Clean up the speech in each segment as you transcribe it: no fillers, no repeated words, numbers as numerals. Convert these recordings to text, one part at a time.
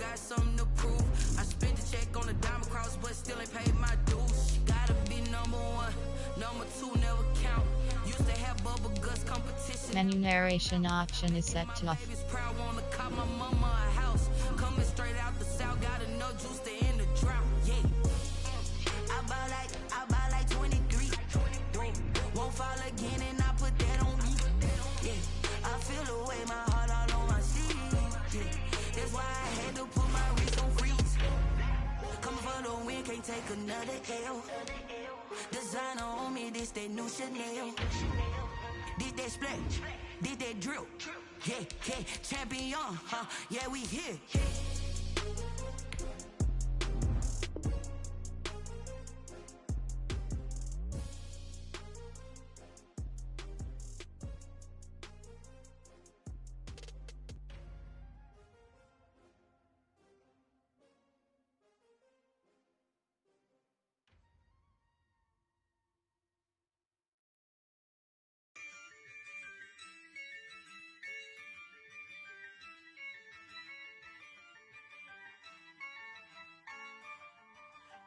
got something to prove. I spent the check on the diamond cross, but still ain't paid my dues. Gotta be number one, number two never count. Used to have bubble guts competition. Menu narration option is set to off. Baby's proud, wanna cop my mama a house. Coming straight out the south, got enough juice to end the drought. Yeah. I buy like 23. Won't fall again, and I put that on me. Yeah. I feel the way, my heart all on my sleeve. Yeah. That's why I had to put my wrist on freeze. Coming for the win, can't take another L. Designer on me, this that new Chanel. This that splash, this that drill. Yeah, yeah, champion, huh? Yeah, we here.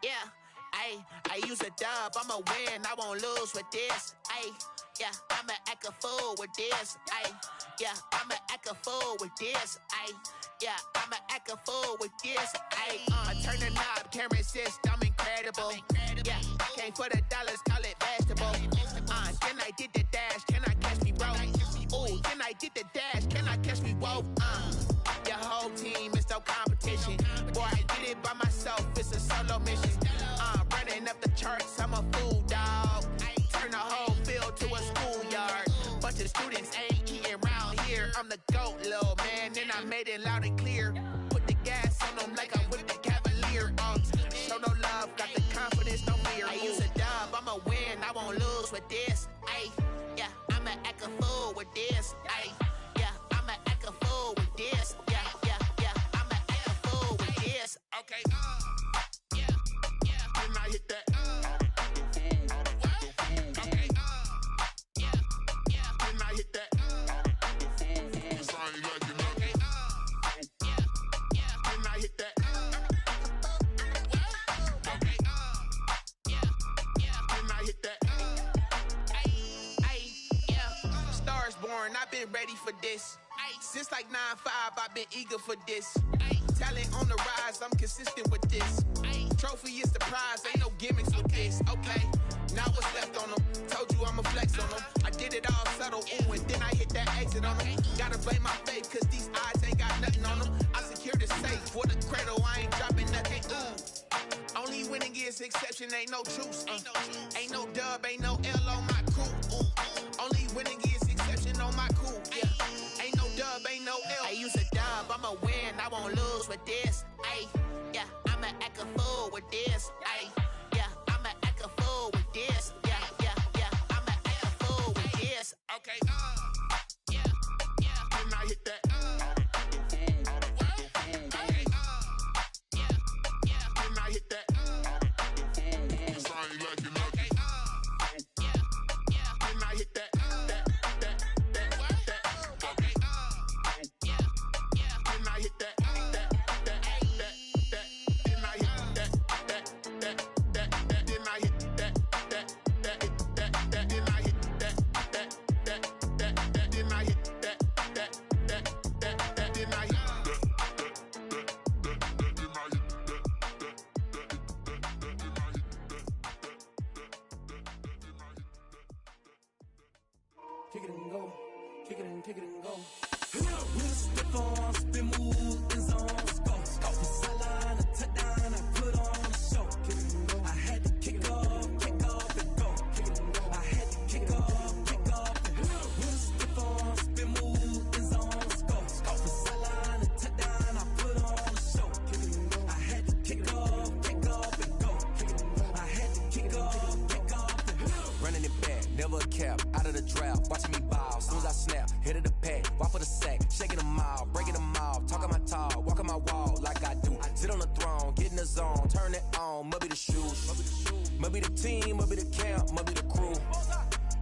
Yeah, I use a dub, I'ma win, I won't lose with this. Yeah, I'ma act a fool with this. Yeah, I'ma act a fool with this. Yeah, I'ma act a fool with this. I turn the knob, can't resist, I'm incredible. Yeah, came for the dollars, call it vegetable. Then I did the dash, can I catch me, bro? Ooh, then I did the dash, can I catch me, whoa? Your whole team is no competition. Boy, I did it by myself, it's a solo mission. Running up the charts, I'm a fool, dog. Turn the whole field to a schoolyard. Bunch of students ain't eating round here. I'm the GOAT, little man, and I made it loud and clear. Put the gas on them like I'm with the Cavalier. Show no love, got the confidence, no fear. I use a dub, I'ma win, I won't lose with this. Yeah, I'ma act a fool with this. Yeah, I'ma act a fool with this. Yeah, I'ma act a fool with this. Okay, yeah, then I hit that. Okay, yeah, then I hit that. Cause I ain't like it, okay, yeah, then I hit that. Okay, yeah, then I hit that. Yeah, stars born, I've been ready for this. Since like 9-5, I've been eager for this. Talent on the rise, I'm consistent with this. Trophy is the prize, ain't no gimmicks with this. Okay, now what's left on them? Told you I'ma flex on them. I did it all subtle, ooh, and then I hit that exit on them. Gotta blame my faith, cause these eyes ain't got nothing on them. I secured the safe for the cradle, I ain't dropping nothing, ooh. Only winning is exception, ain't no truce. Ain't no dub, ain't no L on my crew. Ooh. Only winning is exception on my crew. Yeah. Ain't no dub, ain't no L. I use a dub, I'ma win, I won't lose with this. Yeah, I'ma act a fool with this. Yeah, I'ma act a fool with this. Yeah, I'ma act a fool with this. Okay, yeah, then I hit that. Okay, yeah, then I hit that. Cause I ain't like it, okay, yeah, then I hit that. Okay, yeah, then I hit that. Kick it and go, kick it and go. With a stiff on, spin move, in zone, go. From sideline to touchdown, I put on a show. Kick it and go. I had to kick off and go. Kick it and go. I had to kick off and go. With a stiff on, spin move, in zone, go. From sideline to touchdown, I put on a show. Kick it and go. I had to kick off and go. Kick it and go. I had to kick off and go. Running it back, never a cap, out of the drought. Watching me ball, soon as I snap, hit of the pack, walk for the sack, shaking them all, breaking them off, talking my talk, walking my wall like I do. Sit on the throne, get in the zone, turn it on, must be the shoes, must be the team, must be the camp, must be the crew.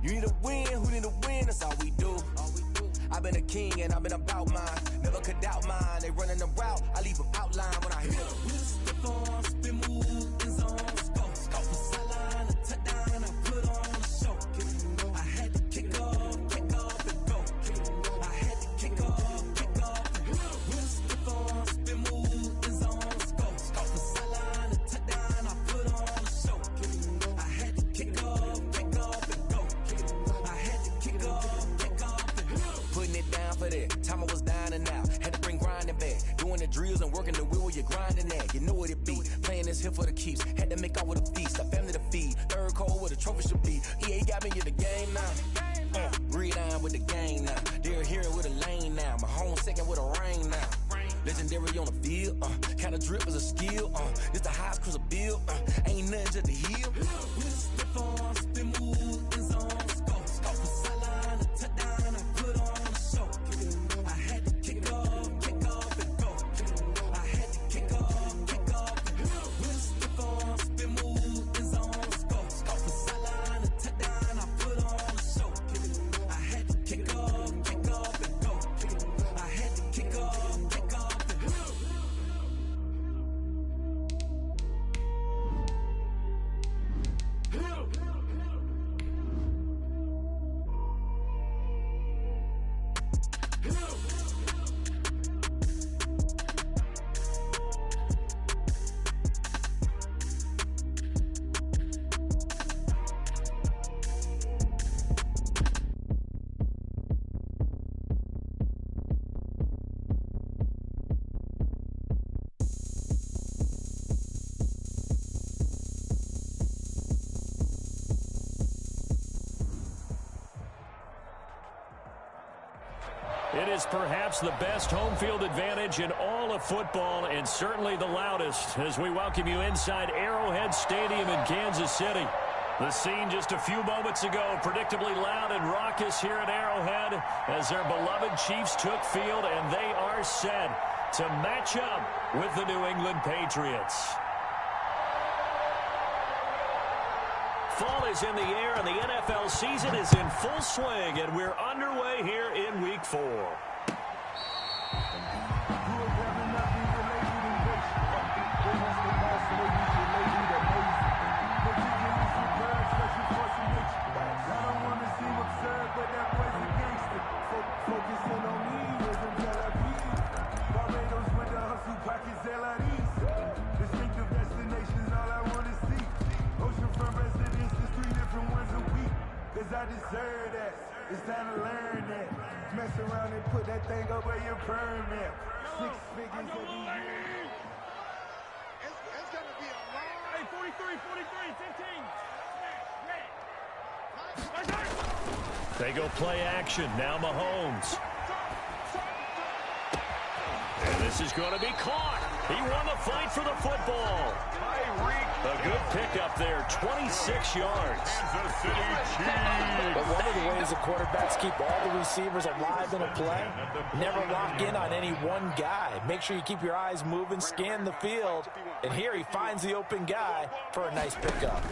You need to win, who need to win, that's all we do. I've been a king and I've been about mine, never never could doubt mine. They running the route, I leave them outline when I hit them. With a stiff arm, spin move, in zone, scope from sideline to touchdown, I put on a show. I had to kick off and go. I had to kick off and go. With a stiff arm, spin move, in zone, scope from sideline to touchdown, I put on a show. I had to kick off and go. I had to kick off and go. Putting it down for that. Time I was down and out. Had to bring grinding back. Doing the drills and working the wheel where you're grinding at. You know what it be. Playing this here for the keeps. Had to make out with a feast. A family to feed. Third cold where the trophy should be. EA got me in the game now. Read on with the game now. They're here with a lane now. My home second with a rain now. Legendary on the field. Kind of drip is a skill. It's the highest cruiser bill. Ain't nothing just to heal. With a stiff arm, spin move, in zone, scope from sideline to touchdown, I put on a show. I had to kick off and go. I had to kick off and go. With a stiff arm, spin move, in zone, scope from sideline to touchdown, I put on a show. I had to kick off and go. I had to kick off and go. It is perhaps the best home field advantage in all of football, and certainly the loudest, as we welcome you inside Arrowhead Stadium in Kansas City. The scene just a few moments ago, predictably loud and raucous here at Arrowhead as their beloved Chiefs took field, and they are set to match up with the New England Patriots. Fall is in the air, and the NFL season is in full swing, and we're underway here in Week 4. I deserve that. It's time to learn that. Mess around and put that thing up where your permit. 6 figures every year. It's going to be a long... Hey, 43, 15. They go play action. Now Mahomes. And this is going to be caught. He won the fight for the football. A good pickup there, 26 yards. But one of the ways the quarterbacks keep all the receivers alive in a play, never lock in on any one guy. Make sure you keep your eyes moving, scan the field, and here he finds the open guy for a nice pickup.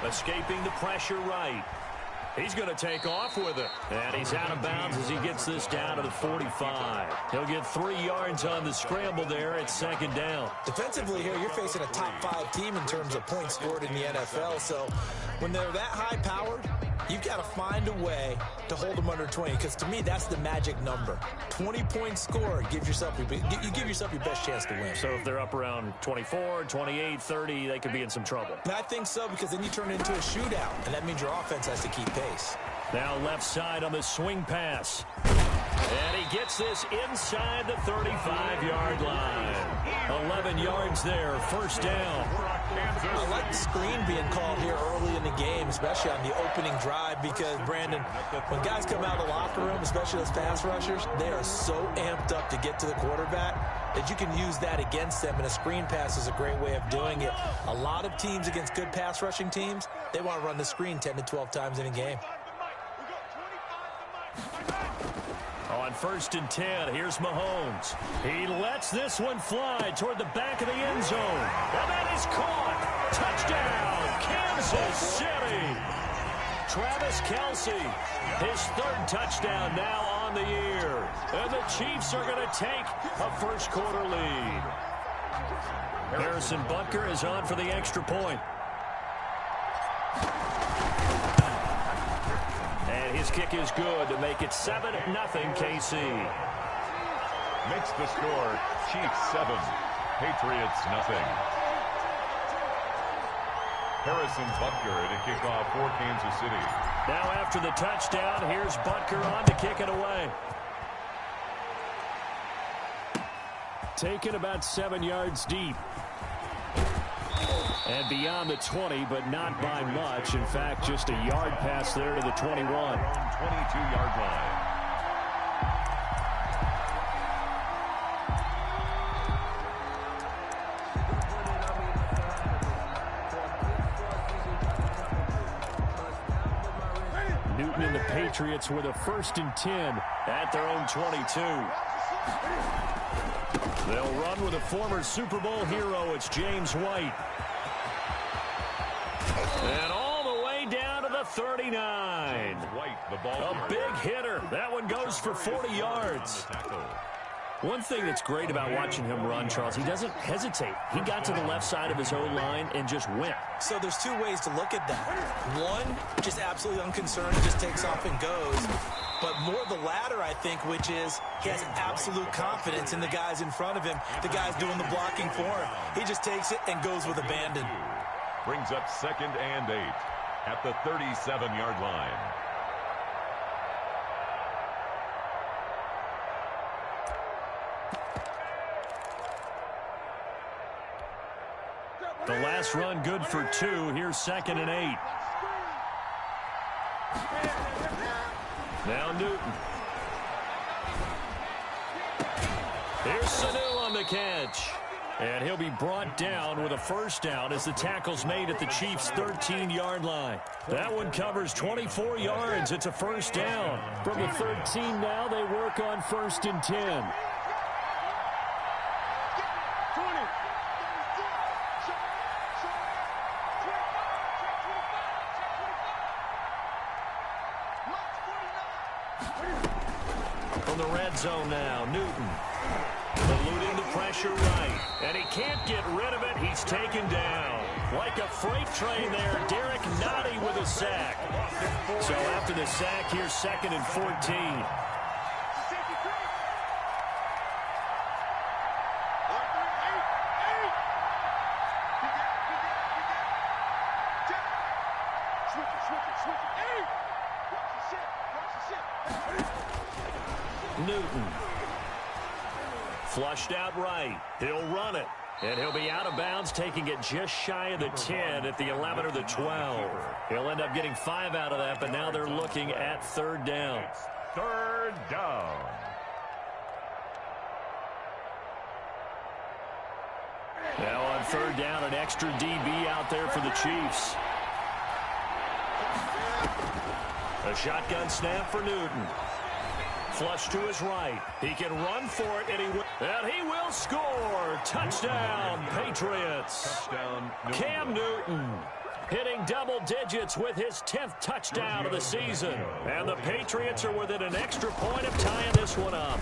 Escaping the pressure right. He's going to take off with it. And he's out of bounds as he gets this down to the 45. He'll get 3 yards on the scramble there at second down. Defensively here, you're facing a top-5 team in terms of points scored in the NFL. So when they're that high-powered, you've got to find a way to hold them under 20. Because to me, that's the magic number. 20 points scored gives yourself you give yourself your best chance to win. So if they're up around 24, 28, 30, they could be in some trouble. I think so, because then you turn it into a shootout, and that means your offense has to keep pace. Now left side on the swing pass. And he gets this inside the 35-yard line. 11 yards there, first down. I like the screen being called here early in the game, especially on the opening drive, because, Brandon, when guys come out of the locker room, especially those pass rushers, they are so amped up to get to the quarterback that you can use that against them, and a screen pass is a great way of doing it. A lot of teams against good pass rushing teams, they want to run the screen 10 to 12 times in a game. On 1st and 10, here's Mahomes. He lets this one fly toward the back of the end zone. And that is caught. Touchdown, Kansas City. Travis Kelce, his 3rd touchdown now on on the year. And the Chiefs are going to take a first-quarter lead. Harrison Butker is on for the extra point. And his kick is good to make it 7-0 KC. Makes the score Chiefs 7, Patriots nothing. Harrison Butker to kick off for Kansas City. Now after the touchdown, here's Butker on to kick it away. Taken about 7 yards deep. And beyond the 20, but not by much. In fact, just a yard pass there to the 21. 22-yard line. Newton and the Patriots with a 1st and 10 at their own 22. They'll run with a former Super Bowl hero. It's James White. And all the way down to the 39. White, the ball a big hitter. That one goes for 40 yards. One thing that's great about watching him run, Charles, he doesn't hesitate. He got to the left side of his own line and just went. So there's two ways to look at that. One, just absolutely unconcerned, just takes off and goes. But more the latter, I think, which is he has absolute confidence in the guys in front of him, the guys doing the blocking for him. He just takes it and goes with abandon. Brings up 2nd and 8 at the 37-yard line. The last run good for 2. Here's 2nd and 8. Now Newton. Here's Sanu on the catch. And he'll be brought down with a 1st down as the tackle's made at the Chiefs' 13-yard line. That one covers 24 yards. It's a 1st down. From the 13 now, they work on 1st and 10. From the red zone now, Newton. Eluding the pressure right. And he can't get rid of it. He's taken down. Like a freight train there, Derek Nottie with a sack. So after the sack, here's 2nd and 14. Newton. Flushed out right. He'll run it. And he'll be out of bounds, taking it just shy of the 10 at the 11 or the 12. He'll end up getting 5 out of that, but now they're looking at 3rd down. 3rd down. Now on 3rd down, an extra DB out there for the Chiefs. A shotgun snap for Newton. Flush to his right. He can run for it, and he will score. Touchdown, Patriots. Touchdown, Newton. Cam Newton hitting double digits with his 10th touchdown of the season. And the Patriots are within an extra point of tying this one up.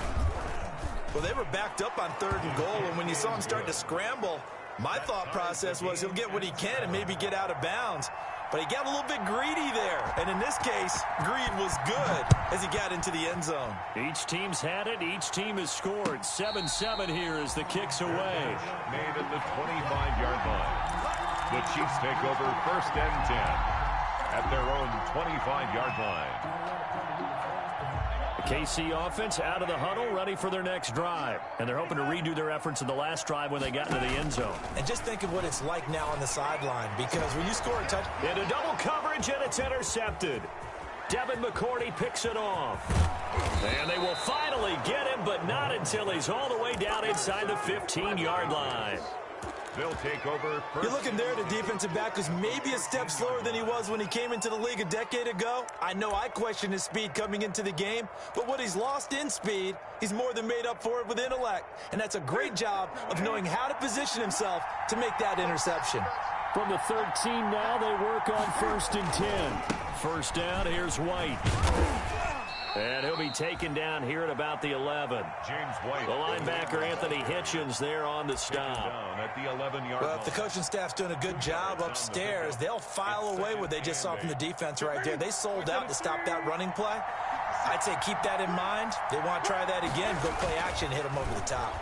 Well, they were backed up on 3rd and goal, and when you saw him start to scramble, my thought process was he'll get what he can and maybe get out of bounds. But he got a little bit greedy there. And in this case, greed was good as he got into the end zone. Each team's had it. Each team has scored. 7-7 here as the kick's away. Made at the 25-yard line. The Chiefs take over 1st and 10 at their own 25-yard line. The KC offense out of the huddle, ready for their next drive. And they're hoping to redo their efforts in the last drive when they got into the end zone. And just think of what it's like now on the sideline, because when you score a touch... Into double coverage, and it's intercepted. Devin McCourty picks it off. And they will finally get him, but not until he's all the way down inside the 15-yard line. They'll take over. You're looking there at a defensive back who's maybe a step slower than he was when he came into the league a decade ago. I know I questioned his speed coming into the game, but what he's lost in speed, he's more than made up for it with intellect. And that's a great job of knowing how to position himself to make that interception. From the 13 now, they work on 1st and 10. 1st down, here's White. And he'll be taken down here at about the 11. James White. The linebacker, Anthony Hitchens, there on the stop. Down at the 11-yard Well, if the coaching staff's doing a good job upstairs, they'll file away what they just saw from the defense right there. They sold out to stop that running play. I'd say keep that in mind. They want to try that again, go play action, hit them over the top.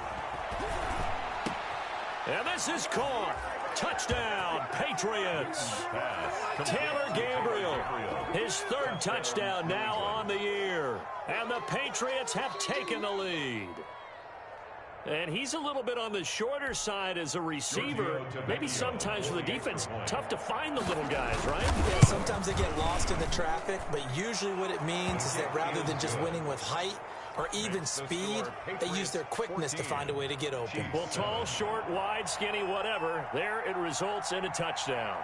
And this is caught. Touchdown, Patriots. Taylor Gabriel, his third touchdown now on the year. And the Patriots have taken the lead. And he's a little bit on the shorter side as a receiver. Maybe sometimes for the defense, tough to find the little guys, right? Yeah, sometimes they get lost in the traffic, but usually what it means is that rather than just winning with height or even speed, they use their quickness to find a way to get open. Well, tall, short, wide, skinny, whatever, there it results in a touchdown.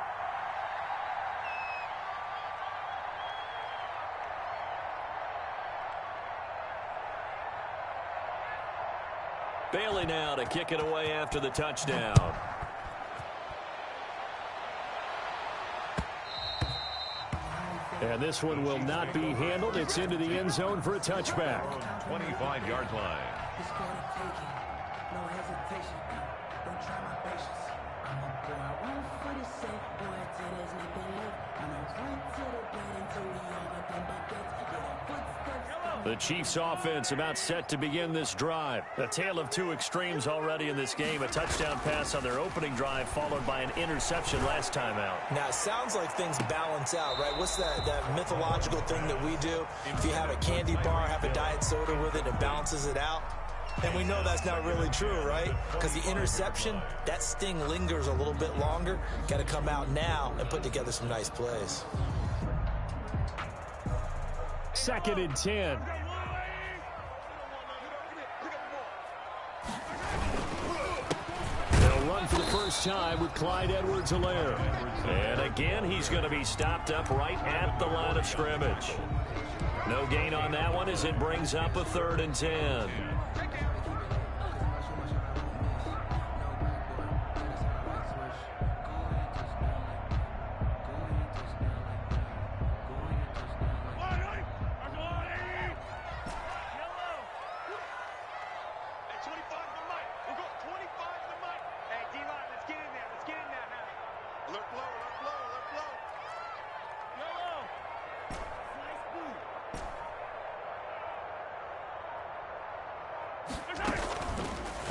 Bailey now to kick it away after the touchdown. And this one will not be handled. It's into the end zone for a touchback. 25-yard line. No hesitation. Don't try my patience. I'ma pour out one for the safe boy till there's nothing left. I'ma run to the bed until we all up in buckets. The Chiefs offense about set to begin this drive. A tale of two extremes already in this game. A touchdown pass on their opening drive followed by an interception last time out. Now, it sounds like things balance out, right? What's that mythological thing that we do? If you have a candy bar, have a diet soda with it, it balances it out. And we know that's not really true, right? Because the interception, that sting lingers a little bit longer. Got to come out now and put together some nice plays. 2nd and 10. They'll run for the first time with Clyde Edwards-Helaire. And again, he's going to be stopped up right at the line of scrimmage. No gain on that one as it brings up a 3rd and 10.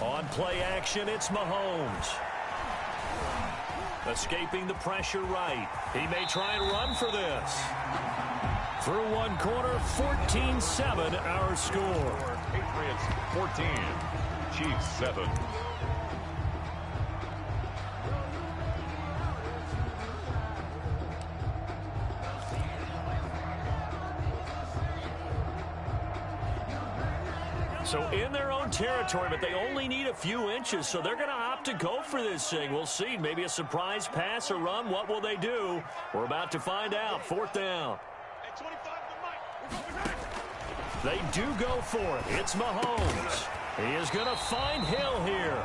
On play action, it's Mahomes. Escaping the pressure right. He may try and run for this. Through one quarter, 14-7 our score. Patriots 14, Chiefs 7. So in their own territory, but they only need a few inches, so they're going to opt to go for this thing. We'll see. Maybe a surprise pass or run. What will they do? We're about to find out. 4th down. They do go for it. It's Mahomes. He is going to find Hill here.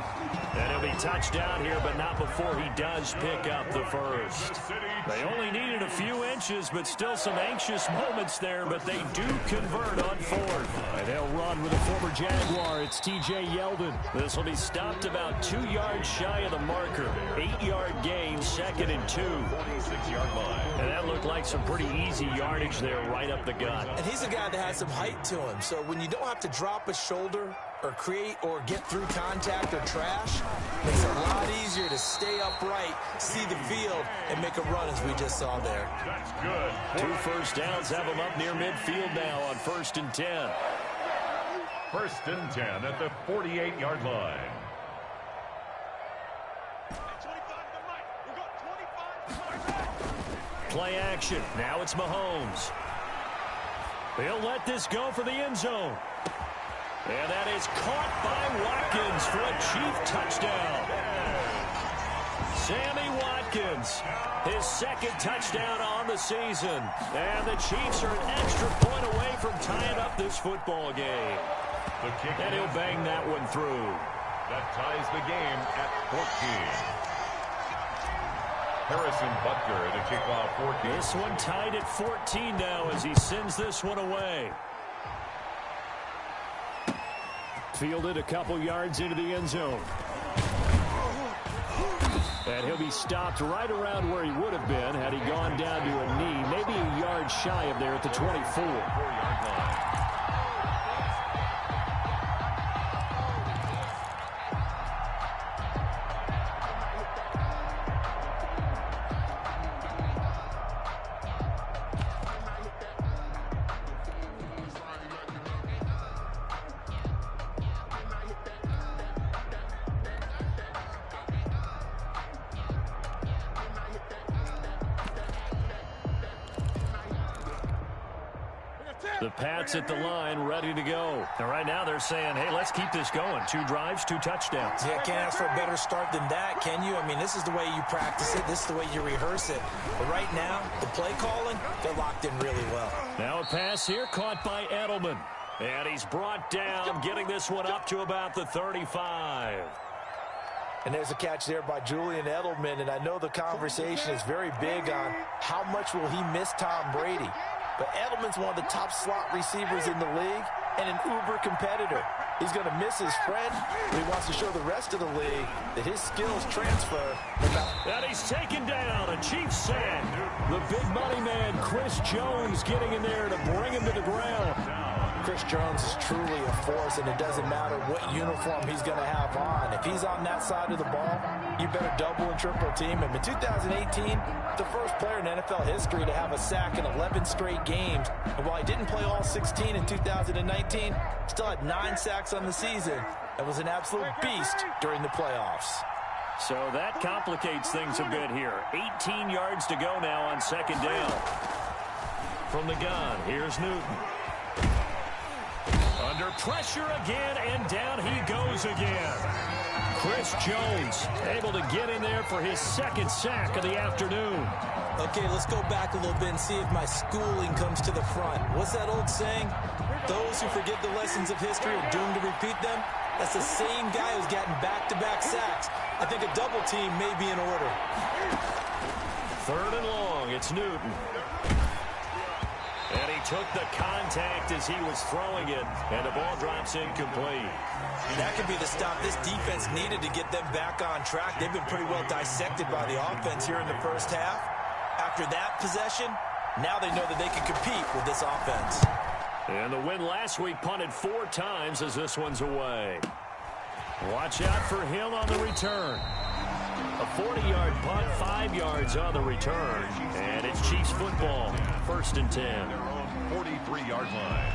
And he'll be touched down here, but not before he does pick up the first. They only needed a few inches, but still some anxious moments there, but they do convert on 4th. And they'll run with a former Jaguar. It's T.J. Yeldon. This will be stopped about 2 yards shy of the marker. 8-yard gain, 2nd and 2. 46-yard line. And that looked like some pretty easy yardage there right up the gut. And he's a guy that has some height to him, so when you don't have to drop a shoulder or create or get through contact or trash, makes it a lot easier to stay upright, see the field, and make a run as we just saw there. That's good. 2 first downs have them up near midfield now on 1st and 10. 1st and 10 at the 48-yard line. Play action. Now it's Mahomes. They'll let this go for the end zone. And that is caught by Watkins for a Chief touchdown. Sammy Watkins, his 2nd touchdown on the season. And the Chiefs are an extra point away from tying up this football game. And he'll bang that one through. That ties the game at 14. Harrison Butker to kick off 14. This one tied at 14 now as he sends this one away. Fielded a couple yards into the end zone. And he'll be stopped right around where he would have been had he gone down to a knee, maybe a yard shy of there at the 24. 4-yard line. The Pats at the line, ready to go. And right now they're saying, hey, let's keep this going. 2 drives, 2 touchdowns. Yeah, can't ask for a better start than that, can you? I mean, this is the way you practice it. This is the way you rehearse it. But right now, the play calling, they're locked in really well. Now a pass here caught by Edelman. And he's brought down, getting this one up to about the 35. And there's a catch there by Julian Edelman. And I know the conversation is very big on how much will he miss Tom Brady. But Edelman's one of the top slot receivers in the league and an uber competitor. He's going to miss his friend, but he wants to show the rest of the league that his skills transfer. And he's taken down, a Chiefs sack. The big money man, Chris Jones, getting in there to bring him to the ground. Chris Jones is truly a force, and it doesn't matter what uniform he's going to have on. If he's on that side of the ball, you better double and triple team him. In 2018, the first player in NFL history to have a sack in 11 straight games. And while he didn't play all 16 in 2019, still had 9 sacks on the season and was an absolute beast during the playoffs. So that complicates things a bit here. 18 yards to go now on second down. From the gun, here's Newton. Under pressure again, and down he goes again. Chris Jones able to get in there for his second sack of the afternoon. Okay, let's go back a little bit and see if my schooling comes to the front. What's that old saying? Those who forget the lessons of history are doomed to repeat them. That's the same guy who's gotten back-to-back sacks. I think a double team may be in order. 3rd and long, it's Newton. And he took the contact as he was throwing it, and the ball drops incomplete. That could be the stop this defense needed to get them back on track. They've been pretty well dissected by the offense here in the first half. After that possession, now they know that they can compete with this offense. And the win last week punted 4 times as this one's away. Watch out for him on the return. A 40-yard punt, 5 yards on the return. And it's Chiefs football, 1st and 10. Their own 43-yard line.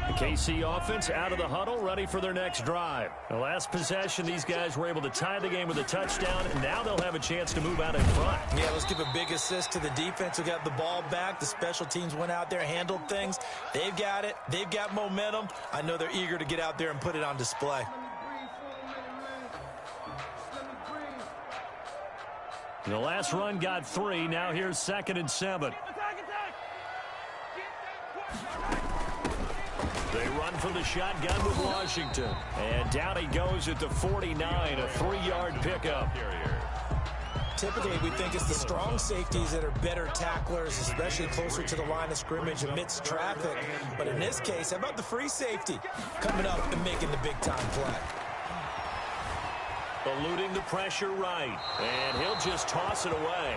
The KC offense out of the huddle, ready for their next drive. The last possession, these guys were able to tie the game with a touchdown, and now they'll have a chance to move out in front. Yeah, let's give a big assist to the defense who got the ball back. The special teams went out there, handled things. They've got it. They've got momentum. I know they're eager to get out there and put it on display. The last run got 3. Now here's 2nd and 7. They run from the shotgun with Washington. And down he goes at the 49, a 3-yard pickup. Typically, we think it's the strong safeties that are better tacklers, especially closer to the line of scrimmage amidst traffic. But in this case, how about the free safety coming up and making the big-time play? Eluding the pressure right. And he'll just toss it away.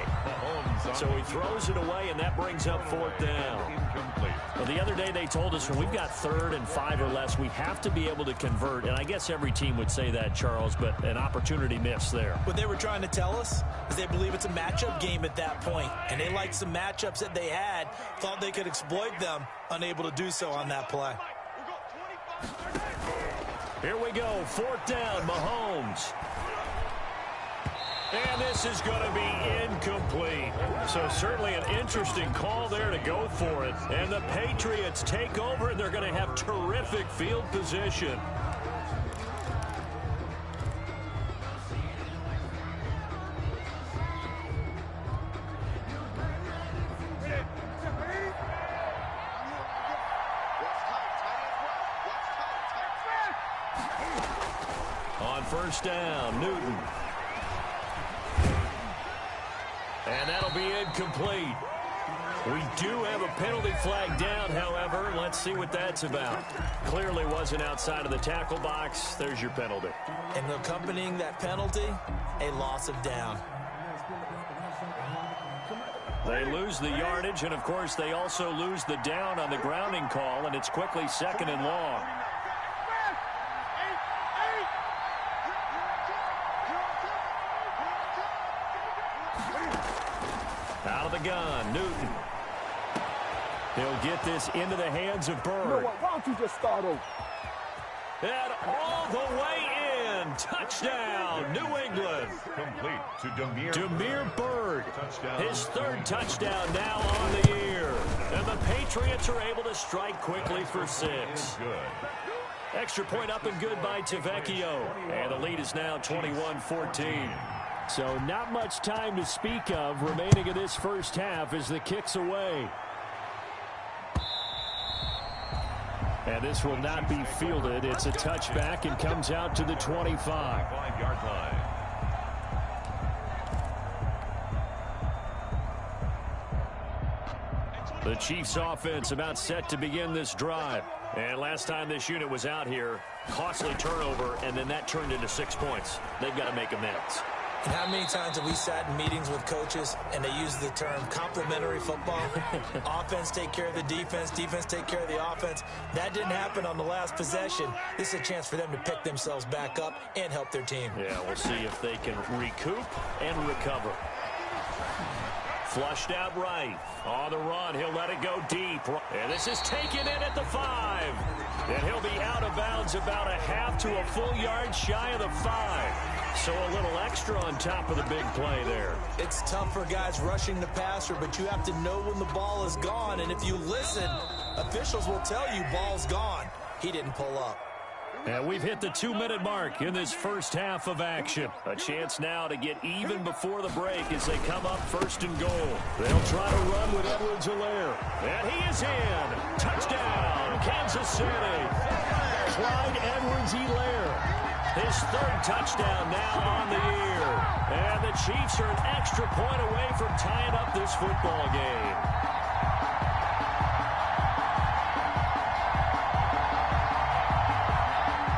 So he throws it away, and that brings up 4th down. Well, the other day they told us when we've got 3rd and 5 or less, we have to be able to convert. And I guess every team would say that, Charles, but an opportunity missed there. What they were trying to tell us is they believe it's a matchup game at that point. And they liked some matchups that they had, thought they could exploit them, unable to do so on that play. Here we go, 4th down, Mahomes. And this is going to be incomplete. So certainly an interesting call there to go for it. And the Patriots take over, and they're going to have terrific field position. On 1st down, Newton. And that'll be incomplete. We do have a penalty flag down, however. Let's see what that's about. Clearly wasn't outside of the tackle box. There's your penalty. And accompanying that penalty, a loss of down. They lose the yardage, and, of course, they also lose the down on the grounding call, and it's quickly 2nd and long. Out of the gun, Newton. He'll get this into the hands of Bird. You know what? Why don't you just start over? And all the way in. Touchdown, New England. Complete to Demir Bird. His 3rd touchdown now on the year. And the Patriots are able to strike quickly for 6. good. Extra point up and good by Tavecchio. And the lead is now 21-14. So not much time to speak of remaining in this first half as the kick's away. And this will not be fielded. It's a touchback and comes out to the 25. 5-yard line. The Chiefs offense about set to begin this drive. And last time this unit was out here, costly turnover, and then that turned into 6 points. They've got to make amends. And how many times have we sat in meetings with coaches and they use the term complementary football? Offense take care of the defense, defense take care of the offense. That didn't happen on the last possession. This is a chance for them to pick themselves back up and help their team. Yeah, we'll see if they can recoup and recover. Flushed out right. On the run, he'll let it go deep. And this is taken in at the 5. And he'll be out of bounds about a half to a full yard shy of the 5. So a little extra on top of the big play there. It's tough for guys rushing the passer, but you have to know when the ball is gone. And if you listen, officials will tell you ball's gone. He didn't pull up. And we've hit the 2-minute mark in this first half of action. A chance now to get even before the break as they come up 1st and goal. They'll try to run with Edwards-Helaire. And he is in. Touchdown, Kansas City. Clyde Edwards-Helaire. His 3rd touchdown now on the year. And the Chiefs are an extra point away from tying up this football game.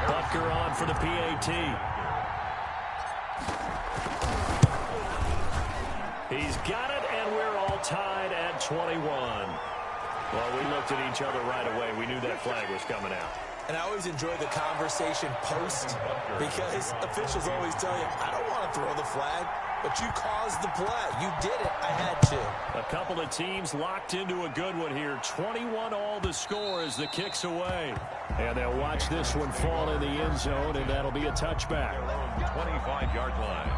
Butker on for the PAT. He's got it, and we're all tied at 21. Well, we looked at each other right away. We knew that flag was coming out. And I always enjoy the conversation post because officials always tell you, I don't want to throw the flag, but you caused the play. You did it. I had to. A couple of teams locked into a good one here. 21-all the score as the kick's away. And they'll watch this one fall in the end zone, and that'll be a touchback. 25-yard line.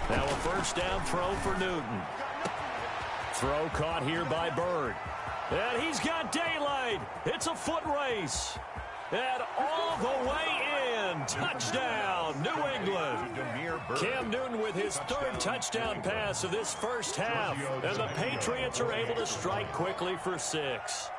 Now a first down throw for Newton. Throw caught here by Bird. And he's got daylight. It's a foot race. And all the way in. Touchdown, New England. Cam Newton with his 3rd touchdown pass of this first half. And the Patriots are able to strike quickly for 6.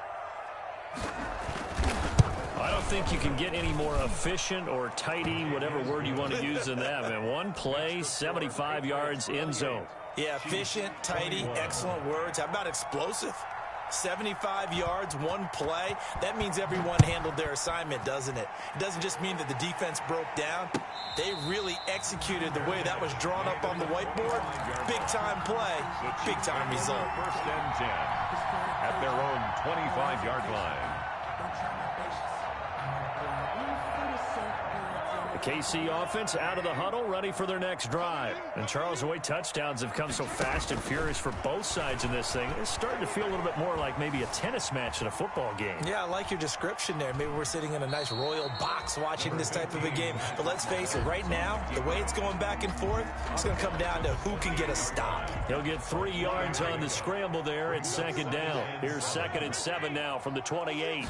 I don't think you can get any more efficient or tidy, whatever word you want to use in that. Man, one play, 75 yards, end zone. Yeah, efficient, tidy, excellent words. How about explosive? 75 yards, one play. That means everyone handled their assignment, doesn't it? It doesn't just mean that the defense broke down. They really executed the way that was drawn up on the whiteboard. Big-time play, big-time result. 1st and 10 at their own 25-yard line. The KC offense out of the huddle, ready for their next drive. And Charles, the way touchdowns have come so fast and furious for both sides in this thing, it's starting to feel a little bit more like maybe a tennis match in a football game. Yeah, I like your description there. Maybe we're sitting in a nice royal box watching this type of a game. But let's face it, right now, the way it's going back and forth, it's going to come down to who can get a stop. He'll get 3 yards on the scramble there at second down. Here's 2nd and 7 now from the 28.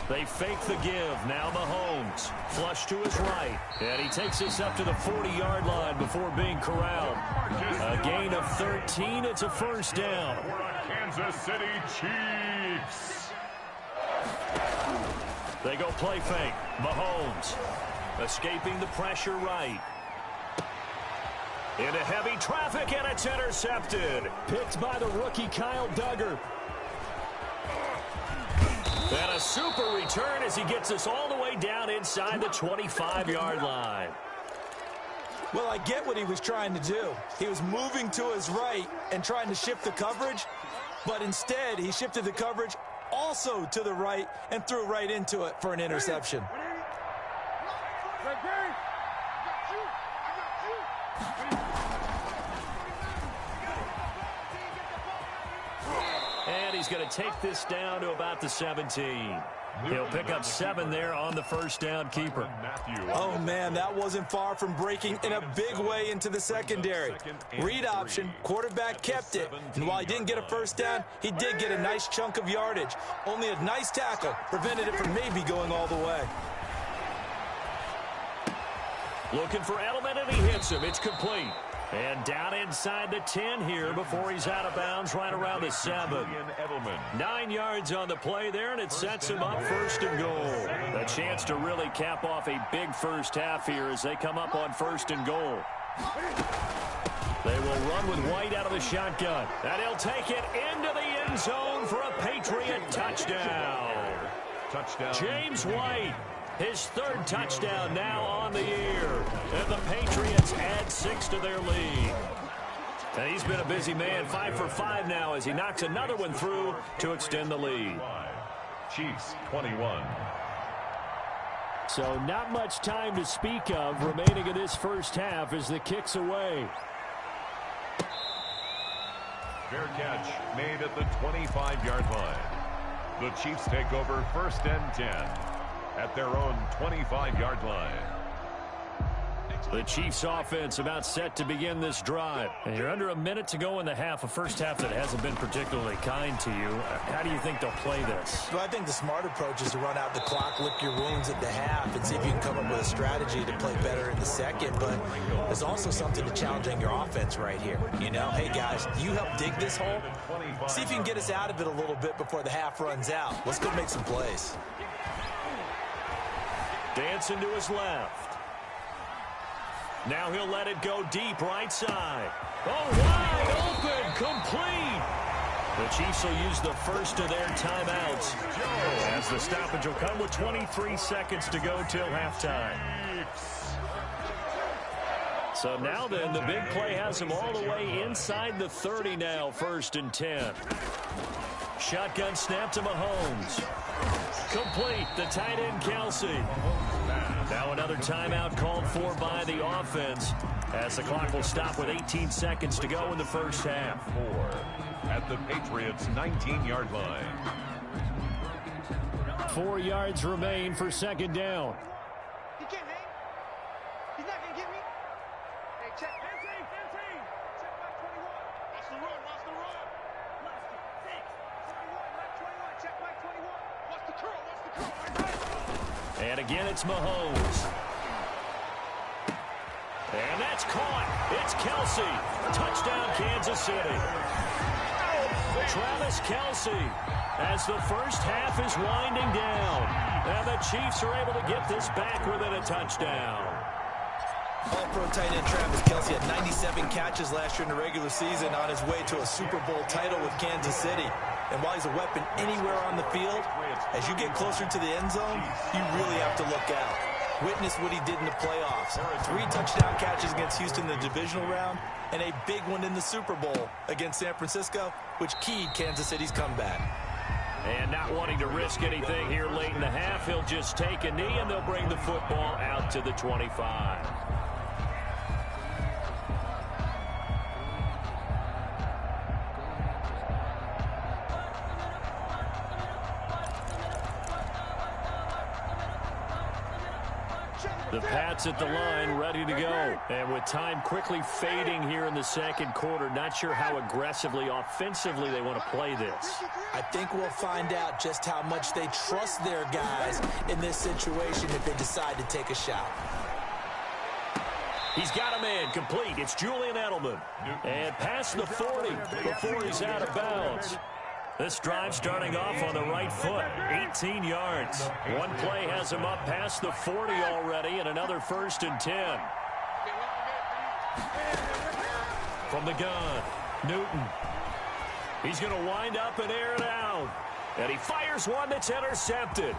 They fake the give. Now Mahomes. Flush to his right. And he takes this up to the 40-yard line before being corralled. A gain of 13. It's a first down. Kansas City Chiefs. They go play fake. Mahomes escaping the pressure right. Into heavy traffic, and it's intercepted. Picked by the rookie Kyle Duggar. And a super return as he gets us all the way down inside the 25-yard line. Well, I get what he was trying to do. He was moving to his right and trying to shift the coverage, but instead he shifted the coverage also to the right and threw right into it for an interception. And he's going to take this down to about the 17. He'll pick up 7 there on the first down keeper. Oh, man, that wasn't far from breaking in a big way into the secondary. Read option, quarterback kept it, and while he didn't get a first down, he did get a nice chunk of yardage. Only a nice tackle prevented it from maybe going all the way. Looking for Edelman, and he hits him. It's complete. And down inside the 10 here before he's out of bounds right around the 7. 9 yards on the play there, and it sets him up 1st and goal. A chance to really cap off a big first half here as they come up on 1st and goal. They will run with White out of the shotgun. And he'll take it into the end zone for a Patriot touchdown. James White. His 3rd touchdown now on the year. And the Patriots add 6 to their lead. And he's been a busy man, 5 for 5 now as he knocks another one through to extend the lead. Chiefs 21. So not much time to speak of remaining in this first half as the kick's away. Fair catch made at the 25-yard line. The Chiefs take over 1st and 10. At their own 25-yard line. The Chiefs offense about set to begin this drive. And you're under a minute to go in the half, a first half that hasn't been particularly kind to you. How do you think they'll play this? Well, I think the smart approach is to run out the clock, lick your wounds at the half, and see if you can come up with a strategy to play better in the second. But there's also something to challenging your offense right here. You know, hey, guys, you help dig this hole. See if you can get us out of it a little bit before the half runs out. Let's go make some plays. Dancing to his left. Now he'll let it go deep right side. Oh, wide open, complete. The Chiefs will use the first of their timeouts as the stoppage will come with 23 seconds to go till halftime. So now then, the big play has him all the way inside the 30 now, 1st and 10. Shotgun snap to Mahomes. Complete, the tight end Kelsey. Now another timeout called for by the offense as the clock will stop with 18 seconds to go in the first half. 4 at the Patriots' 19-yard line. 4 yards remain for 2nd down. He can't hang. He's not going to get me. Hey, check. 15. Check back 21. Watch the run. Watch the 6. 21. Back 21. Check back 21. Watch the curl. And again, it's Mahomes. And that's caught. It's Kelsey. Touchdown, Kansas City. Travis Kelsey as the first half is winding down. And the Chiefs are able to get this back within a touchdown. All-pro tight end Travis Kelsey had 97 catches last year in the regular season on his way to a Super Bowl title with Kansas City. And while he's a weapon anywhere on the field, as you get closer to the end zone, you really have to look out. Witness what he did in the playoffs. 3 touchdown catches against Houston in the divisional round, and a big one in the Super Bowl against San Francisco, which keyed Kansas City's comeback. And not wanting to risk anything here late in the half, he'll just take a knee, and they'll bring the football out to the 25. The Pats at the line, ready to go. And with time quickly fading here in the second quarter, not sure how aggressively, offensively they want to play this. I think we'll find out just how much they trust their guys in this situation if they decide to take a shot. He's got a man complete. It's Julian Edelman. And past the 40 before he's out of bounds. This drive starting off on the right foot, 18 yards. One play has him up past the 40 already, and another 1st and 10. From the gun, Newton. He's going to wind up and air it out. And he fires one that's intercepted.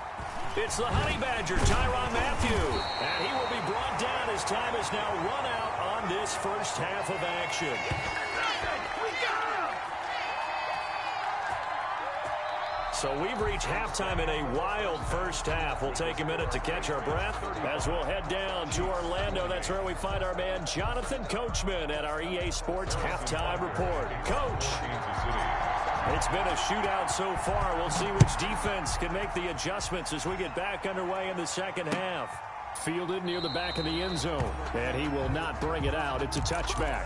It's the Honey Badger, Tyrann Mathieu. And he will be brought down as time is now run out on this first half of action. So we've reached halftime in a wild first half. We'll take a minute to catch our breath as we'll head down to Orlando. That's where we find our man Jonathan Coachman at our EA Sports Halftime Report. Coach, it's been a shootout so far. We'll see which defense can make the adjustments as we get back underway in the second half. Fielded near the back of the end zone, and he will not bring it out. It's a touchback.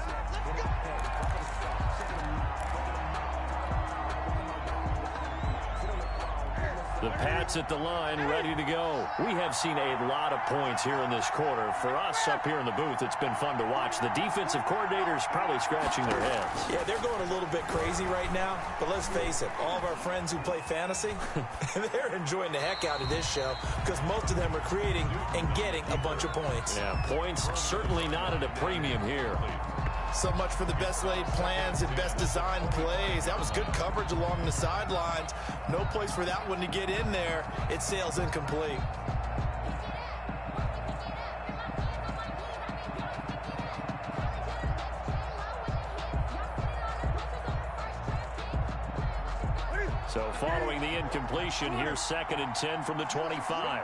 The Pats at the line, ready to go. We have seen a lot of points here in this quarter. For us up here in the booth, it's been fun to watch. The defensive coordinators probably scratching their heads. Yeah, they're going a little bit crazy right now. But let's face it, all of our friends who play fantasy, they're enjoying the heck out of this show because most of them are creating and getting a bunch of points. Yeah, points certainly not at a premium here. So much for the best laid plans and best designed plays. That was good coverage along the sidelines. No place for that one to get in there. It sails incomplete. So following the incompletion, here's 2nd and 10 from the 25.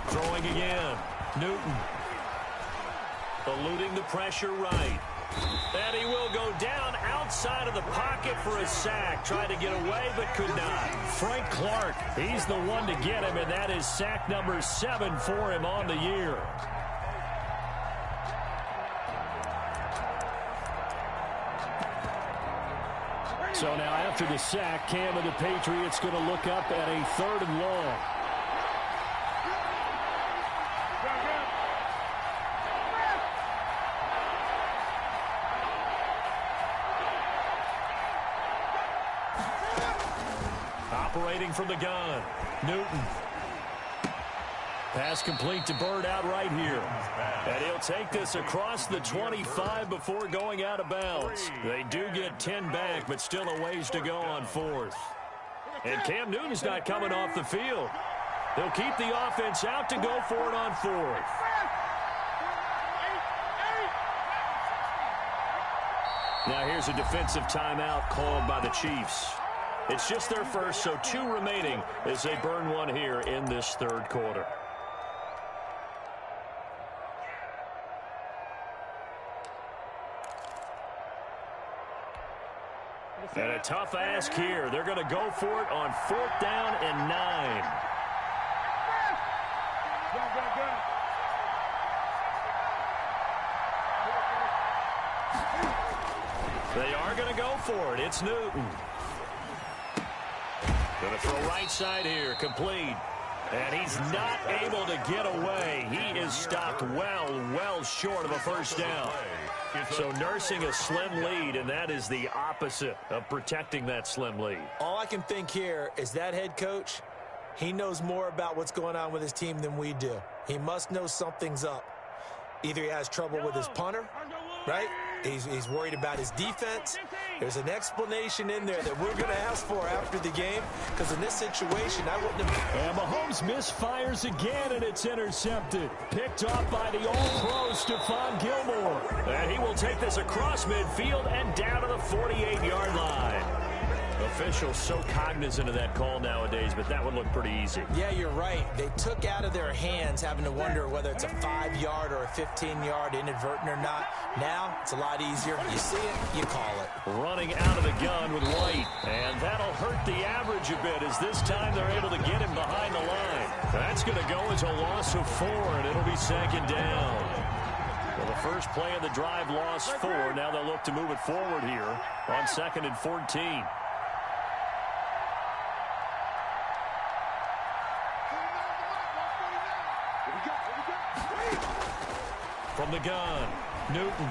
Throwing again. Newton. Eluding the pressure right. And he will go down outside of the pocket for a sack. Tried to get away, but could not. Frank Clark, he's the one to get him, and that is sack number 7 for him on the year. So now after the sack, Cam and the Patriots going to look up at a 3rd and long. Operating from the gun, Newton. Pass complete to Bird out right here. And he'll take this across the 25 before going out of bounds. They do get 10 back, but still a ways to go on 4th. And Cam Newton's not coming off the field. They'll keep the offense out to go for it on 4th. Now here's a defensive timeout called by the Chiefs. It's just their first, so 2 remaining as they burn one here in this 3rd quarter. And a tough ask here. They're going to go for it on 4th down and 9. They are going to go for it. It's Newton. Going to throw right side here, complete. And he's not able to get away. He is stopped well short of a 1st down. So nursing a slim lead, and that is the opposite of protecting that slim lead. All I can think here is that head coach, he knows more about what's going on with his team than we do. He must know something's up. Either he has trouble with his punter, right? He's worried about his defense. There's an explanation in there that we're going to ask for after the game, because in this situation, I wouldn't have... And Mahomes misfires again, and it's intercepted. Picked off by the All-Pro Stephon Gilmore. And he will take this across midfield and down to the 48-yard line. Officials so cognizant of that call nowadays, but that would look pretty easy. Yeah, you're right. They took out of their hands having to wonder whether it's a 5-yard or a 15-yard inadvertent or not. Now, it's a lot easier. You see it, you call it. Running out of the gun with White, and that'll hurt the average a bit as this time they're able to get him behind the line. That's going to go as a loss of 4, and it'll be second down. Well, the first play of the drive lost 4. Now they'll look to move it forward here on 2nd and 14. From the gun, Newton.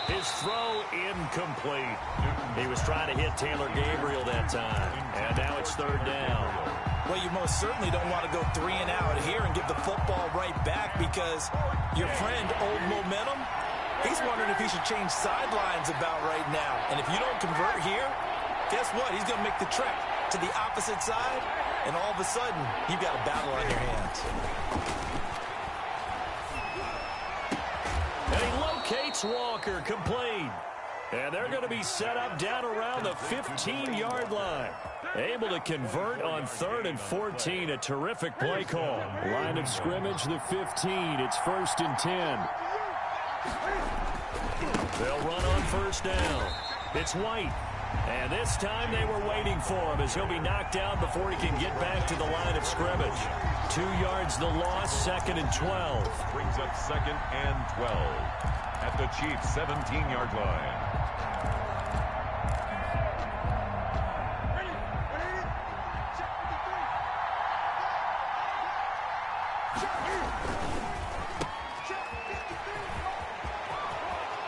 His throw incomplete. He was trying to hit Taylor Gabriel that time. And now it's 3rd down. Well, you most certainly don't want to go 3 and out here and give the football right back, because your friend, Old Momentum, he's wondering if he should change sidelines about right now. And if you don't convert here, guess what? He's going to make the trek to the opposite side, and all of a sudden, you've got a battle on your hands. And he locates Walker, complete. And they're going to be set up down around the 15-yard line. Able to convert on 3rd and 14. A terrific play call. Line of scrimmage, the 15. It's 1st and 10. They'll run on 1st down. It's White. And this time they were waiting for him as he'll be knocked down before he can get back to the line of scrimmage. 2 yards the loss, 2nd and 12. Brings up 2nd and 12 at the Chiefs' 17-yard line.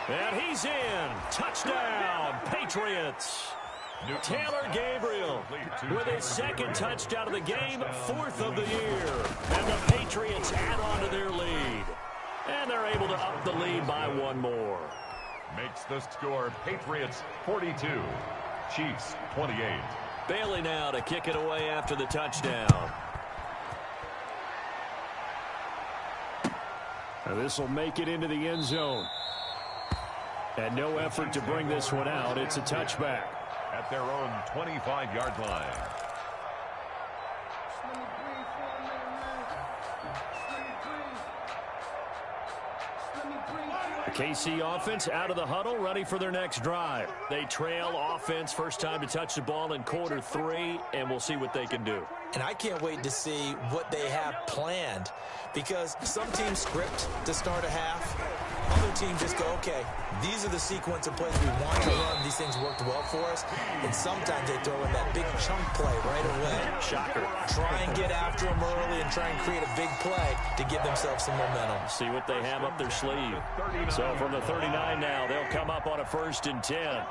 And he's in. Touchdown, Patriots. Taylor Gabriel with his 2nd touchdown of the game, 4th of the year. And the Patriots add on to their lead. And they're able to up the lead by 1 more. Makes the score Patriots 42, Chiefs 28. Bailey now to kick it away after the touchdown. This will make it into the end zone. And no effort to bring this one out. It's a touchback. At their own 25-yard line. The KC offense out of the huddle, ready for their next drive. They trail offense, first time to touch the ball in quarter 3, and we'll see what they can do. And I can't wait to see what they have planned, because some teams script to start a half. Other teams just go, okay, these are the sequence of plays we want to run. These things worked well for us. And sometimes they throw in that big chunk play right away. Shocker. Try and get after them early and try and create a big play to give themselves some momentum. See what they have up their sleeve. So from the 39 now, they'll come up on a 1st and 10.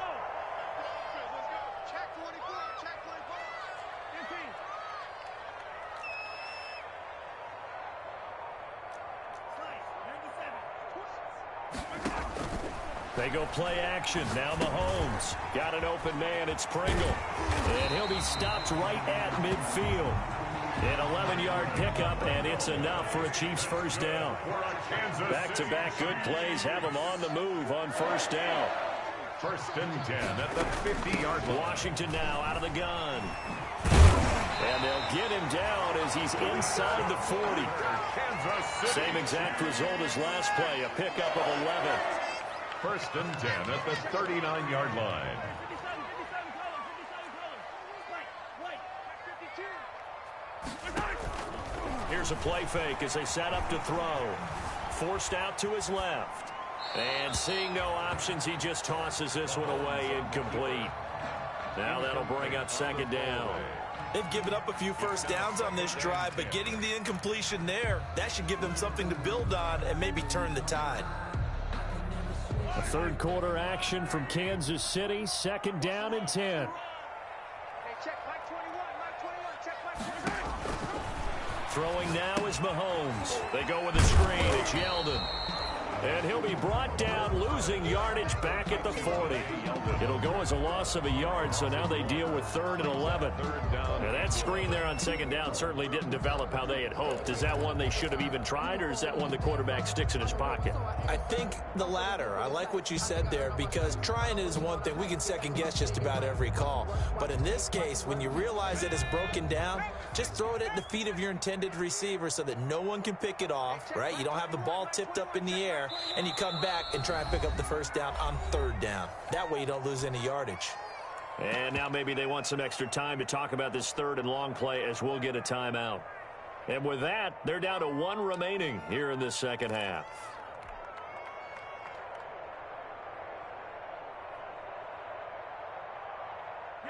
They go play action. Now Mahomes. Got an open man. It's Pringle. And he'll be stopped right at midfield. An 11-yard pickup, and it's enough for a Chiefs 1st down. Back-to-back good plays have them on the move on 1st down. 1st and 10 at the 50-yard line. Washington now out of the gun. And they'll get him down as he's inside the 40. Same exact result as last play, a pickup of 11. 1st and 10 at the 39-yard line. Here's a play fake as they set up to throw. Forced out to his left. And seeing no options, he just tosses this one away, incomplete. Now that'll bring up 2nd down. They've given up a few 1st downs on this drive, but getting the incompletion there, that should give them something to build on and maybe turn the tide. A 3rd quarter action from Kansas City, 2nd down and 10. Throwing now is Mahomes. They go with a screen. It's Yeldon. And he'll be brought down, losing yardage back at the 40. It'll go as a loss of a yard, so now they deal with 3rd and 11. Now that screen there on 2nd down certainly didn't develop how they had hoped. Is that one they should have even tried, or is that one the quarterback sticks in his pocket? I think the latter. I like what you said there, because trying it is one thing. We can second-guess just about every call. But in this case, when you realize that it's broken down, just throw it at the feet of your intended receiver so that no one can pick it off, right? You don't have the ball tipped up in the air, and you come back and try and pick up the 1st down on 3rd down. That way you don't lose any yardage. And now maybe they want some extra time to talk about this 3rd and long play, as we'll get a timeout. And with that, they're down to 1 remaining here in this 2nd half.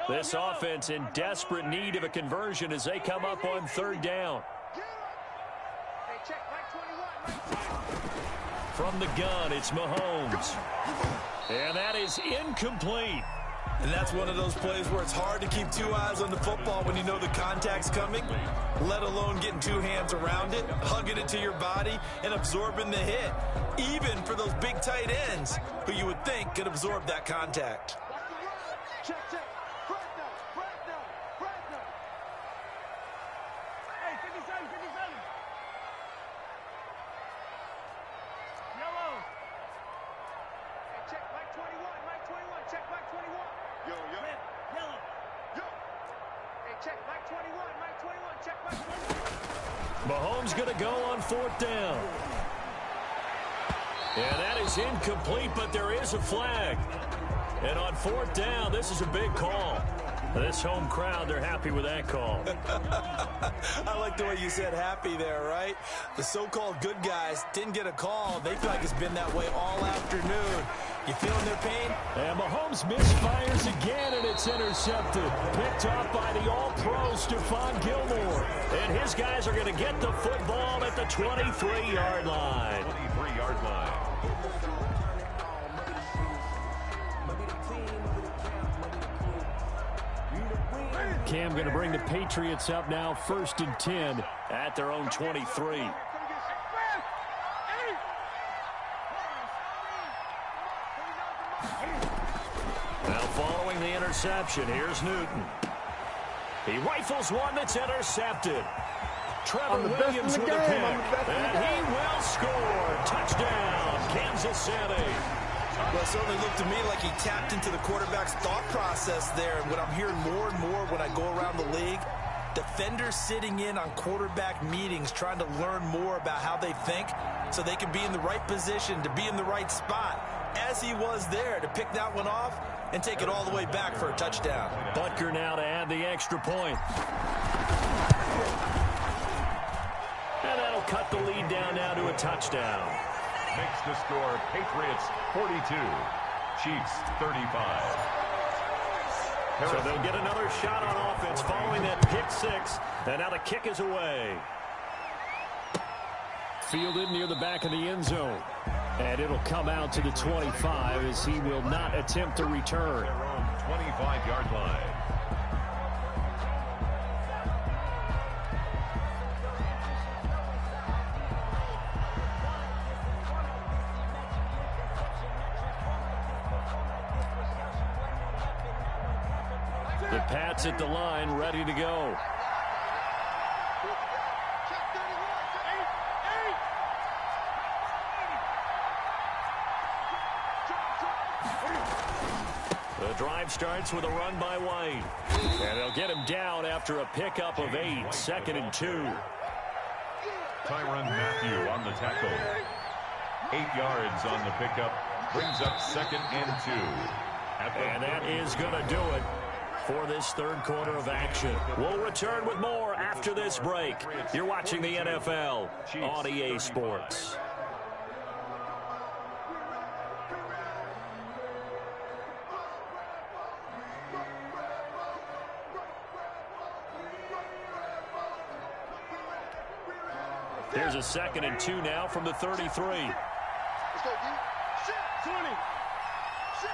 This offense in desperate need of a conversion as they come up on 3rd down. From the gun, it's Mahomes. And that is incomplete. And that's one of those plays where it's hard to keep 2 eyes on the football when you know the contact's coming, let alone getting 2 hands around it, hugging it to your body, and absorbing the hit, even for those big tight ends who you would think could absorb that contact. Mahomes going to go on 4th down. And that is incomplete, but there is a flag. And on 4th down, this is a big call. This home crowd, they're happy with that call. I like the way you said happy there, right? The so-called good guys didn't get a call. They feel like it's been that way all afternoon. You feeling their pain? And Mahomes misfires again, and it's intercepted. Picked off by the all-pro Stephon Gilmore. And his guys are going to get the football at the 23-yard line. 23-yard line. Cam going to bring the Patriots up now, 1st and 10 at their own 23. Now following the interception, here's Newton. He rifles one that's intercepted. Trevor Williams with a pick, and he will score. Touchdown, Kansas City. Well, it certainly looked to me like he tapped into the quarterback's thought process there. And what I'm hearing more and more when I go around the league, defenders sitting in on quarterback meetings trying to learn more about how they think so they can be in the right position, to be in the right spot, as he was there, to pick that one off and take it all the way back for a touchdown. Butker now to add the extra point. And that'll cut the lead down now to a touchdown. Makes the score Patriots 42, Chiefs 35. So they'll get another shot on offense following that pick 6. And now the kick is away. Fielded near the back of the end zone. And it'll come out to the 25 as he will not attempt to return. Their own 25-yard line. The Pats at the line, ready to go. The drive starts with a run by White. And they'll get him down after a pickup of 8, 2nd and 2. Tyrann Mathieu on the tackle. 8 yards on the pickup. Brings up 2nd and 2. And that is going to do it for this 3rd quarter of action. We'll return with more after this break. You're watching the NFL on EA Sports. Here's a 2nd and 2 now from the 33. Let's go, D. Shit, 20. Shit.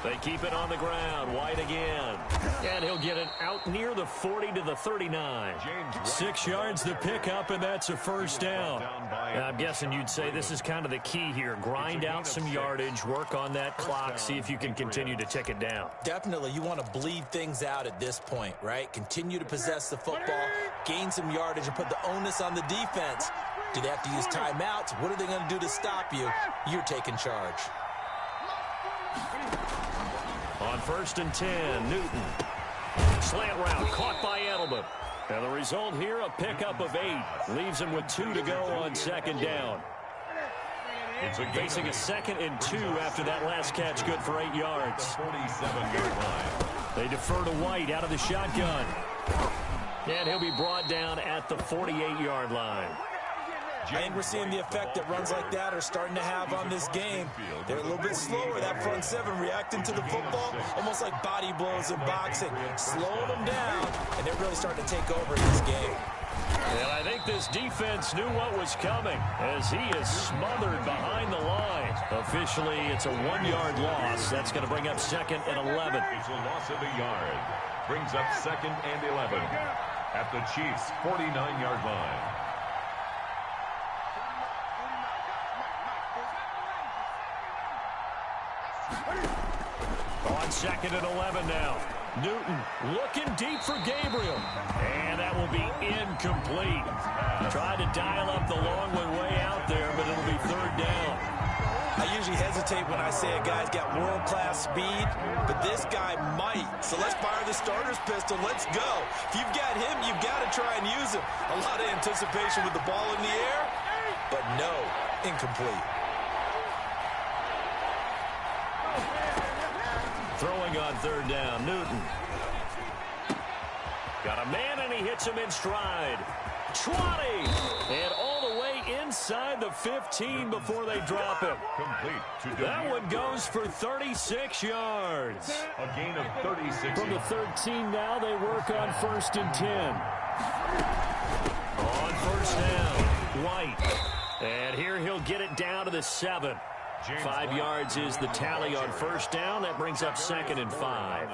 They keep it on the ground. White again. And he'll get it out near the 40 to the 39. 6 yards the pickup, and that's a first down. I'm guessing you'd say this is kind of the key here. Grind out some yardage, work on that clock, see if you can continue to tick it down. Definitely, you want to bleed things out at this point, right? Continue to possess the football, gain some yardage, and put the onus on the defense. Do they have to use timeouts? What are they going to do to stop you? You're taking charge. On 1st and 10, Newton. Slant route caught by Edelman. And the result here, a pickup of 8. Leaves him with 2 to go on 2nd down. Facing a 2nd and 2 after that last catch, good for 8 yards. 47-yard line. They defer to White out of the shotgun. And he'll be brought down at the 48-yard line. I think we're seeing the effect that runs like that are starting to have on this game. They're a little bit slower, that front 7 reacting to the football, almost like body blows in boxing, slowing them down, and they're really starting to take over in this game. And I think this defense knew what was coming as he is smothered behind the line. Officially, it's a 1-yard loss. That's going to bring up 2nd and 11. It's a loss of a yard. Brings up 2nd and 11 at the Chiefs' 49-yard line. On 2nd and 11 now. Newton looking deep for Gabriel. And that will be incomplete. Tried to dial up the long one way out there, but it'll be 3rd down. I usually hesitate when I say a guy's got world-class speed, but this guy might. So let's fire the starter's pistol. Let's go. If you've got him, you've got to try and use him. A lot of anticipation with the ball in the air, but no, incomplete. Throwing on 3rd down, Newton. Got a man, and he hits him in stride. 20, and all the way inside the 15 before they drop him. Complete. That one goes for 36 yards. A gain of 36. From the 13 now, they work on 1st and 10. On 1st down, White. And here he'll get it down to the 7. 5 yards is the tally on 1st down. That brings up 2nd and 5.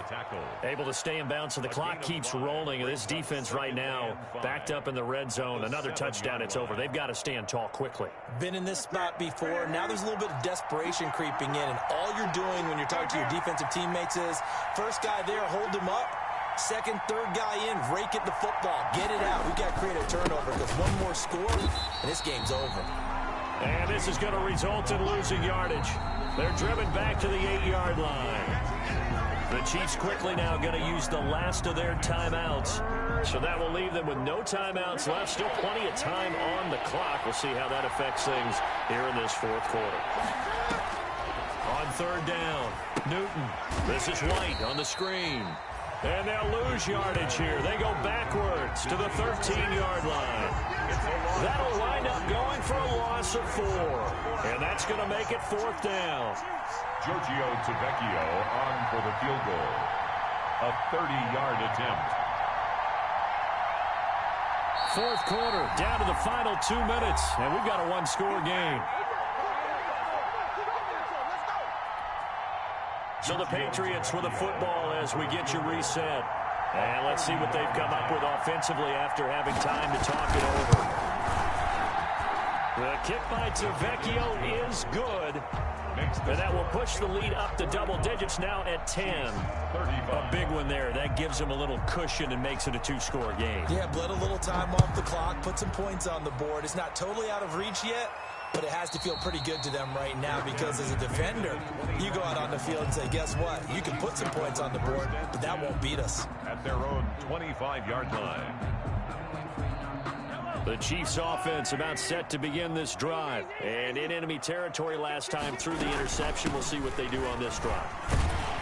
Able to stay in bounds, so the clock keeps rolling. This defense right now backed up in the red zone. Another touchdown, it's over. They've got to stand tall quickly. Been in this spot before. Now there's a little bit of desperation creeping in, and all you're doing when you're talking to your defensive teammates is, first guy there, hold him up. 2nd, 3rd guy in, rake at the football. Get it out. We've got to create a turnover because one more score, and this game's over. And this is going to result in losing yardage. They're driven back to the 8-yard line. The Chiefs quickly now going to use the last of their timeouts. So that will leave them with no timeouts left. Still plenty of time on the clock. We'll see how that affects things here in this 4th quarter. On 3rd down, Newton. This is White on the screen. And they'll lose yardage here. They go backwards to the 13-yard line. That'll wind up going for a loss of 4. And that's going to make it 4th down. Giorgio Tavecchio on for the field goal. A 30-yard attempt. 4th quarter, down to the final 2 minutes. And we've got a 1-score game. So the Patriots with the football as we get you reset. And let's see what they've come up with offensively after having time to talk it over. The kick by Tavecchio is good. And that will push the lead up to double digits now at 10. A big one there. That gives them a little cushion and makes it a 2-score game. Yeah, bled a little time off the clock, put some points on the board. It's not totally out of reach yet, but it has to feel pretty good to them right now because as a defender, you go out on the field and say, guess what? You can put some points on the board, but that won't beat us. At their own 25-yard line. The Chiefs offense about set to begin this drive. And in enemy territory last time through the interception. We'll see what they do on this drive.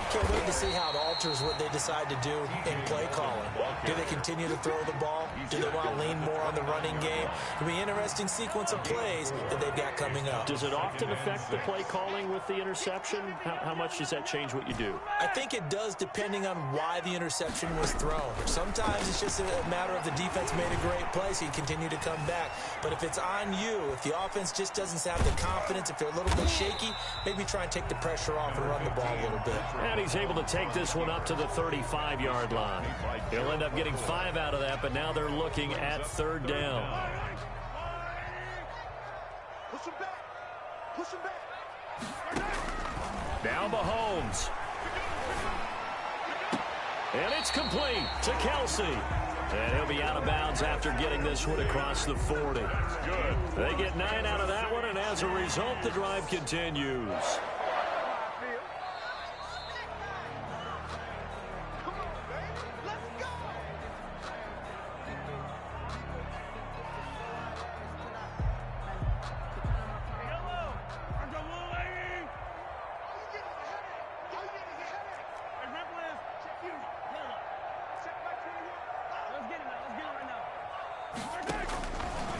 Can't wait to see how it alters what they decide to do in play calling. Do they continue to throw the ball? Do they want to lean more on the running game? It'll be an interesting sequence of plays that they've got coming up. Does it often affect the play calling with the interception? How much does that change what you do? I think it does, depending on why the interception was thrown. Sometimes it's just a matter of the defense made a great play, so you continue to come back. But if it's on you, if the offense just doesn't have the confidence, if they're a little bit shaky, maybe try and take the pressure off and run the ball a little bit. And he's able to take this one up to the 35-yard line. He'll end up getting 5 out of that, but now they're looking at 3rd down. Push him back. Push him back. Now Mahomes. And it's complete to Kelsey. And he'll be out of bounds after getting this one across the 40. Good. They get 9 out of that one, and as a result, the drive continues.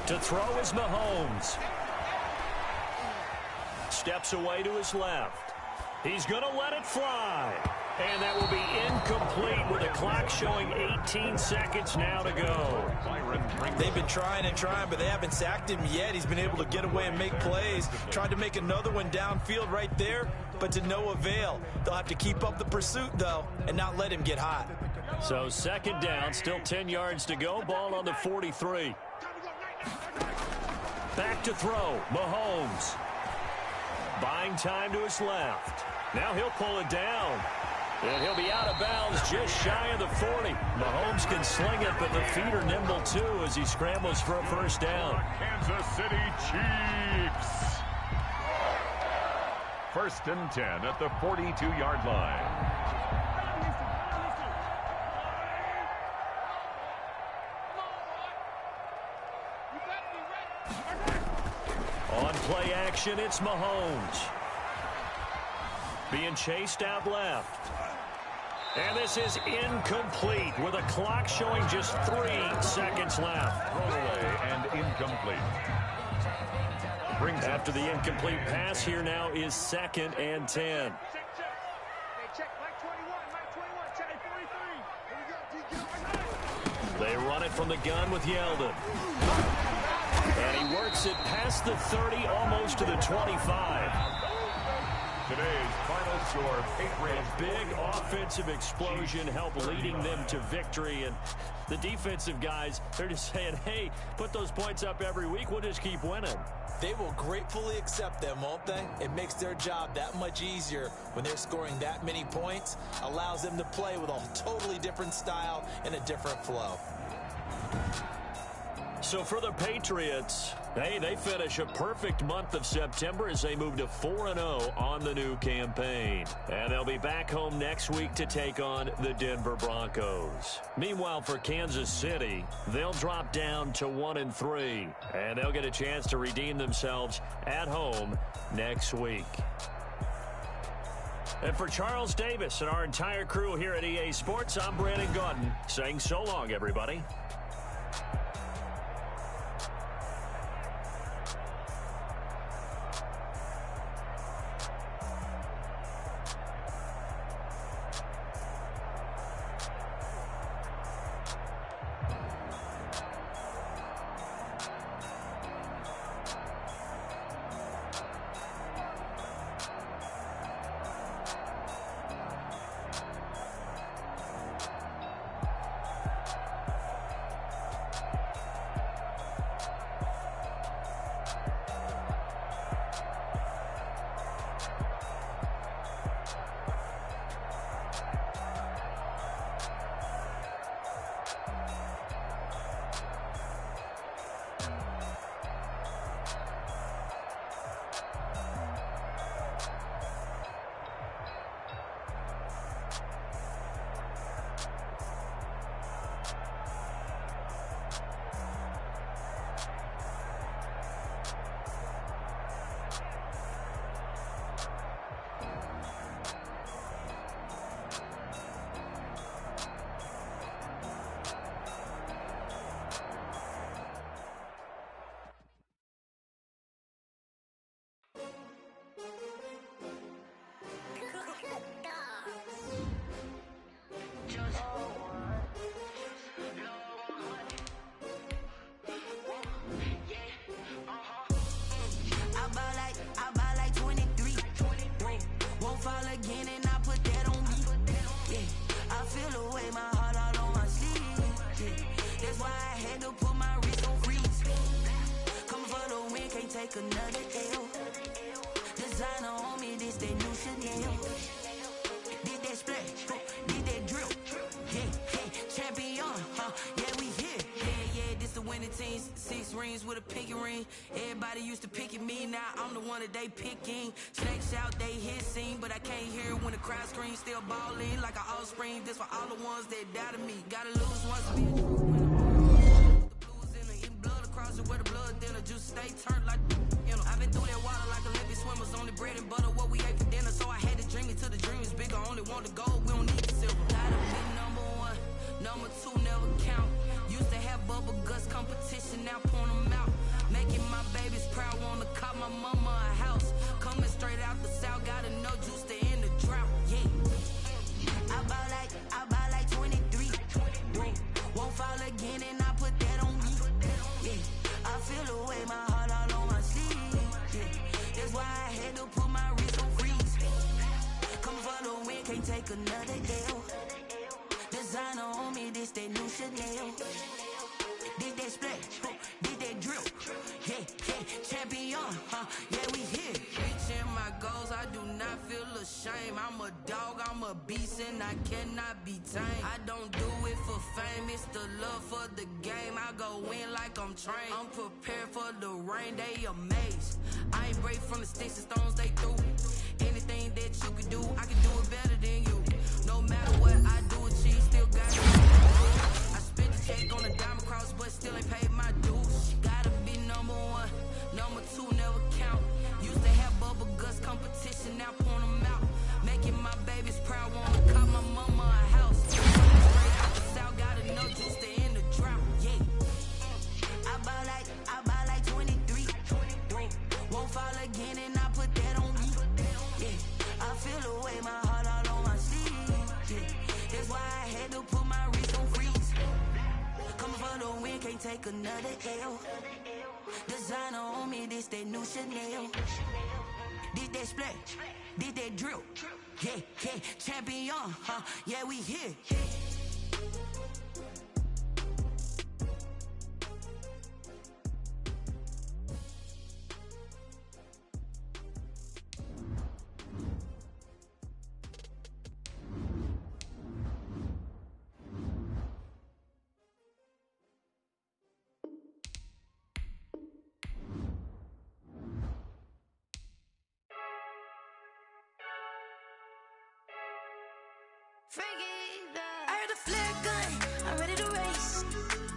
To throw is Mahomes. Steps away to his left. He's going to let it fly. And that will be incomplete with the clock showing 18 seconds now to go. They've been trying and trying, but they haven't sacked him yet. He's been able to get away and make plays. Tried to make another one downfield right there, but to no avail. They'll have to keep up the pursuit, though, and not let him get hot. So 2nd down, still 10 yards to go. Ball on the 43. Back to throw, Mahomes. Buying time to his left. Now he'll pull it down. And he'll be out of bounds just shy of the 40. Mahomes can sling it, but the feet are nimble too as he scrambles for a 1st down. Kansas City Chiefs. 1st and 10 at the 42-yard line. On play action, it's Mahomes. Being chased out left. And this is incomplete with a clock showing just 3 seconds left. Throwaway and incomplete. Brings After the incomplete pass, here now is 2nd and 10. They run it from the gun with Yeldon. And he works it past the 30, almost to the 25. Today's final score, Patriots. Big offensive explosion helped leading them to victory. And the defensive guys, they're just saying, hey, put those points up every week. We'll just keep winning. They will gratefully accept them, won't they? It makes their job that much easier when they're scoring that many points. Allows them to play with a totally different style and a different flow. So for the Patriots, hey, they finish a perfect month of September as they move to 4-0 on the new campaign. And they'll be back home next week to take on the Denver Broncos. Meanwhile, for Kansas City, they'll drop down to 1-3. And they'll get a chance to redeem themselves at home next week. And for Charles Davis and our entire crew here at EA Sports, I'm Brandon Gaudin saying so long, everybody. take another L. Designer on me, this that new Chanel. Did that splash, did that drill. Yeah, champion, yeah, we here. Yeah, this the winning team. 6 rings with a pinky ring. Everybody used to pick at me, now I'm the one that they picking. Snakes out, they hit scene, but I can't hear when the crowd screams. Still balling like an offspring. This for all the ones that doubted me. Gotta lose once to be a true winner. The blues in her, eating blood across it where the blood thinner. Juice stay turned like, you know. I've been through that water like Olympic swimmers. Only bread and butter, what we ate for dinner. So I had to dream it till the dream is bigger. Only want the gold, we don't need the silver. Gotta be number 1, number 2 never count. Used to have bubble guts competition, now point them out. Making my babies proud, wanna cop my mama a house. Coming straight out the south, gotta know juice to end the drought. Yeah, I buy like 23. Won't fall again, and I put that on me. Yeah, I feel the way, my heart all on my sleeve. Yeah, that's why I had to put my wrist on freeze. Come for the win, can't take another L. Designer on me, this that new Chanel. Did that splash, did that drill. Yeah, champion, yeah, we here. Reaching my goals, I do not feel ashamed. I'm a dog, I'm a beast, and I cannot be tamed. I don't do it for fame, it's the love for the game. I go in like I'm trained. I'm prepared for the rain, they amazed. I ain't break from the sticks and stones they threw. Anything that you can do, I can do it better than you. No matter what I do, achieve, still got it. I spent the check on a diamond cross, but still ain't paid my dues. Gotta be number 1, number 2 never count. Used to have bubble guts competition, now point them out. Making my babies proud, wanna cop my mama a house. Straight out the south, gotta know juice to end the drought. Yeah, I buy like 23. Won't fall again, and I put that on me. Yeah, I feel the way, my heart all on my sleeve. Yeah, that's why I had to put my wrist on freeze. Coming for the win, can't take another L. Designer on me, this that new Chanel. Did that splash, did that drill. Yeah, champion, yeah, we here. I heard a flare gun, I'm ready to race.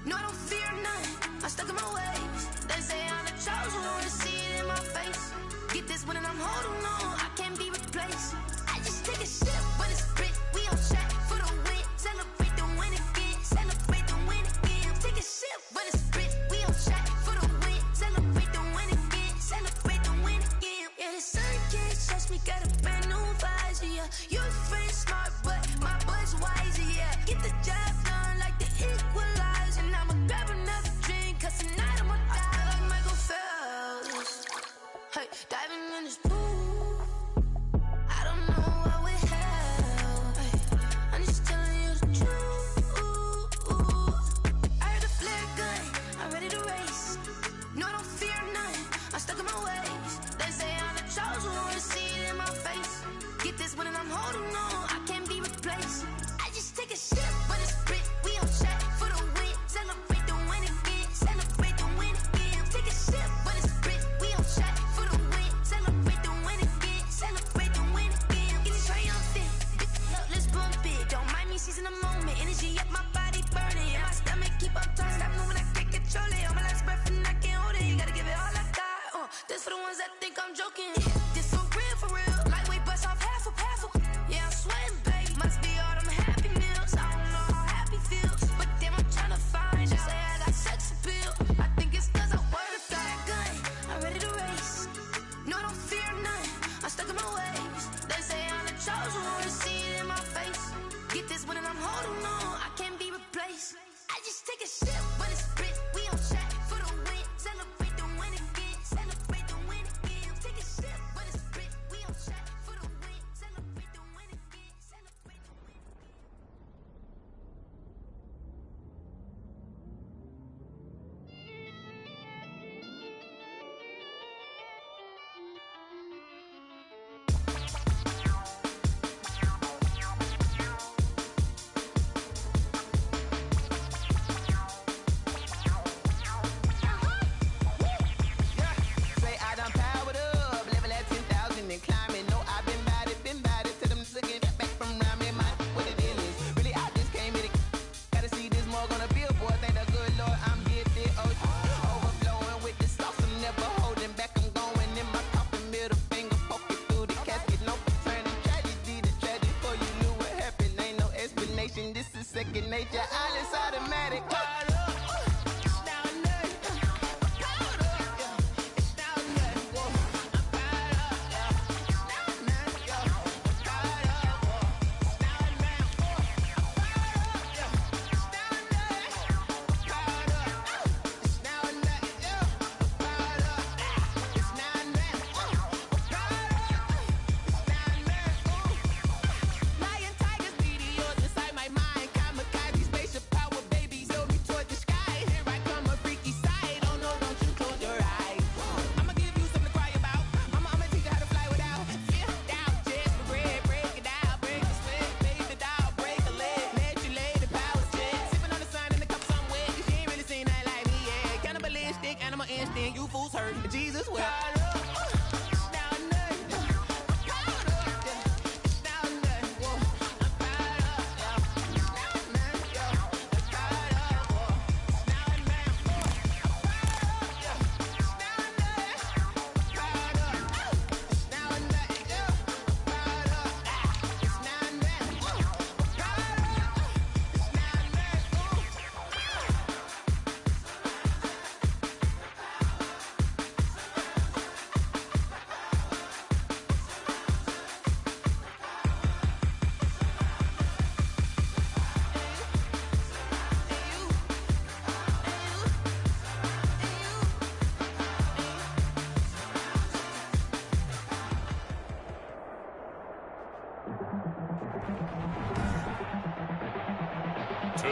No, I don't fear none, I'm stuck in my ways. They say I'm the chosen one, see it in my face. Get this one and I'm holding on, I can't be replaced. I just take a sip, but it's split, we on shot for the win. Celebrate the win again, celebrate the win again. Take a sip, but it's split, we on shot for the win. Celebrate the win again, celebrate the win again. Yeah, the sun can't touch me, got a brand new visor, yeah. Your friend smart, but my boy's wiser, yeah. Get the job done like the equalizer. And I'ma grab another drink, cause tonight I'ma die like Michael Phelps. Hey, diving in this pool.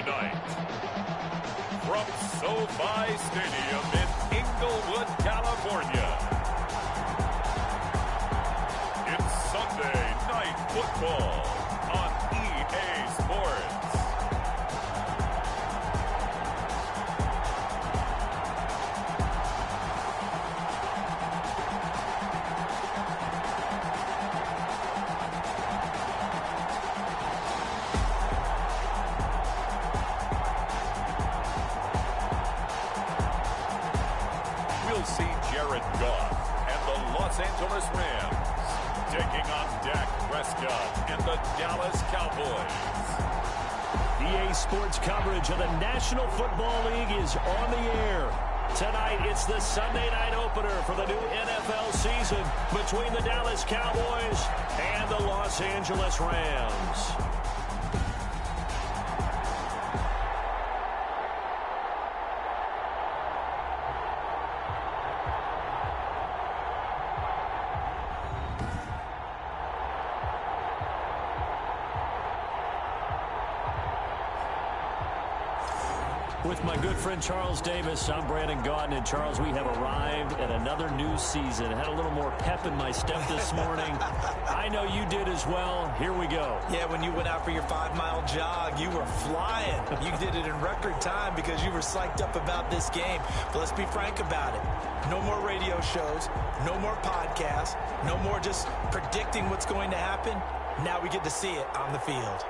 Tonight, from SoFi Stadium in Inglewood, California, it's Sunday Night Football on EA Sports. We'll see Jared Goff and the Los Angeles Rams taking on Dak Prescott and the Dallas Cowboys. EA Sports coverage of the National Football League is on the air. Tonight, it's the Sunday night opener for the new NFL season between the Dallas Cowboys and the Los Angeles Rams. With my good friend Charles Davis, I'm Brandon Gaudin. And Charles, we have arrived at another new season. I had a little more pep in my step this morning. I know you did as well. Here we go. Yeah, when you went out for your 5-mile jog, you were flying. You did it in record time because you were psyched up about this game. But let's be frank about it. No more radio shows, no more podcasts, no more just predicting what's going to happen. Now we get to see it on the field.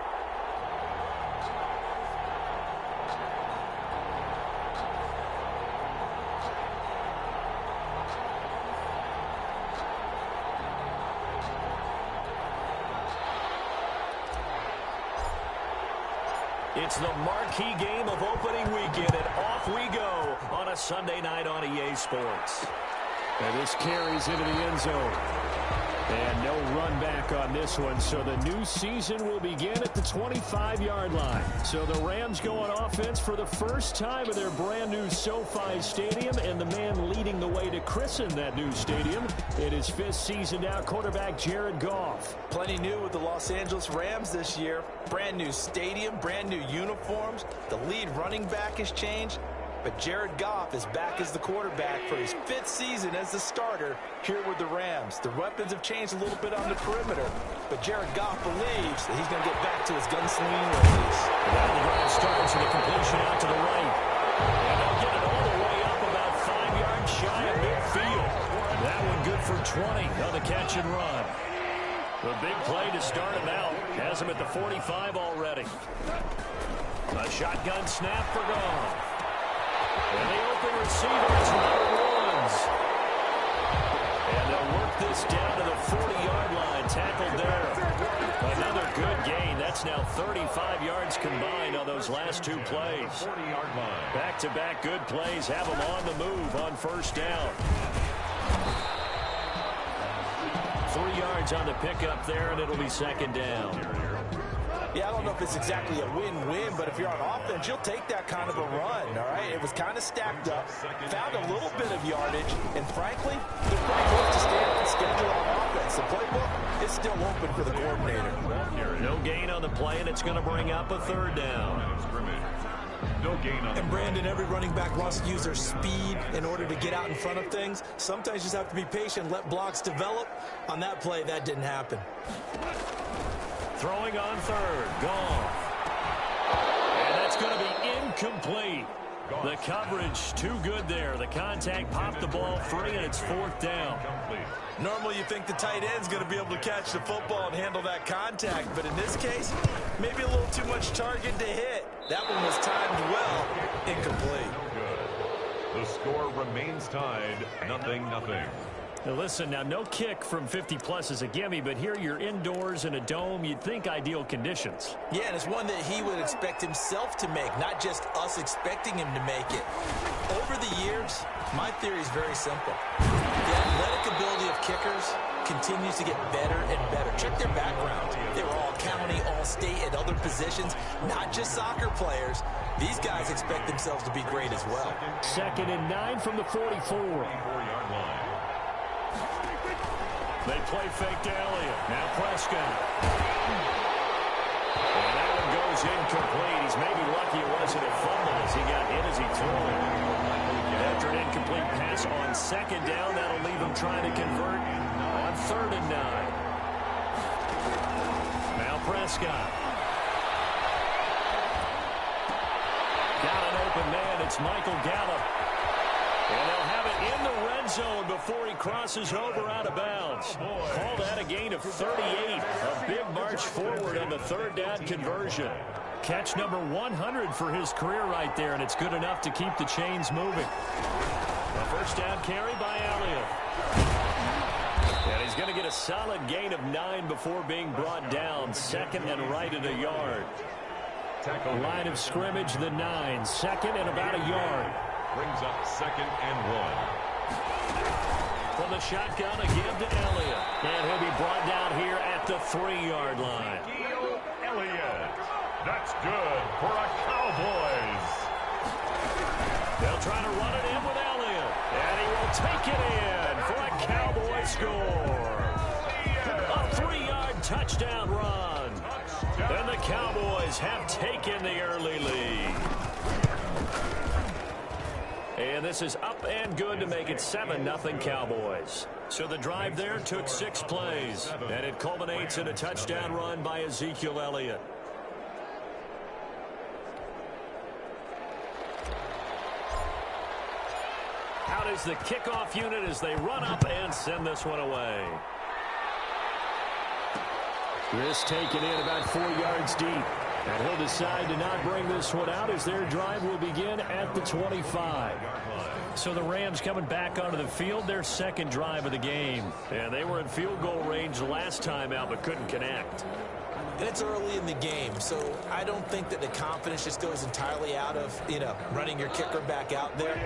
It's the marquee game of opening weekend, and off we go on a Sunday night on EA Sports. And this carries into the end zone. And no run back on this one, so the new season will begin at the 25-yard line. So the Rams go on offense for the first time in their brand-new SoFi Stadium, and the man leading the way to christen that new stadium in his 5th season now, quarterback Jared Goff. Plenty new with the Los Angeles Rams this year. Brand new stadium, brand new uniforms. The lead running back has changed. But Jared Goff is back as the quarterback for his 5th season as the starter here with the Rams. The weapons have changed a little bit on the perimeter, but Jared Goff believes that he's going to get back to his gunslinging ways. Now the drive starts with a completion out to the right. And they'll get it all the way up about 5 yards shy of midfield. That one good for 20 on the catch and run. The big play to start him out. Has him at the 45 already. A shotgun snap for Goff. And the open receiver is Robert Woods. And they'll work this down to the 40-yard line. Tackled there. Another good gain. That's now 35 yards combined on those last 2 plays. 40-yard line. Back-to-back good plays have them on the move on first down. 3 yards on the pickup there, and it'll be second down. Yeah, I don't know if it's exactly a win-win, but if you're on offense, you'll take that kind of a run, all right? It was kind of stacked up, found a little bit of yardage, and frankly, they're pretty close to staying on schedule on offense. The playbook is still open for the coordinator. No gain on the play, and it's going to bring up a third down. No gain on. And Brandon, every running back wants to use their speed in order to get out in front of things. Sometimes you just have to be patient, let blocks develop. On that play, that didn't happen. Throwing on third, Goff. And that's going to be incomplete. The coverage too good there. The contact popped the ball free, and it's 4th down. Normally you think the tight end's going to be able to catch the football and handle that contact, but in this case, maybe a little too much target to hit. That one was timed well, incomplete. The score remains tied, 0-0. Now listen, now no kick from 50-plus is a gimme, but here you're indoors in a dome. You'd think ideal conditions. Yeah, and it's one that he would expect himself to make, not just us expecting him to make it. Over the years, my theory is very simple. The athletic ability of kickers continues to get better and better. Check their background. They were all county, all state, at other positions, not just soccer players. These guys expect themselves to be great as well. 2nd and 9 from the 44. They play fake to Elliott. Now Prescott. And that one goes is incomplete. He's maybe lucky it wasn't a fumble as he got hit as he threw it. After an incomplete pass on second down, that'll leave him trying to convert on 3rd and 9. Now Prescott. Got an open man. It's Michael Gallup. And they'll have it in the red zone before he crosses over out of bounds. Call that a gain of 38. A big march forward on the 3rd down conversion. Catch number 100 for his career right there, and it's good enough to keep the chains moving. A 1st down carry by Elliott. And he's going to get a solid gain of 9 before being brought down. 2nd and right at a yard. Line of scrimmage, the 9. 2nd and about a yard. Brings up 2nd and 1. From the shotgun again to Elliott. And he'll be brought down here at the 3-yard line. Elliott. That's good for a Cowboys. They'll try to run it in with Elliott. And he will take it in for a Cowboy score. A 3-yard touchdown run. And the Cowboys have taken the early lead. And this is up and good to make it 7-0 Cowboys. So the drive there took 6 plays. And it culminates in a touchdown run by Ezekiel Elliott. Out is the kickoff unit as they run up and send this one away. This taken in about 4 yards deep. And he'll decide to not bring this one out as their drive will begin at the 25. So the Rams coming back onto the field, their 2nd drive of the game. And they were in field goal range last time out but couldn't connect. And it's early in the game, so I don't think that the confidence just goes entirely out of, running your kicker back out there.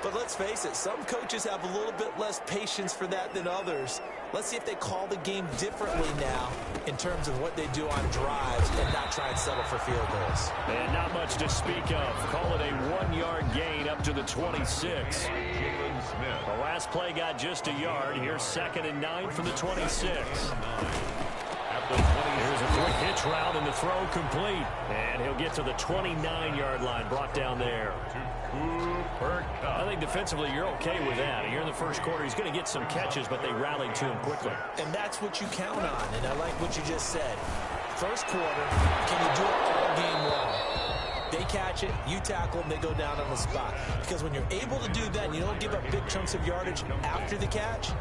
But let's face it, some coaches have a little bit less patience for that than others. Let's see if they call the game differently now in terms of what they do on drives and not try and settle for field goals. And not much to speak of. Call it a 1-yard gain up to the 26. The last play got just a yard. Here's 2nd and 9 from the 26. Here's a quick hitch route and the throw complete. And he'll get to the 29-yard line, brought down there. I think defensively you're okay with that. Here in the first quarter, he's going to get some catches, but they rallied to him quickly. And that's what you count on, and I like what you just said. First quarter, can you do it all game long? They catch it, you tackle them, they go down on the spot. Because when you're able to do that and you don't give up big chunks of yardage after the catch,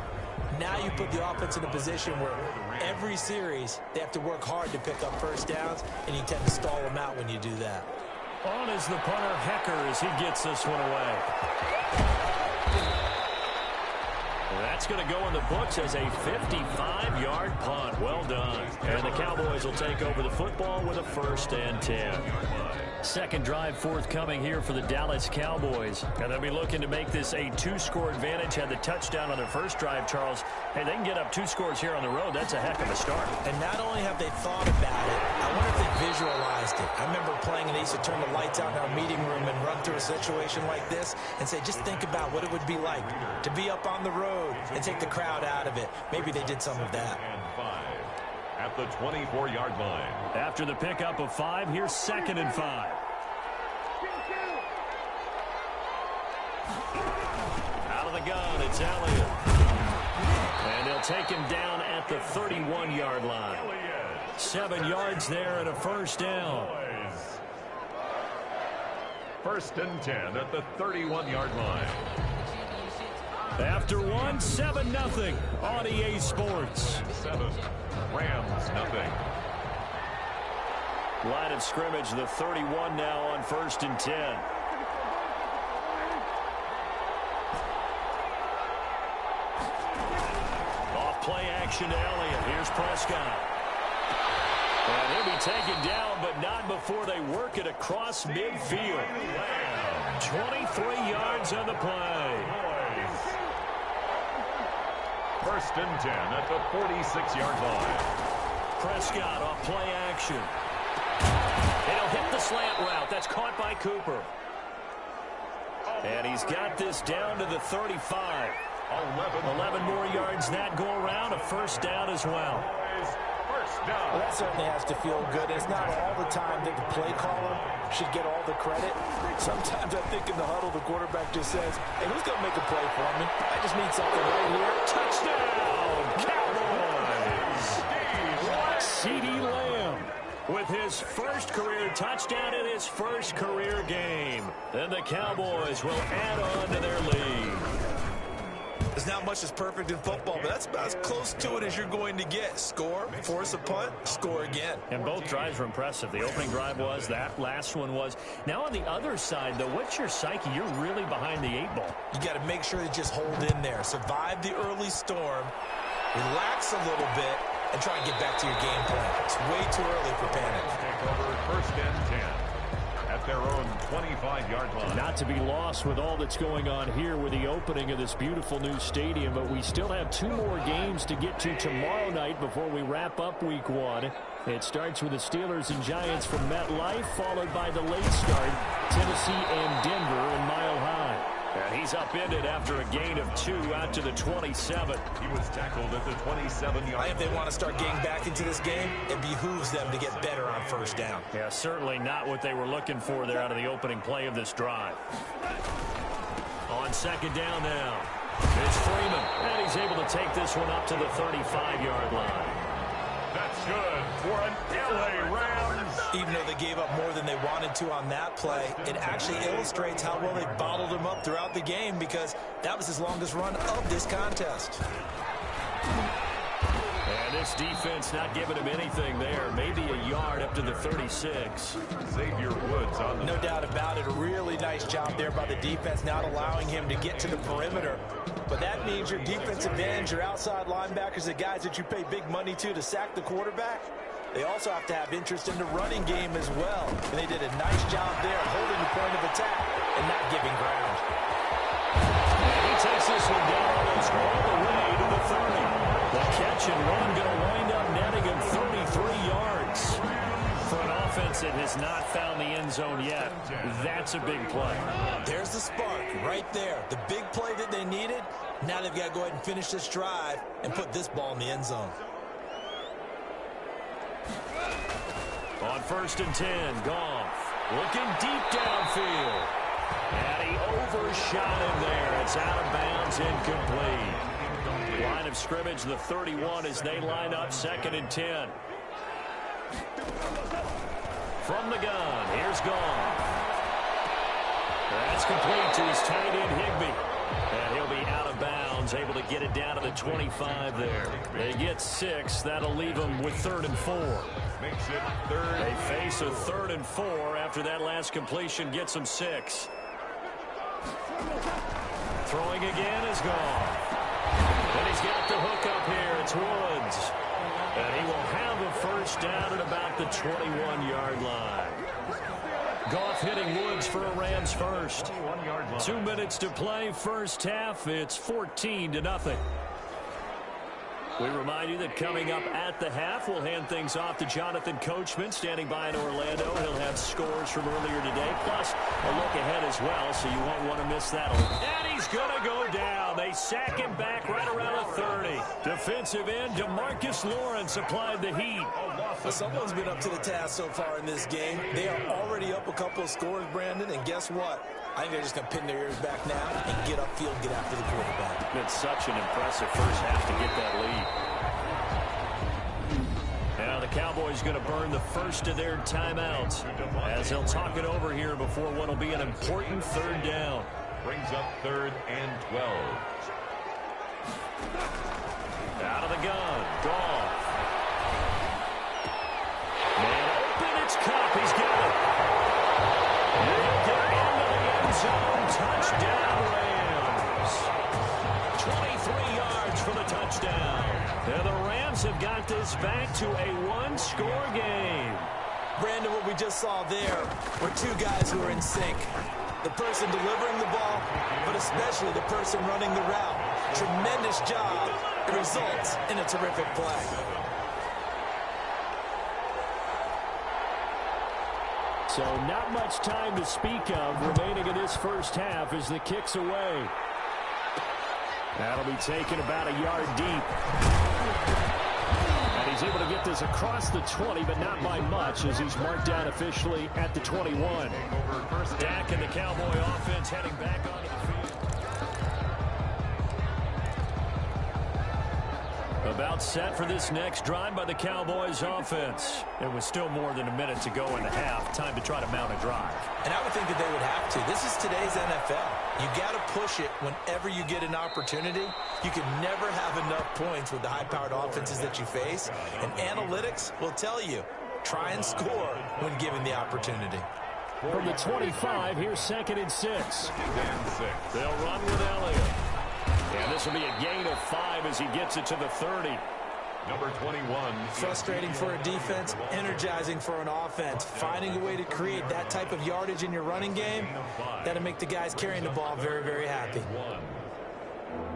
now you put the offense in a position where every series they have to work hard to pick up 1st downs, and you tend to stall them out when you do that. On is the punter, Hecker, as he gets this one away. That's going to go in the books as a 55-yard punt. Well done. And the Cowboys will take over the football with a 1st and 10. 2nd drive forthcoming here for the Dallas Cowboys. And they'll be looking to make this a 2-score advantage. Had the touchdown on their first drive, Charles. Hey, they can get up 2 scores here on the road. That's a heck of a start. And not only have they thought about it, I wonder if they visualized it. I remember playing and they used to turn the lights out in our meeting room and run through a situation like this and say, just think about what it would be like to be up on the road and take the crowd out of it. Maybe they did some of that. At the 24-yard line. After the pickup of 5, here's 2nd and 5. Out of the gun, it's Elliott. And they'll take him down at the 31-yard line. 7 yards there and a 1st down. 1st and 10 at the 31-yard line. After 1, 7-0 on EA Sports. 7, Rams nothing. Line of scrimmage, the 31 now on 1st and 10. Off play action to Elliott. Here's Prescott. And he'll be taken down, but not before they work it across midfield. 23 yards on the play. 1st and 10 at the 46-yard line. Prescott off play action. And he'll hit the slant route. That's caught by Cooper. And he's got this down to the 35. 11 more yards that go around. A 1st down as well. touchdown. Well, that certainly has to feel good. It's not all the time that the play caller should get all the credit. Sometimes I think in the huddle, the quarterback just says, hey, who's going to make a play for me? I just need something right here. Touchdown, Cowboys! CeeDee Lamb with his first career touchdown in his first career game. Then the Cowboys will add on to their lead. There's not much that's perfect in football, but that's about as close to it as you're going to get. Score, force a punt, score again. And both drives were impressive. The opening drive was, that last one was. Now on the other side, though, what's your psyche? You're really behind the 8-ball. You got to make sure to just hold in there. Survive the early storm, relax a little bit, and try and get back to your game plan. It's way too early for panic. Take over first and 10 at their own 25-yard line. Not to be lost with all that's going on here with the opening of this beautiful new stadium, but we still have 2 more games to get to tomorrow night before we wrap up week 1. It starts with the Steelers and Giants from MetLife, followed by the late start, Tennessee and Denver in Mile High. And he's upended after a gain of 2 out to the 27. He was tackled at the 27-yard line. If they want to start getting back into this game, it behooves them to get better on first down. Yeah, certainly not what they were looking for there out of the opening play of this drive. On second down now, it's Freeman, and he's able to take this one up to the 35-yard line. That's good for an LA Rams. Even though they gave up more than they wanted to on that play, it actually illustrates how well they bottled him up throughout the game, because that was his longest run of this contest. And this defense not giving him anything there. Maybe a yard up to the 36. Xavier Woods on the... No doubt about it. A really nice job there by the defense, not allowing him to get to the perimeter. But that means your defensive ends, your outside linebackers, the guys that you pay big money to sack the quarterback, they also have to have interest in the running game as well. And they did a nice job there holding the point of attack and not giving ground. He takes this one down almost all the way to the 30. The catch and run going to wind up netting him 33 yards. For an offense that has not found the end zone yet, that's a big play. There's the spark right there. The big play that they needed. Now they've got to go ahead and finish this drive and put this ball in the end zone. On first and 10, Goff looking deep downfield. And he overshot him there. It's out of bounds, incomplete. Line of scrimmage, the 31 as they line up second and 10. From the gun, here's Goff. That's complete to his tight end, Higbee. And he'll be out of bounds, able to get it down to the 25 there. They get 6. That'll leave them with 3rd and 4. Makes it 3rd. They face a 3rd and 4 after that last completion gets them 6. Throwing again is Goff. And he's got the hook up here. It's Woods. And he will have a first down at about the 21-yard line. Goff hitting Woods for a Rams first. 2 minutes to play, first half. It's 14-0. We remind you that coming up at the half, we'll hand things off to Jonathan Coachman, standing by in Orlando. He'll have scores from earlier today, plus a look ahead as well, so you won't want to miss that. And he's going to go down. They sack him back right around the 30. Defensive end, DeMarcus Lawrence applied the heat. Well, someone's been up to the task so far in this game. They are already up a couple of scores, Brandon, and guess what? I think they're just going to pin their ears back now and get upfield, get after the quarterback. It's such an impressive first half to get that lead. Now the Cowboys going to burn the first of their timeouts as they'll talk it over here before what will be an important 3rd down. Brings up 3rd and 12. Out of the gun, Goff. Man open, it's Cup. He's got it. They'll get into the end zone. Touchdown, Rams. 23 yards for the touchdown. And the Rams have got this back to a 1-score game. Brandon, what we just saw there were 2 guys who are in sync. The person delivering the ball, but especially the person running the route. Tremendous job. It results in a terrific play. So not much time to speak of remaining in this first half as the kick's away. That'll be taken about a yard deep. And He's able to get this across the 20, but not by much, as he's marked down officially at the 21. Dak and the Cowboy offense heading back onto the field. About set for this next drive by the Cowboys offense. It was still more than a minute to go in the half. Time to try to mount a drive. And I would think that they would have to. This is today's NFL. You got to push it whenever you get an opportunity. You can never have enough points with the high-powered offenses that you face. And analytics will tell you, try and score when given the opportunity. From the 25, here's 2nd and 6. They'll run with Elliott. And this will be a gain of 5 as he gets it to the 30. Number 21. Frustrating for a defense, energizing for an offense. Finding a way to create that type of yardage in your running game, that'll make the guys carrying the ball very, very happy.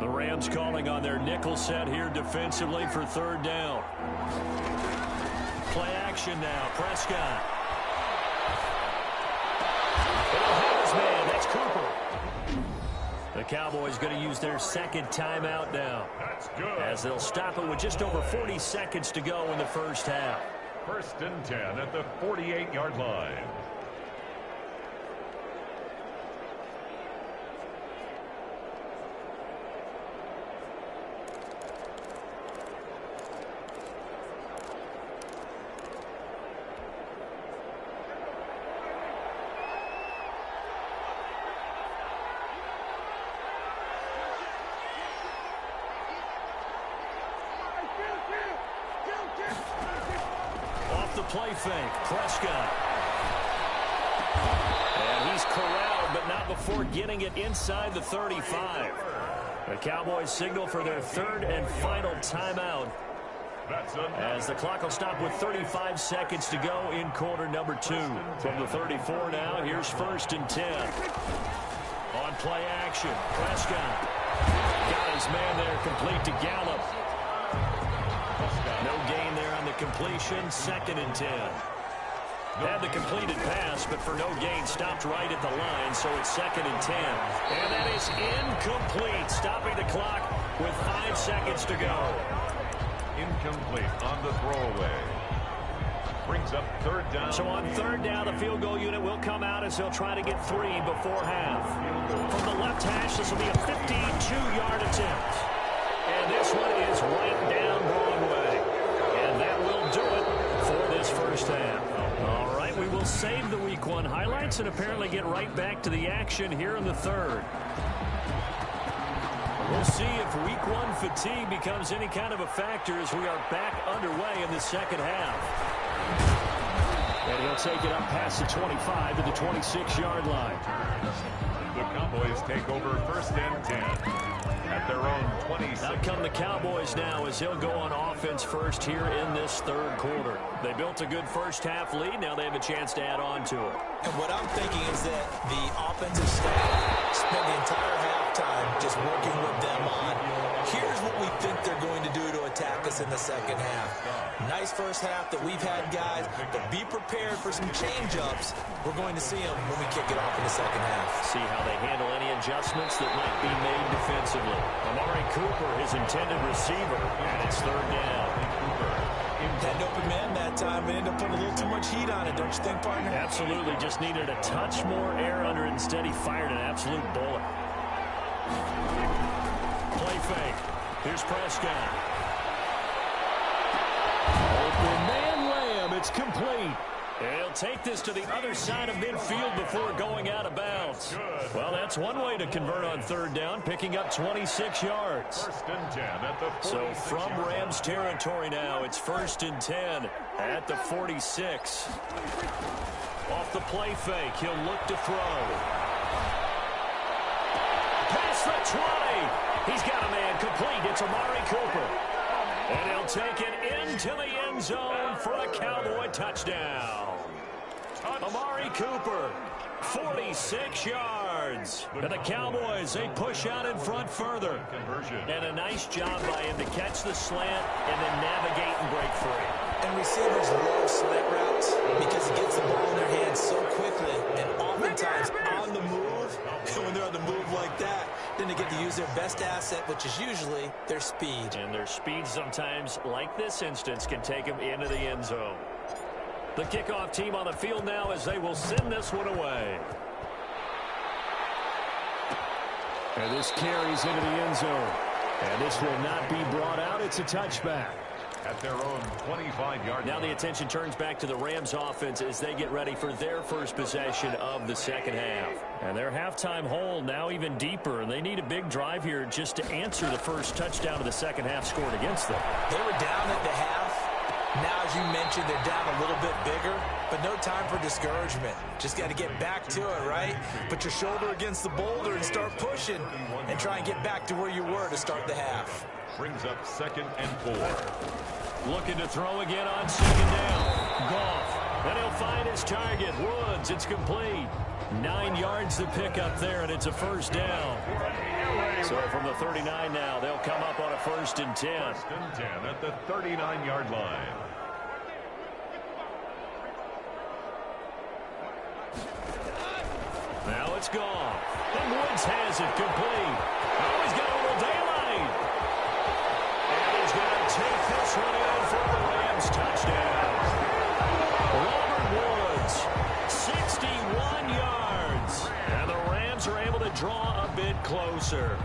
The Rams calling on their nickel set here defensively for 3rd down. Play action now. Prescott. He'll have his man. That's Cooper. The Cowboys going to use their 2nd timeout now. That's good. As they'll stop it with just over 40 seconds to go in the first half. 1st and 10 at the 48-yard line. Play fake. Prescott. And he's corralled, but not before getting it inside the 35. The Cowboys signal for their 3rd and final timeout, as the clock will stop with 35 seconds to go in quarter number 2. From the 34 now, here's 1st and 10. On play action, Prescott got his man there, complete to Gallup. No gain there on the completion. 2nd and 10. Had the completed pass, but for no gain, stopped right at the line, so it's 2nd and 10. And that is incomplete, stopping the clock with 5 seconds to go. Incomplete on the throwaway. Brings up 3rd down. So on 3rd down, the field goal unit will come out as they'll try to get 3 before half. From the left hash, this will be a 52-yard attempt. And this one is right down Broadway. And that will do it for this first half. All right, we will save the Week 1 highlights and apparently get right back to the action here in the 3rd. We'll see if Week 1 fatigue becomes any kind of a factor as we are back underway in the 2nd half. And he'll take it up past the 25 to the 26-yard line. The Cowboys take over 1st and 10. At their own 26. Out come the Cowboys now as he'll go on offense first here in this 3rd quarter. They built a good first half lead. Now they have a chance to add on to it. And what I'm thinking is that the offensive staff spent the entire halftime just working with them on, here's what we think they're going to do to attack us in the 2nd half. Nice first half that we've had, guys, but be prepared for some change-ups. We're going to see them when we kick it off in the 2nd half. See how they handle any adjustments that might be made defensively. Amari Cooper, his intended receiver, and it's 3rd down. Had an open man that time and ended up putting a little too much heat on it, don't you think, partner? Absolutely. Just needed a touch more air under it. Instead, he fired an absolute bullet. Play fake. Here's Prescott. Open man Lamb. It's complete. And he'll take this to the other side of midfield before going out of bounds. Well, that's one way to convert on 3rd down, picking up 26 yards. 1st and 10 at the 46. So from Rams territory now, it's 1st and 10 at the 46. Off the play fake, he'll look to throw. Past the 20. He's got a man complete. It's Amari Cooper. And he'll take it into the end zone for a Cowboy touchdown. Amari Cooper, 46 yards. And the Cowboys, they push out in front further. And a nice job by him to catch the slant and then navigate and break free. And receivers love slant routes because it gets the ball in their hands so quickly and oftentimes on the move. And when they're on the move like that, then they get the use their best asset, which is usually their speed. And their speed sometimes, like this instance, can take them into the end zone. The kickoff team on the field now as they will send this one away. And this carries into the end zone. And this will not be brought out. It's a touchback. At their own 25-yard line. Now the attention turns back to the Rams offense as they get ready for their first possession of the second half. And their halftime hole now even deeper. And they need a big drive here just to answer the first touchdown of the second half scored against them. They were down at the half. Now, as you mentioned, they're down a little bit bigger, but no time for discouragement. Just got to get back to it, right? Put your shoulder against the boulder and start pushing and try and get back to where you were to start the half. Brings up 2nd and 4. Looking to throw again on second down. Goff. And he'll find his target. Woods. It's complete. 9 yards to pick up there, and it's a first down. So from the 39 now, they'll come up on a 1st and 10. 1st and 10 at the 39-yard line. Now it's Goff. And Woods has it complete. Oh, he's got a little daylight. And he's going to take this one in for the Rams touchdown. Robert Woods, 61 yards. And the Rams are able to draw a bit closer.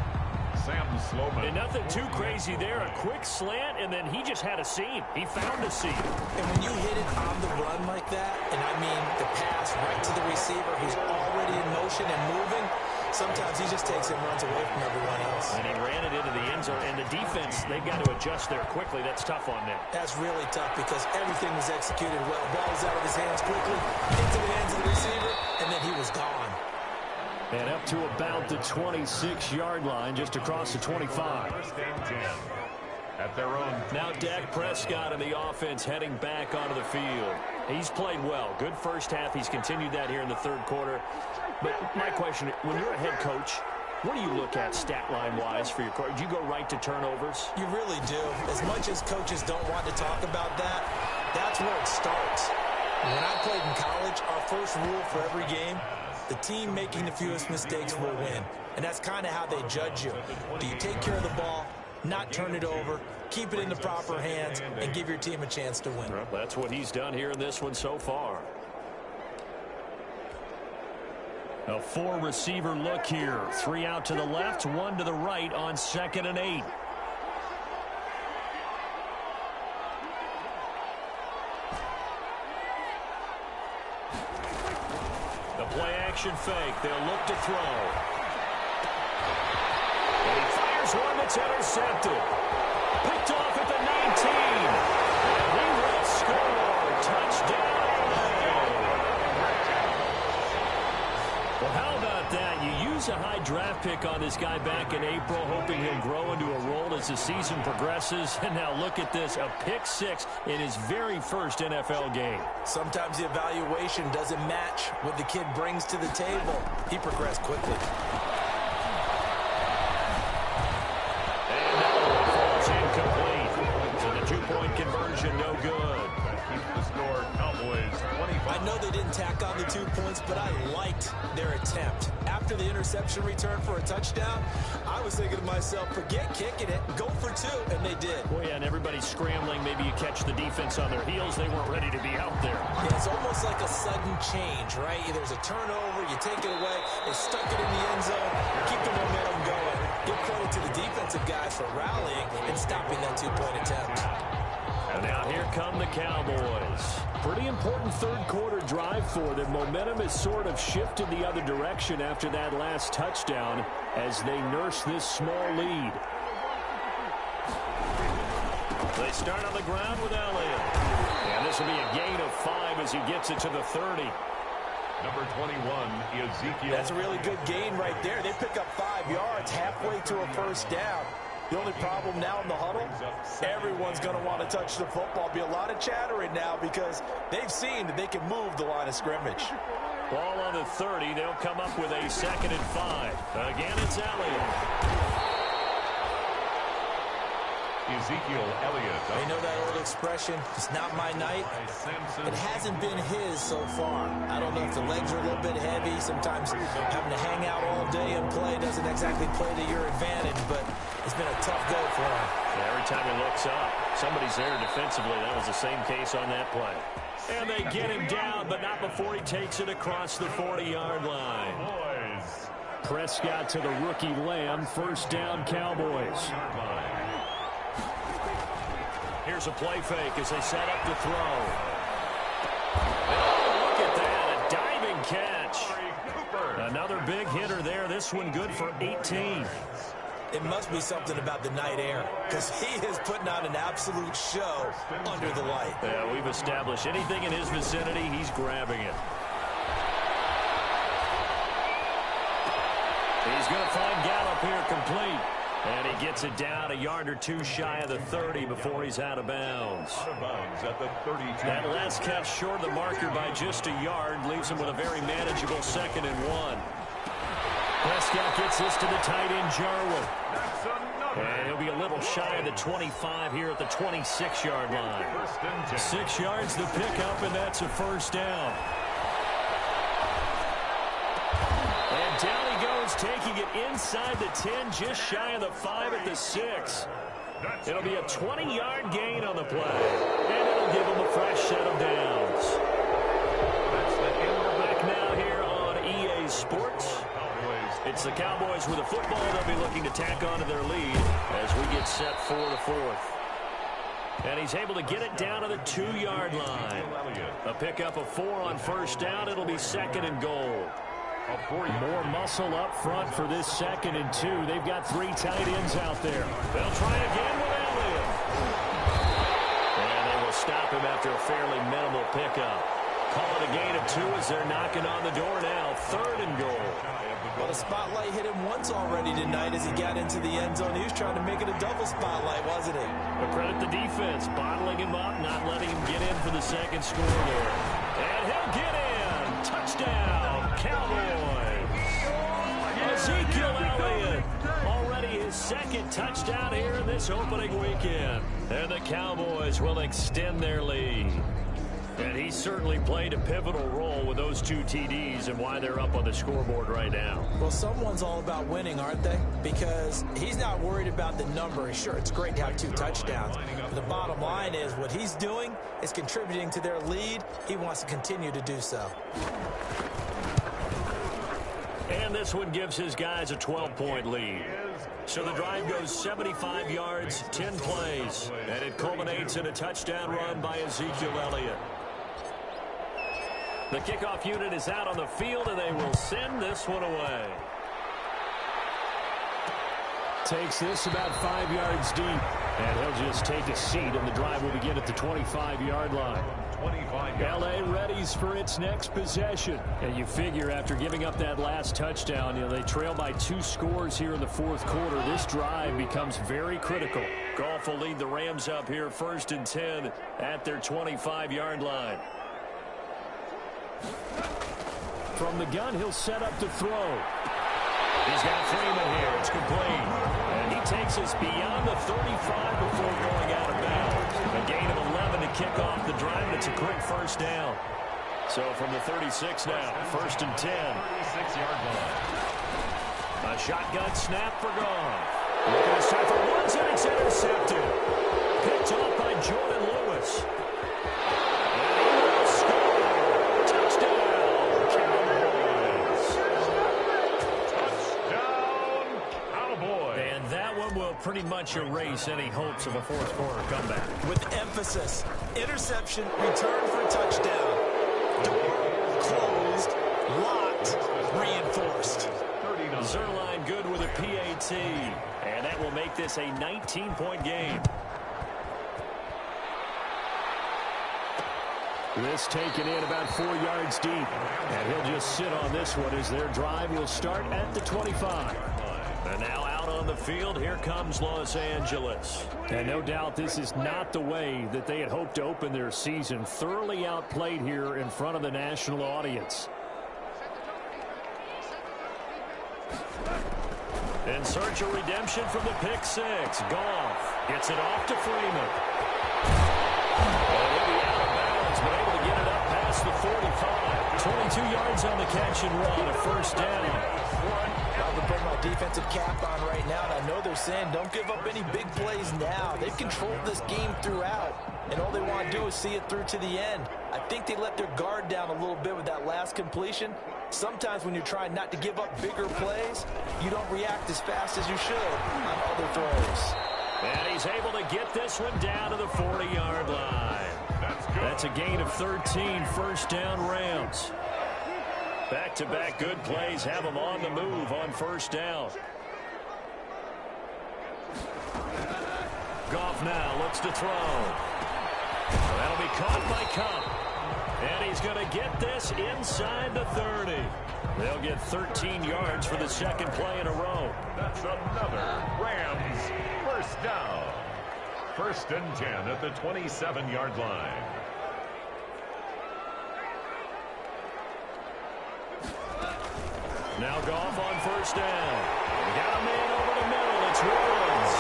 Sam Sloman. And nothing too crazy there. A quick slant, and then he just had a seam. He found a seam. And when you hit it on the run like that, and I mean the pass right to the receiver who's already in motion and moving, sometimes he just takes it and runs away from everyone else. And he ran it into the end zone. And the defense, they've got to adjust there quickly. That's tough on them. That's really tough because everything was executed well. Ball was out of his hands quickly, into the hands of the receiver, and then he was gone. And up to about the 26-yard line, just across the 25. 1st and 10 at their own. Now Dak Prescott and the offense heading back onto the field. He's played well. Good first half. He's continued that here in the third quarter. But my question, when you're a head coach, what do you look at stat line-wise for your coach? Do you go right to turnovers? You really do. As much as coaches don't want to talk about that, that's where it starts. When I played in college, our first rule for every game, the team making the fewest mistakes will win. And that's kind of how they judge you. Do you take care of the ball, not turn it over, keep it in the proper hands, and give your team a chance to win? Well, that's what he's done here in this one so far. A 4-receiver look here. 3 out to the left, 1 to the right on 2nd and 8. Play-action fake. They'll look to throw. And he fires one that's intercepted. Picked off at the 19. And he will score. Touchdown. Well, how about that? You use a high draft pick on this guy back in April, hoping he'll grow into a role as the season progresses. And now look at this, a pick 6 in his very first NFL game. Sometimes the evaluation doesn't match what the kid brings to the table. He progressed quickly. And now falls incomplete. So the 2-point conversion, no good. Keeps the score, Cowboys 25. I know they didn't tack on the 2 points, but I liked their attempt. After the interception return for a touchdown, I was thinking to myself, forget kicking it, go for 2, and they did. Well, yeah, and everybody's scrambling. Maybe you catch the defense on their heels. They weren't ready to be out there. Yeah, it's almost like a sudden change, right? There's a turnover, you take it away, they stuck it in the end zone, keep the momentum going. Give credit to the defensive guys for rallying and stopping that 2-point attempt. And now here come the Cowboys. Pretty important third quarter drive for them. Momentum has sort of shifted the other direction after that last touchdown as they nurse this small lead. They start on the ground with Elliott. And this will be a gain of 5 as he gets it to the 30. Number 21, Ezekiel. That's a really good gain right there. They pick up 5 yards halfway to a first down. The only problem now in the huddle, everyone's going to want to touch the football. Be a lot of chattering now because they've seen that they can move the line of scrimmage. Ball on the 30. They'll come up with a 2nd and 5. Again, it's Elliott. Ezekiel Elliott. You know that old expression, it's not my night? It hasn't been his so far. I don't know if the legs are a little bit heavy. Sometimes having to hang out all day and play doesn't exactly play to your advantage, but it's been a tough go for him. Yeah, every time he looks up, somebody's there defensively. That was the same case on that play. And they get him down, but not before he takes it across the 40-yard line. Prescott to the rookie Lamb. First down, Cowboys. Here's a play fake as they set up to throw. Oh, look at that, a diving catch. Another big hitter there. This one good for 18. It must be something about the night air, because he is putting on an absolute show under the light. Yeah, we've established anything in his vicinity, he's grabbing it. He's going to find Gallup here complete. And he gets it down a yard or two shy of the 30 before he's out of bounds. Out of bounds at the 32. That last catch short of the marker by just a yard leaves him with a very manageable 2nd and 1. Prescott gets this to the tight end, Jarwin. And he'll be a little shy of the 25 here at the 26-yard line. 6 yards to pick up, and that's a first down. And down he goes, taking it inside the 10, just shy of the 5 at the 6. It'll be a 20-yard gain on the play, and it'll give him a fresh set of downs. Back now here on EA Sports. It's the Cowboys with a football. They'll be looking to tack onto their lead as we get set for the 4th. And he's able to get it down to the 2-yard line. A pickup of 4 on first down. It'll be 2nd and goal. More muscle up front for this 2nd and 2. They've got 3 tight ends out there. They'll try again with Elliott. And they will stop him after a fairly minimal pickup. Call it a gain of 2 as they're knocking on the door now. 3rd and goal. Well, the spotlight hit him once already tonight as he got into the end zone. He was trying to make it a double spotlight, wasn't he? But credit the defense, bottling him up, not letting him get in for the 2nd score there. And he'll get in. Touchdown, Cowboys. Ezekiel Elliott, already his 2nd touchdown here in this opening weekend. And the Cowboys will extend their lead. And he certainly played a pivotal role with those 2 TDs and why they're up on the scoreboard right now. Well, someone's all about winning, aren't they? Because he's not worried about the number. Sure, it's great to have 2 touchdowns. But the bottom line is what he's doing is contributing to their lead. He wants to continue to do so. And this one gives his guys a 12-point lead. So the drive goes 75 yards, 10 plays, and it culminates in a touchdown run by Ezekiel Elliott. The kickoff unit is out on the field, and they will send this one away. Takes this about 5 yards deep, and he'll just take a seat, and the drive will begin at the 25-yard line. L.A. readies for its next possession. And you figure after giving up that last touchdown, they trail by 2 scores here in the 4th quarter. This drive becomes very critical. Goff will lead the Rams up here 1st and 10 at their 25-yard line. From the gun, he'll set up to throw. He's got Freeman here. It's complete. And he takes us beyond the 35 before going out of bounds. A gain of 11 to kick off the drive, and it's a quick first down. So from the 36 now, 1st and 10. 36-yard line. A shotgun snap for Goff. Looking to start for once, and it's intercepted. Picked off by Jordan Lewis. And he will score. Touchdown, Cowboys. Touchdown, Cowboys. And that one will pretty much erase any hopes of a 4th quarter comeback. With emphasis, interception, return for a touchdown. Door closed, locked, reinforced. Zerline good with a PAT, and that will make this a 19-point game. This taken in about 4 yards deep, and he'll just sit on this one as their drive will start at the 25. And now out on the field, here comes Los Angeles. And no doubt this is not the way that they had hoped to open their season. Thoroughly outplayed here in front of the national audience. In search of redemption from the pick 6, Goff. Gets it off to Freeman. And he'll be out of bounds, but able to get it up past the 45. 22 yards on the catch and run, a first down. I'm going to put my defensive cap on right now, and I know they're saying don't give up any big plays now. They've controlled this game throughout, and all they want to do is see it through to the end. I think they let their guard down a little bit with that last completion. Sometimes when you're trying not to give up bigger plays, you don't react as fast as you should on other throws. And he's able to get this one down to the 40-yard line. That's a gain of 13, first down Rams. Back-to-back good plays have them on the move on first down. Goff now looks to throw. That'll be caught by Cup. And he's going to get this inside the 30. They'll get 13 yards for the second play in a row. That's another Rams first down. First and 10 at the 27-yard line. Now Goff on first down. Got a man over the middle. It's Woods.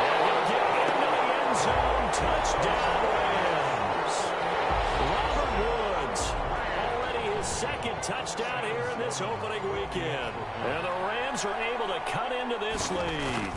And he'll get into the end zone. Touchdown, Rams. Robert Woods. Already his second touchdown here in this opening weekend. And the Rams are able to cut into this lead.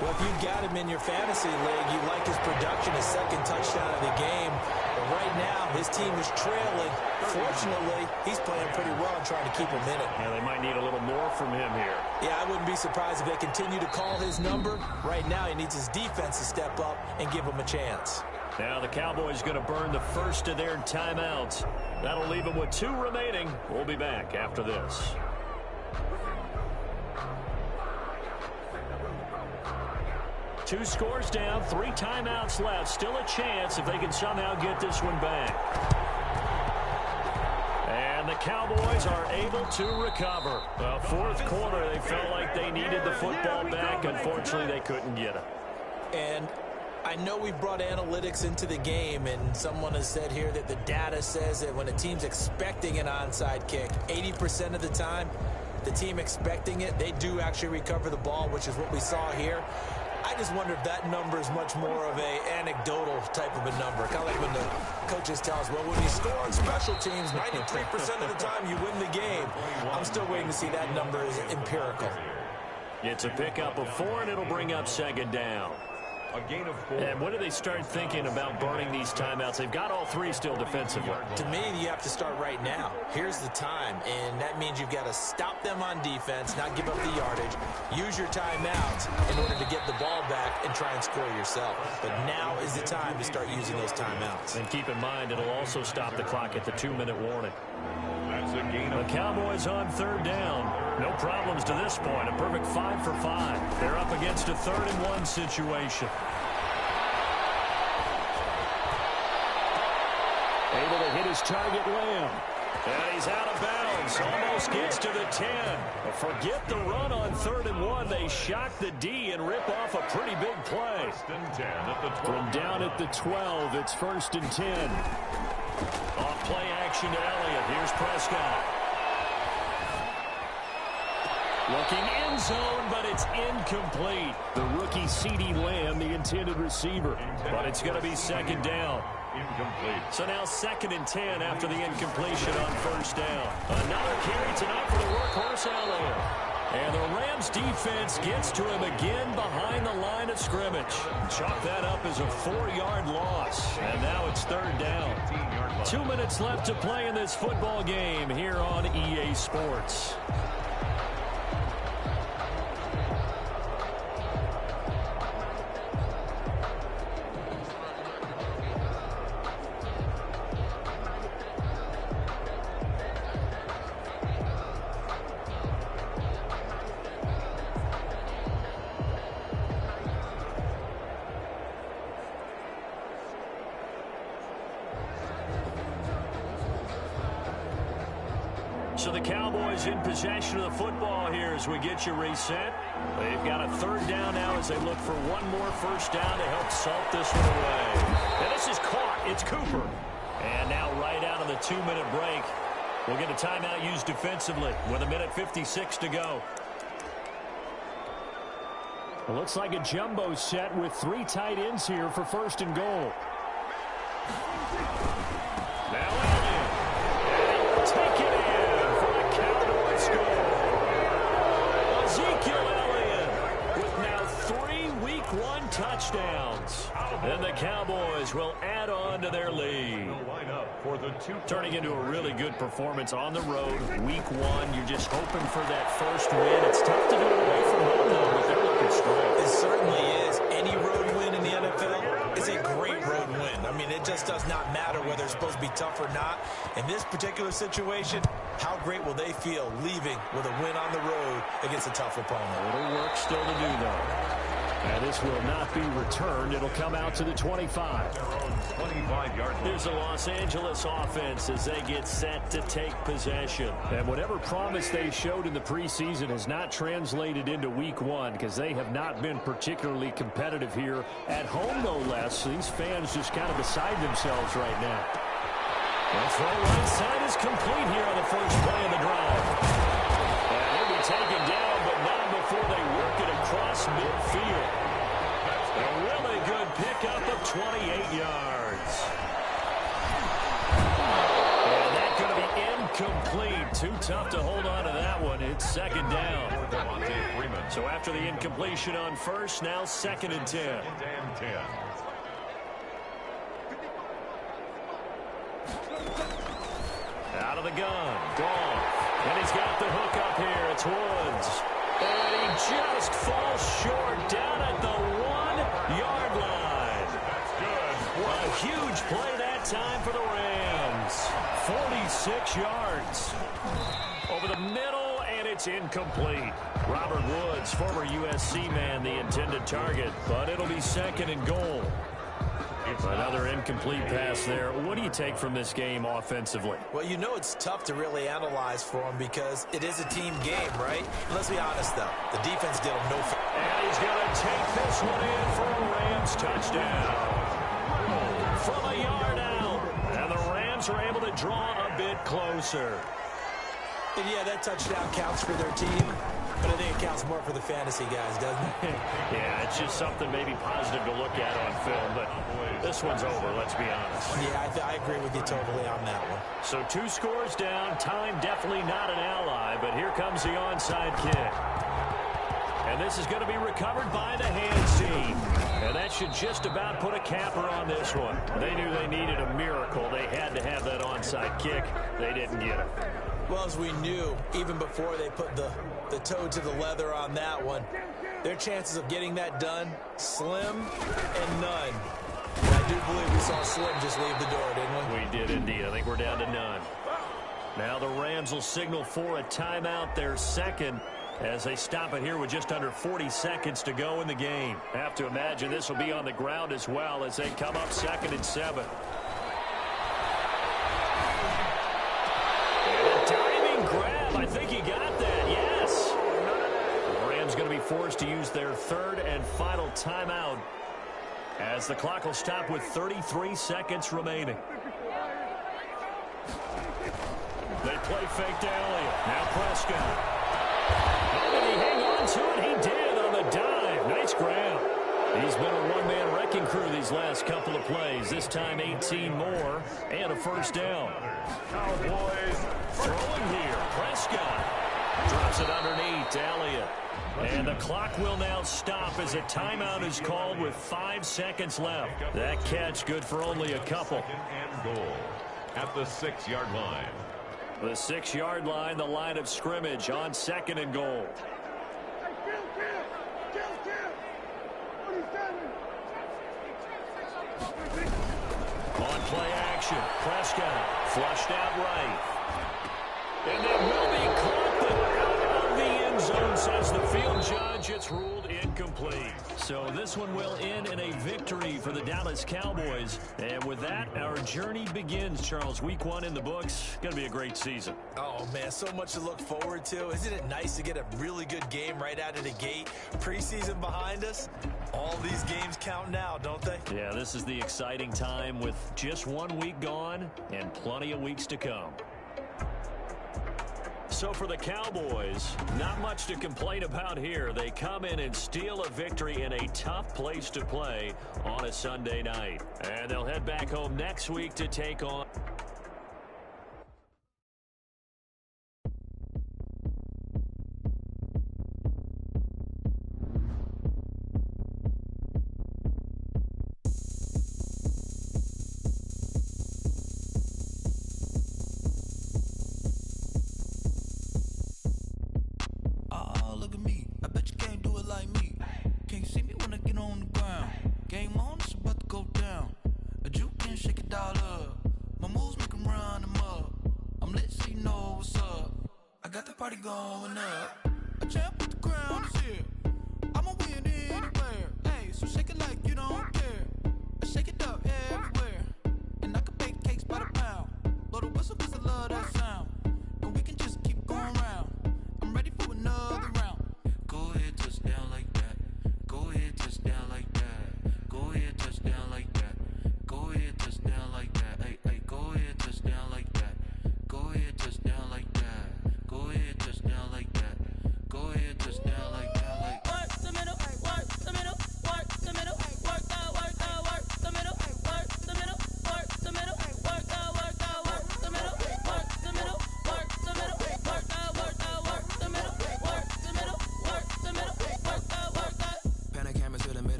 Well, if you've got him in your fantasy league, you like his production, his second touchdown of the game. But right now, his team is trailing. Fortunately, he's playing pretty well and trying to keep him in it. Yeah, they might need a little more from him here. Yeah, I wouldn't be surprised if they continue to call his number. Right now, he needs his defense to step up and give him a chance. Now the Cowboys going to burn the first of their timeouts. That'll leave them with 2 remaining. We'll be back after this. Two scores down, 3 timeouts left. Still a chance if they can somehow get this one back. And the Cowboys are able to recover. Well, fourth quarter, they felt like they needed the football back. Unfortunately, they couldn't get it. And I know we've brought analytics into the game, and someone has said here that the data says that when a team's expecting an onside kick, 80% of the time, the team expecting it, they do actually recover the ball, which is what we saw here. I just wonder if that number is much more of a anecdotal type of a number. Kind of like when the coaches tell us, well, when you score on special teams, 93% of the time you win the game. I'm still waiting to see that number is empirical. It's a pickup of 4, and it'll bring up second down. A gain of 4. And when do they start thinking about burning these timeouts? They've got all 3 still defensively. To me, you have to start right now. Here's the time, and that means you've got to stop them on defense, not give up the yardage, use your timeouts in order to get the ball back and try and score yourself. But now is the time to start using those timeouts. And keep in mind, it'll also stop the clock at the 2-minute warning. That's a gain of The Cowboys on third down. No problems to this point. A perfect 5 for 5. They're up against a 3rd and 1 situation. Able to hit his target, Lamb. And he's out of bounds. Almost gets to the 10. But forget the run on 3rd and 1. They shock the D and rip off a pretty big play. First and 10 at the 12. From down at the 12, it's 1st and 10. Off play action to Elliott. Here's Prescott. Looking end zone, but it's incomplete. The rookie CeeDee Lamb, the intended receiver. But it's going to be second down. Incomplete. So now 2nd and 10 after the incompletion on first down. Another carry tonight for the workhorse Elliott. And the Rams defense gets to him again behind the line of scrimmage. Chalk that up as a 4-yard loss. And now it's 3rd down. 2 minutes left to play in this football game here on EA Sports. So the Cowboys in possession of the football here as we get you reset. They've got a 3rd down now as they look for one more first down to help salt this one away. And this is caught. It's Cooper. And now right out of the 2-minute break, we'll get a timeout used defensively with 1:56 to go. It looks like a jumbo set with 3 tight ends here for 1st and goal. Now Elliott. Take it in for the Cowboys score. Ezekiel Elliott with now 3 Week 1 touchdowns. And the Cowboys will add on to their lead. Turning into a really good performance on the road. Week 1, you're just hoping for that first win. It's tough to do it away from home, though, but they're looking strong. It certainly is. Any road win in the NFL is a great road win. I mean, it just does not matter whether it's supposed to be tough or not. In this particular situation, how great will they feel leaving with a win on the road against a tough opponent? A little work still to do, though. And this will not be returned. It'll come out to the 25. Here's the Los Angeles offense as they get set to take possession. And whatever promise they showed in the preseason has not translated into Week 1 because they have not been particularly competitive here at home, no less. These fans just kind of beside themselves right now. The throw right side is complete here on the first play of the drive. And he'll be taken down, but not before they work it across midfield. A really good pickup of 28 yards. And that's going to be incomplete. Too tough to hold on to that one. It's 2nd down. So after the incompletion on first, now 2nd and 10. Out of the gun. Goff. And he's got the hook up here. It's Woods. And he just falls short down at the 1-yard line. That's good. A huge play that time for the Rams. 46 yards. Over the middle, and it's incomplete. Robert Woods, former USC man, the intended target. But it'll be 2nd and goal. Another incomplete pass there. What do you take from this game offensively? Well, you know it's tough to really analyze for them because it is a team game, right? Let's be honest, though. The defense did them no favor. And he's going to take this one in for a Rams touchdown. From a yard out. And the Rams are able to draw a bit closer. And yeah, that touchdown counts for their team. But I think it counts more for the fantasy guys, doesn't it? Yeah, it's just something maybe positive to look at on film, but this one's over, let's be honest. Yeah, I agree with you totally on that one. So 2 scores down, time definitely not an ally, but here comes the onside kick. And this is going to be recovered by the hands team. And that should just about put a capper on this one. They knew they needed a miracle. They had to have that onside kick. They didn't get it. Well, as we knew, even before they put the toe to the leather on that one, their chances of getting that done, slim and none. And I do believe we saw Slim just leave the door, didn't we? We did indeed. I think we're down to none. Now the Rams will signal for a timeout, their 2nd, as they stop it here with just under 40 seconds to go in the game. Have to imagine this will be on the ground as well as they come up 2nd and 7. Grab. I think he got that. Yes. The Rams going to be forced to use their 3rd and final timeout as the clock will stop with 33 seconds remaining. They play fake to Elliott. Now Prescott. How did he hang on to it? He did on the dive. Nice grab. He's been a one-man wrecking crew these last couple of plays. This time 18 more and a 1st down. Cowboys throwing here. Prescott drops it underneath to Elliott. And the clock will now stop as a timeout is called with 5 seconds left. That catch good for only a couple. And goal at the 6-yard line. The 6-yard line, the line of scrimmage on 2nd and goal. On play action, Prescott flushed out right. And that will be caught, but out of the end zone, says the field judge. It's ruled incomplete. So this one will end in a victory for the Dallas Cowboys. And with that, our journey begins, Charles. Week 1 in the books. Going to be a great season. Oh, man, so much to look forward to. Isn't it nice to get a really good game right out of the gate? Preseason behind us. All these games count now, don't they? Yeah, this is the exciting time with just 1 week gone and plenty of weeks to come. So for the Cowboys, not much to complain about here. They come in and steal a victory in a tough place to play on a Sunday night. And they'll head back home next week to take on...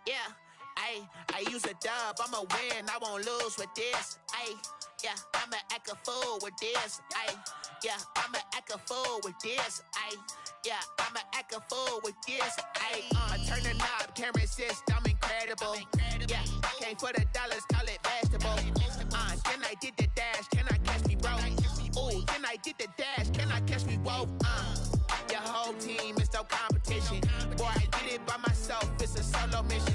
Yeah, I use a dub, I'ma win, I won't lose with this. Yeah, I'ma act a fool with this. Yeah, I'ma act a fool with this. Yeah, I'ma act a fool with this. I turn the knob, camera assist, I'm incredible. Yeah, came for the dollars, call it vegetable. Can I did the dash, can I catch me, bro? Ooh, can I did the dash, can I catch me, whoa? Your whole team is no competition. Boy, I did it by myself, it's a solo mission.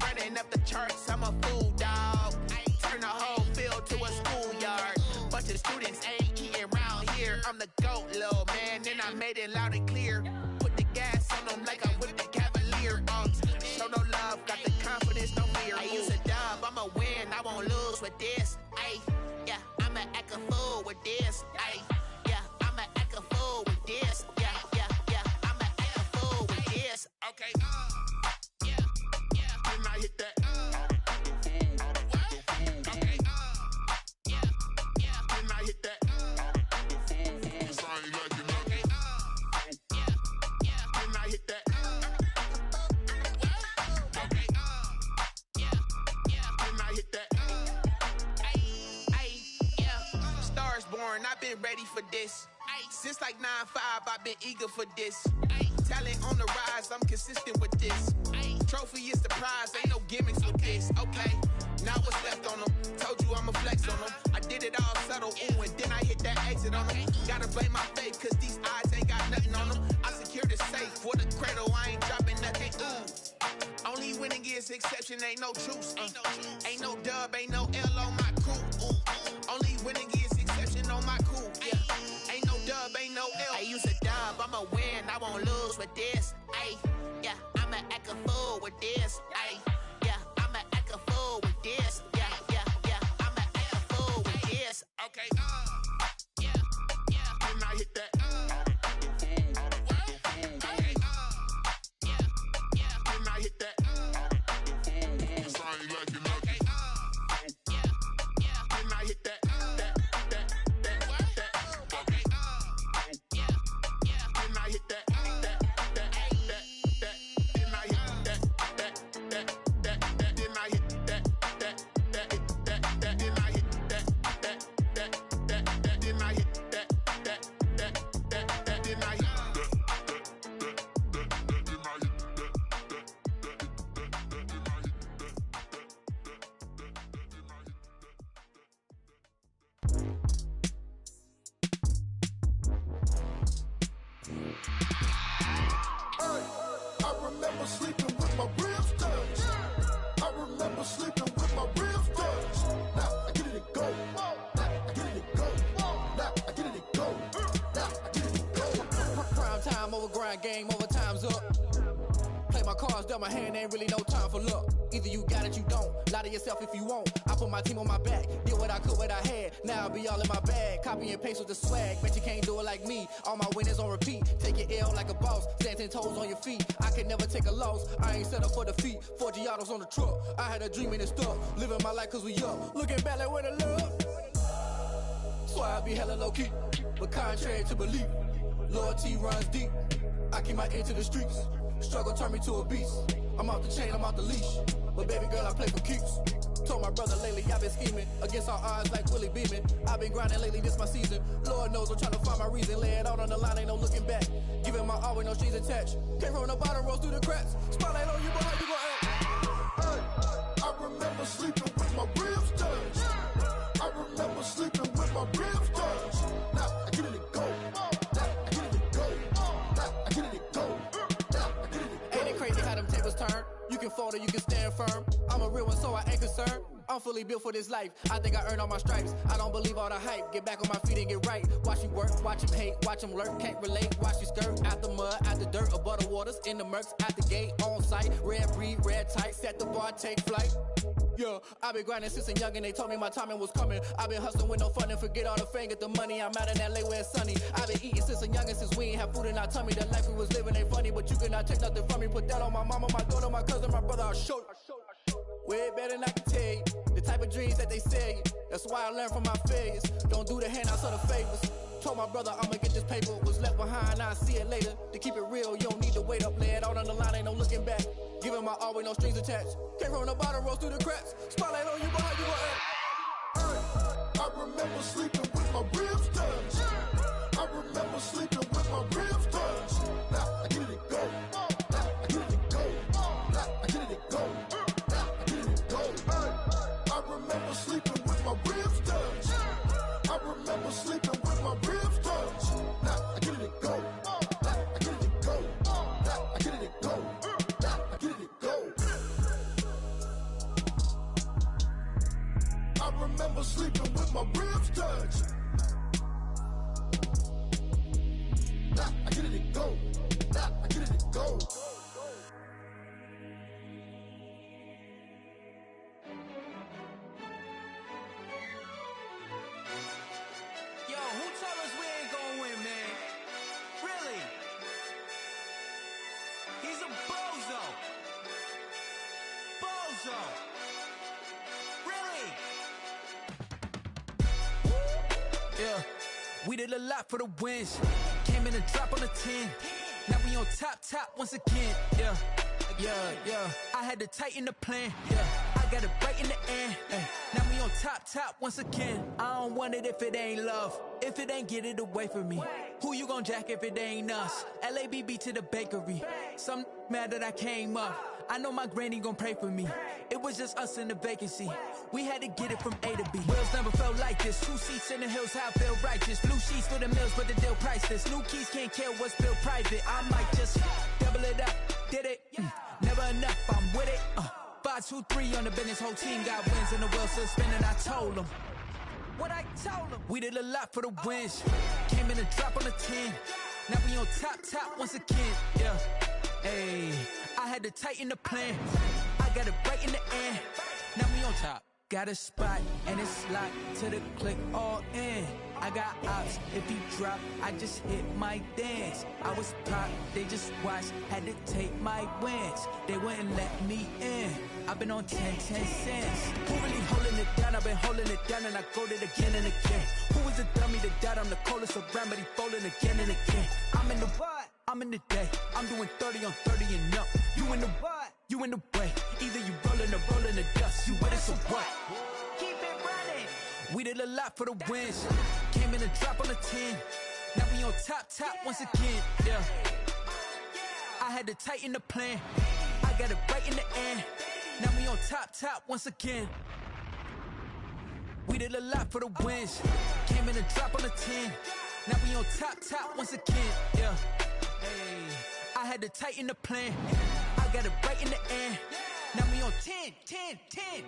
Running up the charts, I'm a fool, dog. Turn the whole field to a schoolyard. Bunch of students ain't eating around here. I'm the GOAT, little man, and I made it loud and clear. Put the gas on them like I'm with the Cavalier. Show no love, got the confidence, no fear. I use a dub, I'ma win, I won't lose with this. Yeah, I'ma act a fool with this. Yeah, I'ma act a fool with this. Yeah, I'ma act a fool with this. Okay, yeah, can I hit that? Okay, yeah, can I hit that? Sorry, like you know. Okay, yeah, can I hit that? Okay, yeah, can I hit that? Yeah, stars born, I've been ready for this. Since like 9-5, I've been eager for this. Talent on the rise, I'm consistent with this. Trophy is the prize, ain't no gimmicks with this. Okay, now what's left on them? Told you I'ma flex on them. I did it all subtle, ooh, and then I hit that exit on them. Gotta blame my faith, cause these eyes ain't got nothing on them. I secured the safe for the cradle, I ain't dropping nothing, ooh. Only winning is exception, ain't no truce. Ain't no dub, ain't no L on my crew. Only winning is exception on my crew. Yeah, ain't no dub, ain't no L. I use a dub, I'ma win, I won't lose with this. Yeah, I'ma act a fool with this. Yeah, I'ma act a fool with this. Yeah, I'ma act a fool with this. Okay, yeah, can I hit that? sleeping with my ribs touched. I remember sleeping with my ribs touched. Now I get it to go. Now I get it to go. Now I get it to go. Now I get it to go. Prime time over grind game, over time's up. Play my cards, dealt my hand, ain't really no time for luck. Either you got it, you don't. Lie to yourself if you won't. I put my team on my back, did what I could, what I had. Now I'll be all in my bag. Copy and paste with the swag. Bet you can't do it like me. All my winners on repeat. Take your L like a boss. Stand 10 toes on your feet. I can never take a loss. I ain't set up for defeat. 4 Giottos on the truck. I had a dream and it stuck. Living my life cause we up. Looking back like where the love. So I be hella low key. But contrary to belief, loyalty runs deep. I keep my ear to the streets. Struggle turned me to a beast. I'm off the chain, I'm off the leash. But baby girl, I play for keeps. Told my brother lately, I've been scheming. Against all odds like Willie Beeman. I've been grinding lately, this my season. Lord knows I'm trying to find my reason. Lay it out on the line, ain't no looking back. Giving my all with no strings attached. Came from the bottom, rose through the cracks. Spotlight on you, but how you gon' act? Hey, I remember sleeping with my ribs touched. I remember sleeping with my ribs touched. Now I get it to go. Now I get it to go. Now I get it to go. Ain't it crazy how them tables turn? You can fold or you can stand firm. I'm a real one, so I ain't concerned. I'm fully built for this life. I think I earned all my stripes. I don't believe all the hype. Get back on my feet and get right. Watch you work, watch him hate, watch him lurk. Can't relate, watch you skirt. Out the mud, out the dirt, above the waters, in the murks, out the gate, on site. Red breed, red tight, set the bar, take flight. Yeah, I've been grinding since a young and they told me my timing was coming. I've been hustling with no fun and forget all the fame, get the money. I'm out in LA where it's sunny. I've been eating since a young and since we ain't have food in our tummy. The life we was living ain't funny, but you cannot take nothing from me. Put that on my mama, my daughter, my cousin, my brother, I'll show you. Way better than I can tell you. The type of dreams that they sell you. That's why I learned from my failures. Don't do the handouts or the favors. Told my brother I'ma get this paper. Was left behind, I'll see it later. To keep it real, you don't need to wait up. Lay it out on the line, ain't no looking back. Giving my all with no strings attached. Came from the bottom, rose through the cracks. Spotlight on you, but how you gon' act? I remember sleeping with my ribs touched. I remember sleeping with my ribs touched. Now I get it to go. Now I get it to go. Now I get it to go. Now I get it to go. I remember sleeping with my ribs touched. I remember sleeping with my ribs touched. Now I get it to go. Now I get it to go. Now I get it to go. Now I get it to go. I remember sleeping with my ribs touched. Now I get it to go. Now I get it to go. Yo, who told us we ain't gonna win, man? Really? He's a bozo. Bozo. Really? Yeah, we did a lot for the wins. Came in and drop on the 10. Now we on top once again. Yeah. I had to tighten the plan. Yeah, I got it right in the end. Now we on top once again. I don't want it if it ain't love. If it ain't, get it away from me. Who you gon' jack if it ain't us? LABB to the bakery. Some mad that I came up. I know my granny gon' pray for me. It was just us in the vacancy. We had to get it from A to B. Wheels never felt like this. 2 seats in the hills, how I feel righteous. Blue sheets for the mills, but the deal priceless. New keys can't kill what's built private. I might just double it up. Did it? Never enough, I'm with it. 5, 2, 3 on the business. Whole team got wins and the wheels still spinning. I told them what I told them. We did a lot for the wins. Came in and drop on the 10. Now we on top once again. Yeah. Hey, I had to tighten the plan. I got it right in the end. Now we on top. Got a spot and it's locked to the click all in. I got ops, if he drop, I just hit my dance. I was pop, they just watched, had to take my wins. They wouldn't let me in. I've been on 10 cents. Who really holding it down? I've been holding it down and I go it again and again. Who was a dummy that died? I'm the coldest around, but he folding again and again. I'm in the what? I'm in the day. I'm doing 30 on 30 and up. You in the what? You in the way. Either you rolling or rolling the dust. You with us or what? Keep it running. We did a lot for the wins. Came in and drop on the 10. Now we on top once again. Yeah. I had to tighten the plan. I got it right in the end. Now we on top once again. We did a lot for the wins. Came in and drop on the 10. Now we on top once again. Yeah. Hey, I had to tighten the plan. I I got it right in the air. Now we on 10, 10, 10.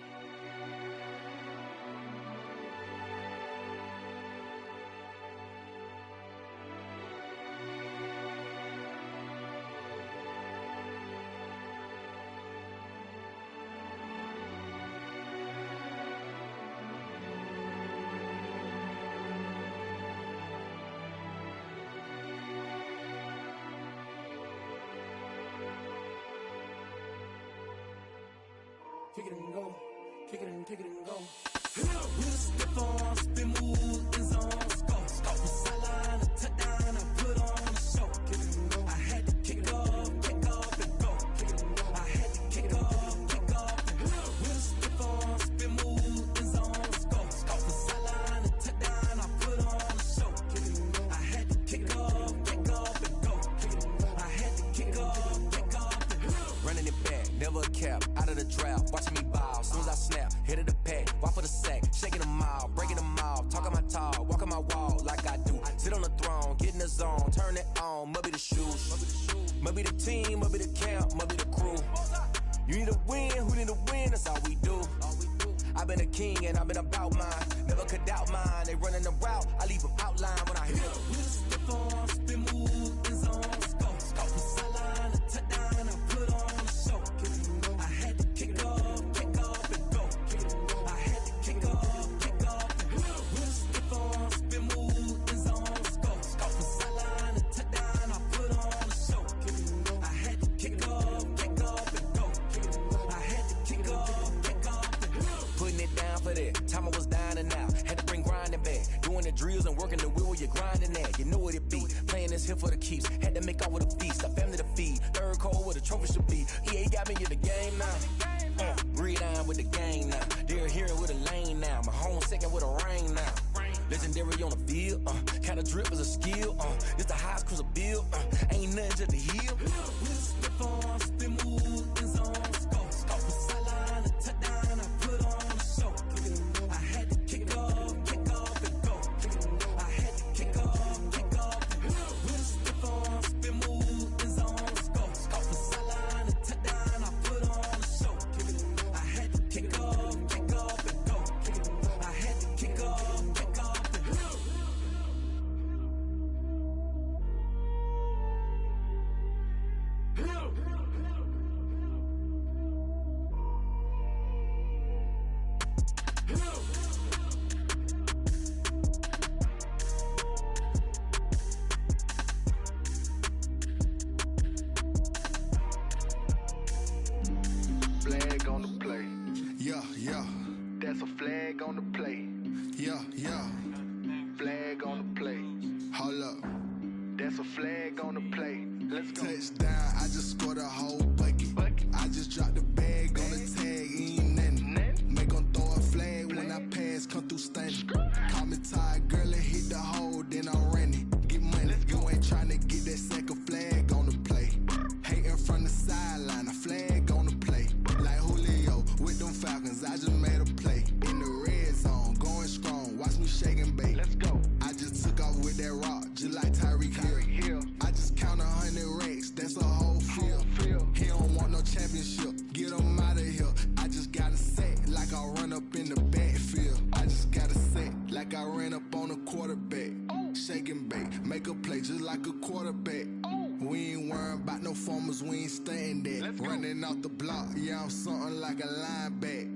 Kick it and go, kick it and go. With a stiff arm, spin move, in zone, go. From sideline to touchdown, I put on a show. Kick it and go. I had to kick off and go. Kick it and go. I had to kick off and go. With a stiff arm, spin move, in zone, go. From sideline to touchdown, I put on a show. Kick it and go. I had to kick off and go. Kick it and go. I had to kick off and go. Running it back, never a cap, out of the drought, watching me ball. Soon as I snap, hit of the pack, walk for the sack, shaking them all, breaking them off, talking my talk, walking my wall like I do. Sit on the throne, get in the zone, turn it on, must be the shoes, must be the team, must be the camp, must be the crew. You need a win, who need a win, that's all we do. I've been a king and I've been about mine, never could doubt mine. They running the route, I leave them outline when I hit them. With a stiff arm, spin move, in zone, go. From sideline to touchdown, I put on a show. I had to kick off and go. Kick it and go. I had to kick off and go. With a stiff arm, spin move, in zone, go. From sideline to touchdown, I put on a show. I had to kick off and go. Kick it and go. I had to kick off and go. Putting it down for that, time I was down and out, had to bring grinding back, doing the drills and working the wheel where you're grinding at, you know what it be, playing this here for the keeps, had to make off with a feast, a family to feed, third cold where the trophy should be, EA got me in the game now, breathe on with the game now, they're here with a lane now, my home second with a rain now, legendary on the field, kinda drip is a skill, it's the highest cruiser bill, ain't nothing to the hill. With a stiff arm, spin move, in zone, go. From sideline to touchdown, I put on a show. I had to kick off and go. Kick it and go. I had to kick off and go. With a stiff arm, spin move, in zone, go. From sideline to touchdown, I put on a show. I had to kick off and go. Kick it and go. I had to kick off and go. Flag on the play. Yeah, yeah. That's a flag on the play. Yeah, yeah. Flag on the play. Hold up. That's a flag on the play. Let's go. Touchdown, I just scored a whole bucket. I just dropped the bag on the tag, ain't nothing. Make 'em throw a flag when I pass, come through stunning. Call me tired, girl, and hit the hole, then I'm running. Get money, you ain't tryna get that second flag on the play. Hating from the sideline, a flag on the play. Like Julio with them Falcons, I just made a play. In the red zone, going strong, watch me shake and bake. Let's go. I just took off with that rock, just like Tyreek Hill. I just count 100 racks, that's a whole field. He don't want no championship, get him out of here. I just got a set, like I run up in the backfield. I just got a set, like I ran up on a quarterback. Shake and bake, make a play just like a quarterback. We ain't worrying about no formers, we ain't staying there. Running off the block, yeah, I'm something like a lineback.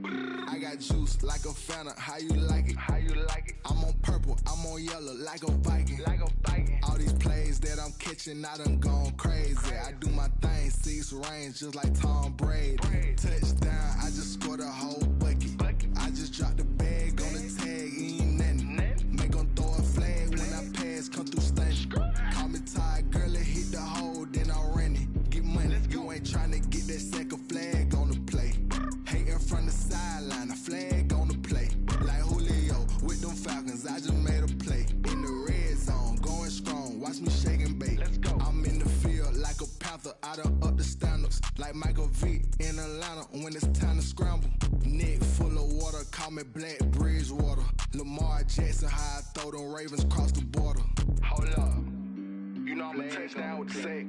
I got juice like a Fanta, how you like it? How you like it? I'm on purple, I'm on yellow, like a Viking. Like a Viking. All these plays that I'm catching, I done gone crazy. I do my thing, 6 range, just like Tom Brady. Touchdown, I just scored a whole bucket. I just dropped the bag on the tag, ain't nothing. Make 'em throw a flag when I pass, come through stunning. Call me tired, girl, and hit the hole, then I'm running. Get money, you ain't tryna get that second flag on the play. Hating from the sideline, a flag on the play. Like Julio with them Falcons, I just made a play. In the red zone, going strong, watch me shake and bake. Let's go. I'm in the field like a Panther, I done up the standards. Like Michael Vick in Atlanta when it's time to scramble. Neck full of water, call me Black Bridgewater. Lamar Jackson, how I throw them Ravens cross the border. Hold up, you know I'm a touchdown with the sack.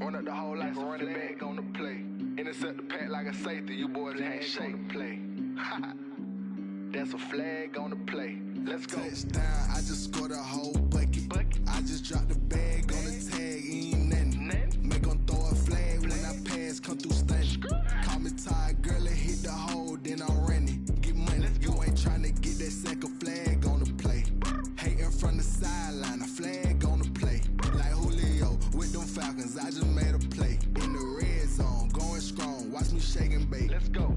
Run up the whole like a running back on the play. Intercept the pack like a safety, you boys ain't on the play. That's a flag on the play. Let's go. Touchdown, I just scored a whole bucket. I just dropped the bag on the tag, ain't nothing. Make them throw a flag when I pass, come through stunning. Call me tired, girl, and hit the hole, then I'm running. Get money, you ain't tryna get that second flag on the play. Hating from the sideline, a flag on the play. Like Julio with them Falcons, I just made a play. In the red zone, going strong, watch me shake and bake. Let's go.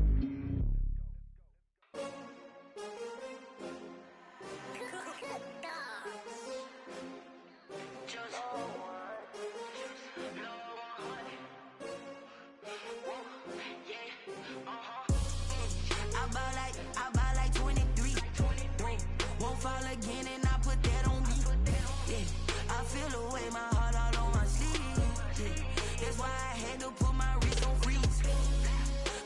I buy like 23. Won't fall again and I put that on me. Yeah, I feel the way, my heart all on my sleeve. Yeah, that's why I had to put my wrist on freeze.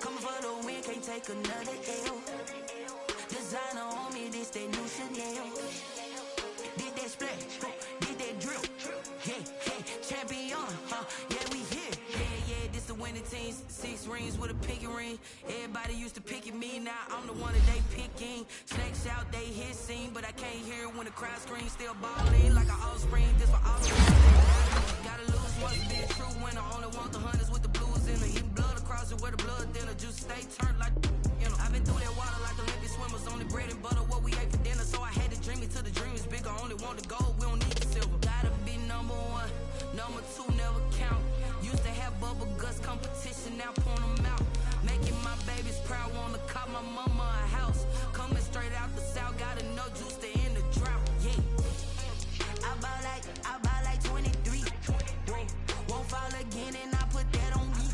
Coming for the win, can't take another L. Designer on me, this that new Chanel. Did that splash, did that drill. Yeah, champion, yeah, we here. Yeah, this the winning team. 6 rings with a pinky ring. Everybody used to pick at me, now I'm the one that they picking. Snakes out, they hit scene, but I can't hear it when the crowd screams. Still ballin' like an offspring, this for all the ones. Gotta lose once to be a true winner. Only want the hunters with the blues in her. Even blood across it where the blood thinner. Juice stay turned like, you know. I've been through that water like Olympic swimmers. Only bread and butter, what we ate for dinner. So I had to dream it till the dream is bigger. Only want the gold, we don't need the silver. Gotta be number 1, number 2 never count. Used to have bubble guts competition, now point them out. Making my babies proud, wanna cop my mama a house. Coming straight out the south, gotta know juice to end the drought. Yeah, I buy like 23. Won't fall again and I put that on me.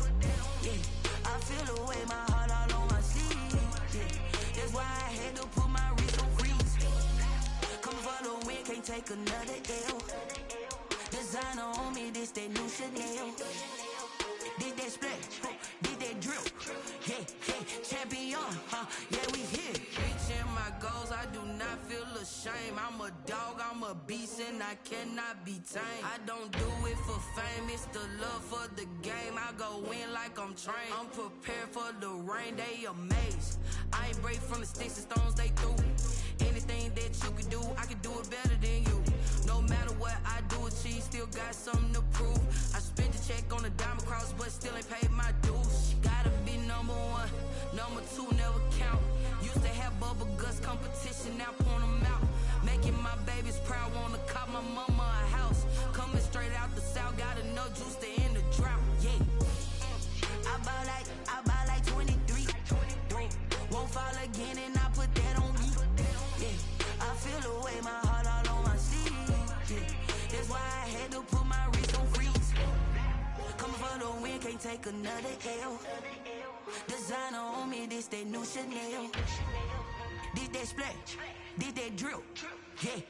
Yeah, I feel the way, my heart all on my sleeve. Yeah, that's why I had to put my wrist on freeze. Come for the win, can't take another L. Designer on me, this that new Chanel. Did that splash, did that drill. Yeah, champion, yeah, we here. Reaching my goals, I do not feel ashamed. I'm a dog, I'm a beast, and I cannot be tamed. I don't do it for fame, it's the love for the game. I go in like I'm trained. I'm prepared for the rain, they amazed. I ain't break from the sticks and stones they threw. Anything that you can do, I can do it better than you. No matter what I do, achieve, still got something to prove. I spent the check on the diamond cross, but still ain't paid my dues. Gotta be number 1, number 2 never count. Used to have bubble guts competition, now point them out. Making my babies proud, wanna cop my mama a house. Coming straight out the south, gotta know juice to end the drought. Yeah, I buy like 23. Won't fall again and I put that on me. Yeah, I feel the way, my heart all on my sleeve. Yeah, that's why I had to put my wrist on freeze. Coming for the win, can't take another L. Designer on me, this that new Chanel. Did that splash, did that drill. Yeah,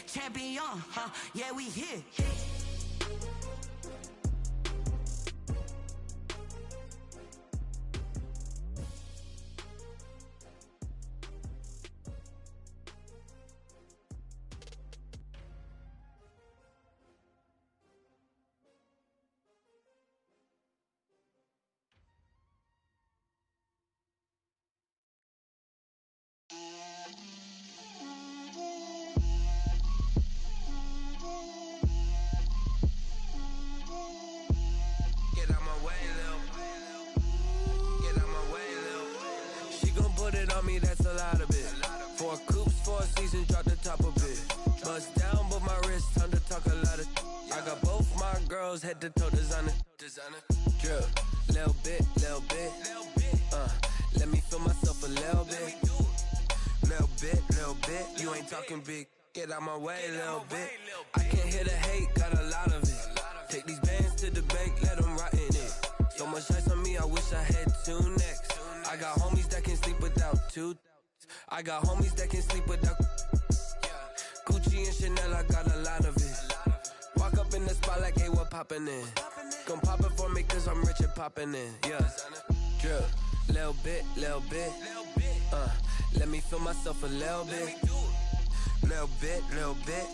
champion, yeah, we here. That's a lot of it. 4 coops, 4 seasons, drop the top of it. Bust down, but my wrist, time to talk a lot of. I got both my girls head to toe designer. Drip, little bit. Let me feel myself a little bit. Little bit. You ain't talking big. Get out my way, little bit. I can't hear the hate, got a lot of it. Take these bands to the bank, let them rot in it. So much ice on me, I wish I had 2 necks. I got homies that can sleep without 2. I got homies that can sleep without Gucci and Chanel, I got a lot of it. Walk up in the spot like, hey, what poppin' in? Come pop it for me cause I'm rich and poppin' in. Yeah, drip, little bit. Let me feel myself a little bit. Little bit.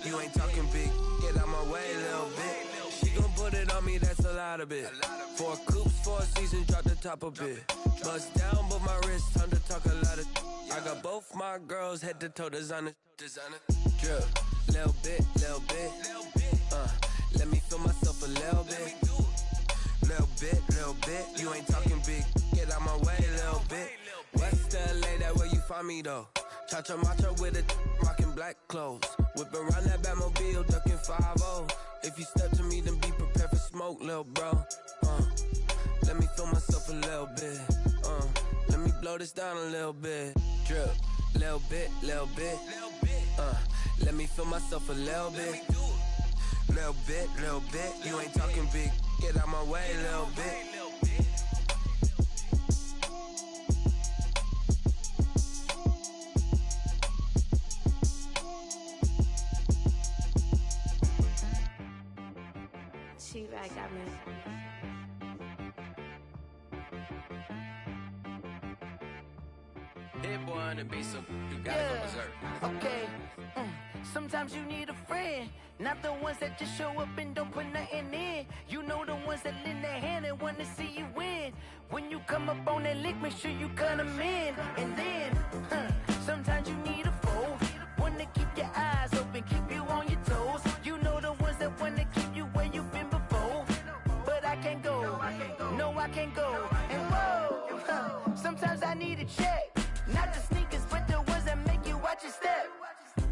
You ain't talking big, get out my way, little bit. She She gon' put it on me, that's a lot of it. 4 coops, 4 seasons, drop the top a bit. Bust down, but my wrist, time to talk a lot of. I got both my girls head to toe designer. Drip, little bit. Let me feel myself a little bit. Little bit. You ain't talking big. Get out my way, little bit. West LA, that where you find me though. Cha-cha matcha with a rockin' black clothes. Whip around that Batmobile, ducking 5-0. If you step to me, then be prepared for smoke, little bro. Let me feel myself a little bit. Let me blow this down a little bit. Drip, little bit. Let me feel myself a little bit. Little bit. You ain't talking big. Get out my way, little bit. T-Rag got me. Hit boy on the beat, so you gotta go berserk. Okay. Sometimes you need a friend, not the ones that just show up and don't put nothing in. You know the ones that lend their hand and want to see you win. When you come up on that lick, make sure you cut them in. And then, sometimes you need a foe, one to keep your eyes open, keep you on your toes. You know the ones that want to keep you where you've been before. But I can't go, no I can't go. And whoa, sometimes I need a check. Not the sneakers, but the ones that make you watch your step.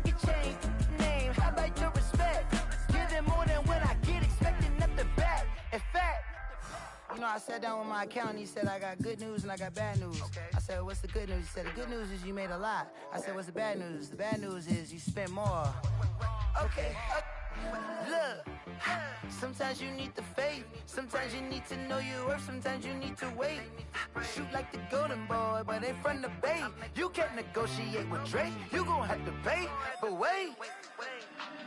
You change name, how about your respect? Give them more than what I get, expecting up the back. In fact, you know, I sat down with my accountant, he said, I got good news and I got bad news. I said, what's the good news? He said, the good news is you made a lot. I said, what's the bad news? The bad news is you spent more. Okay. Look, sometimes you need the faith, sometimes you need to know your worth, sometimes you need to wait. Shoot like the golden boy, but in front of the bay. You can't negotiate with Drake, you gon' have to pay. But wait,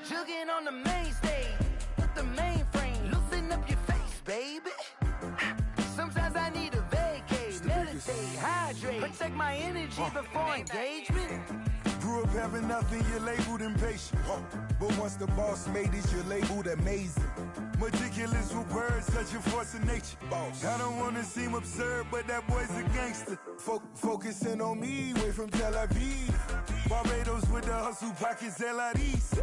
jugging on the main stage with the mainframe, loosen up your face, baby. Sometimes I need a vacate, meditate, hydrate, protect my energy before engagement. Grew up having nothing, you're labeled impatient. But once the boss made it, you're labeled amazing. Meticulous with words, such a force of nature. I don't wanna seem absurd, but that boy's a gangster. Focusing on me, way from Tel Aviv. Barbados with the hustle pockets, LIDs.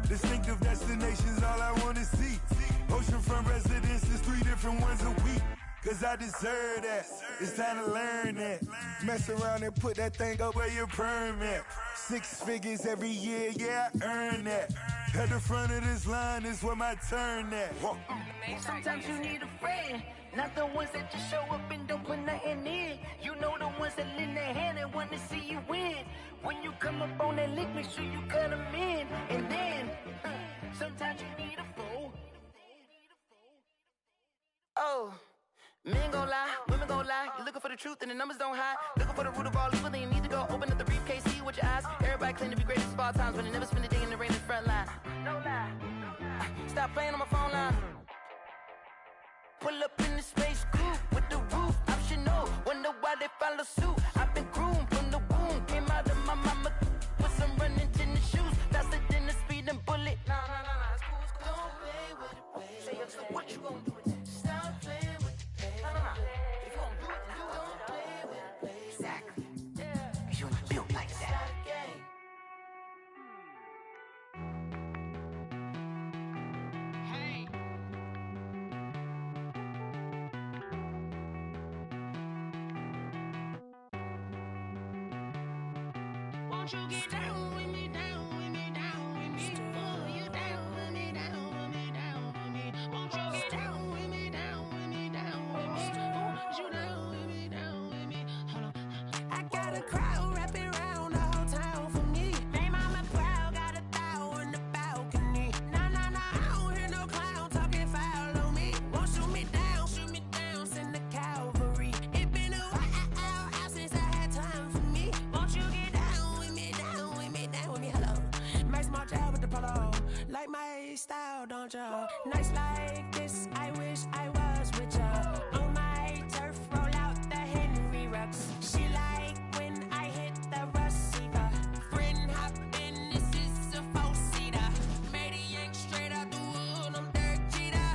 Distinctive destinations, all I wanna see. Oceanfront residences, 3 different ones a week. Cause I deserve that, it's time to learn that. Mess around and put that thing up where your permit. 6 figures every year, yeah, I earn that. At the front of this line is where my turn at. Sometimes you need a friend, not the ones that just show up and don't put nothing in. You know the ones that lend their hand and want to see you win. When you come up on that lick, make sure you cut them in. And then, sometimes you need a foe. Oh. Men gon' lie, women gon' lie. You're looking for the truth and the numbers don't hide. Looking for the root of all evil, then you need to go open up the briefcase, see with your eyes. Everybody claim to be greatest of all times, but they never spend a day in the rain in the front line. No lie. Stop playing on my phone line. Pull up in the space coupe with the roof optional. Wonder why they follow suit. I've been groomed from the womb. Came out of my mama with some running tennis shoes. Faster than the speeding bullet. Nah, it's cool, it's cool. Don't play with it, baby. Say up, so what you gon' do with it? Stop playing with it. If you gon' do it, then don't play with it, baby. Exactly. Cause you ain't built like that. Hey. Won't you get down with me, down with me, down with me? Pull you down with me, down with me, down with me. Won't you get down with me, down with me, down with me? Won't you down with me, down with me? Hold on. I got a crowd wrapping around the whole town for me. Name on my crowd, got 1,000 in the balcony. Nah, I don't hear no clown talking foul on me. Won't shoot me down, send the cavalry. It been a while since I had time for me. Won't you get down with me, down with me, down with me? Hello. Max my job with the polo. Like my style, don't ya? Nights like this, I wish I was with ya. On my turf, roll out the Henry Rux. She like when I hit the receiver. Friend hop in, this is a 4-seater. Made a yank straight out the wood, I'm dirt cheater.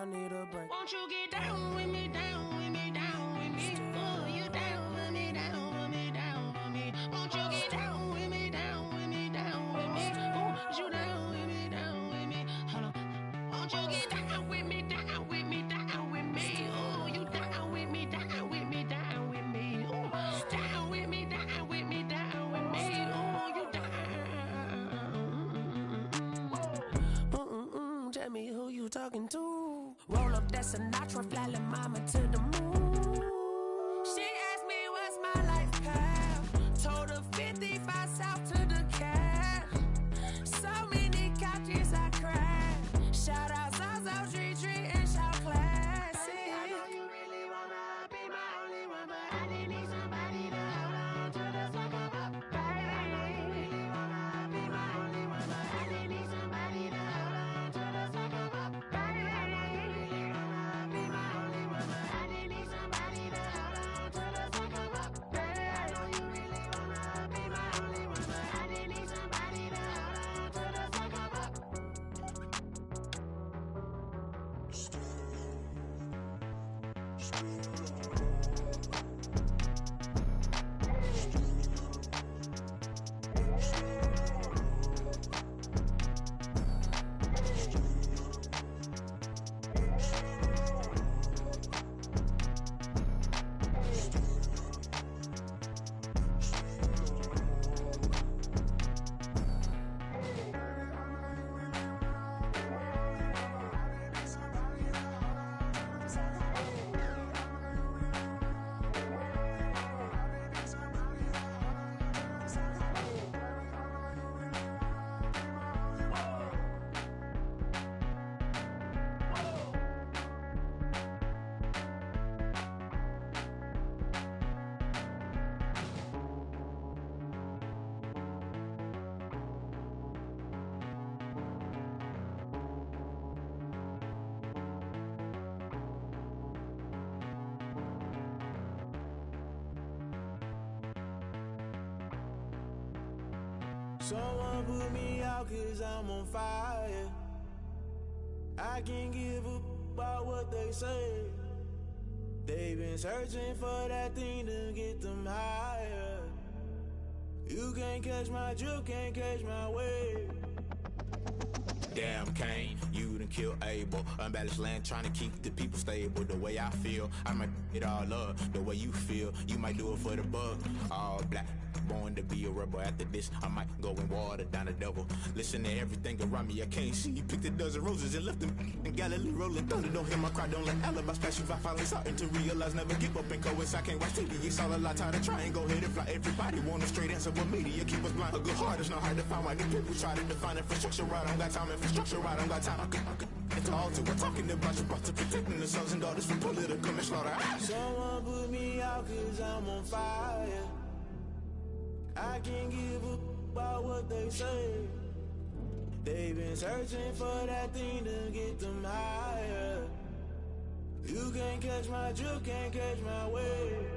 I need a break. Won't you get down with me, down with me, down with me? Oh, you down with me, down with me, down with me. Won't you get down with me, down with me, down with me? Oh, you down with me, down with me? Hold on. Won't you get down with me, down with me, down with me? Oh, you down with me, down with me, down with me? Oh, down with me, down with me, down with me? Oh, you down. Tell me who you talking to. Roll up that Sinatra, fly la mama to the moon. She asked me what's my life path. Told her 55 south to the cat. So many couches I cried. Shout out Zazo, Tree, and shout classic. I know you really wanna be my only one, but I didn't need somebody to hold on to the sucker up. Baby, I know you really wanna be my only one, but I didn't need somebody to hold on to the sucker up. Baby, I know you really wanna be my only one, but I didn't need somebody to hold on to the sucker up. Baby, I know you really wanna be my only one, but I didn't need somebody to hold on to the sucker up. Someone put me out 'cause I'm on fire. I can't give a about what they say. They've been searching for that thing to get them higher. You can't catch my drift, can't catch my wave. Damn Kane, you done killed Abel. Unbalanced land trying to keep the people stable. The way I feel, I might it all up. The way you feel, you might do it for the bug. All black, born to be a rebel. After this, I might go and water down the devil. Listen to everything around me, I can't see. Picked a dozen roses and left them in Galilee rolling thunder. Don't hear my cry, don't let alibis pass you. I finally starting to realize, never give up and coincide. I can't watch TV, it's all a lot. Time to try and go ahead and fly. Everybody want a straight answer, but media keep us blind. A good heart is not hard to find. Why the people try to define infrastructure right? I don't got time, infrastructure right, I don't got time. I could it's all to we're talking about you, about to protecting the sons and daughters from political and slaughter. Someone put me out 'cause I'm on fire. I can't give a about what they say. They've been searching for that thing to get them higher. You can't catch my drift, can't catch my wave.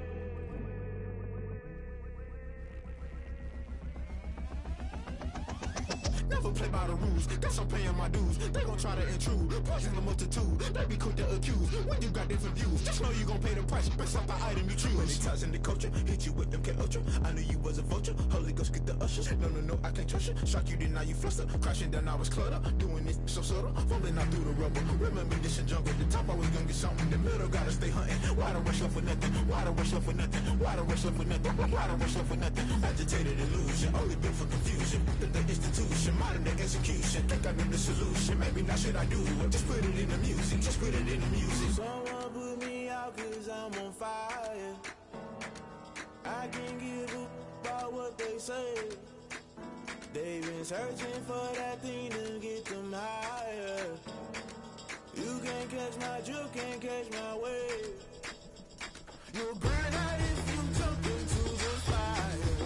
Never play by the rules, guess I'm paying my dues. They gon' try to intrude, poison the multitude. They be quick to accuse, when you got different views. Just know you gon' pay the price, based off the item you choose. Many times in the culture, hit you with MK Ultra. I knew you was a vulture, Holy Ghost get the ushers. No, I can't trust you. Shock you, then now you fluster. Crashing down, I was cluttered. Doing this so subtle, falling out through the rubble. Remember this in jungle, the top always gonna get something. In the middle, gotta stay hunting. Why the rush left for nothing? Why the rush left for nothing? Why the rush left for nothing? Why the rush left for nothing? Agitated illusion, only built for confusion. The institution, modern day execution. Think I know the solution. Maybe now should I do it? Just put it in the music. Just put it in the music. Someone put me out 'cause I'm on fire. I can't give a about what they say. They've been searching for that thing to get them higher. You can't catch my drift, can't catch my wave. You'll burn out if you jump into the fire.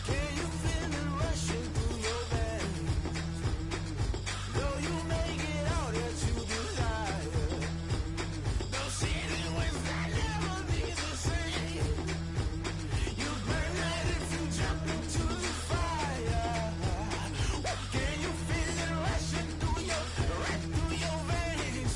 Can you feel it rushing through your veins? Though you make it all that you desire. Though sitting with that never be the same. You burn out if you jump into the fire. Can you feel it rushing through your veins?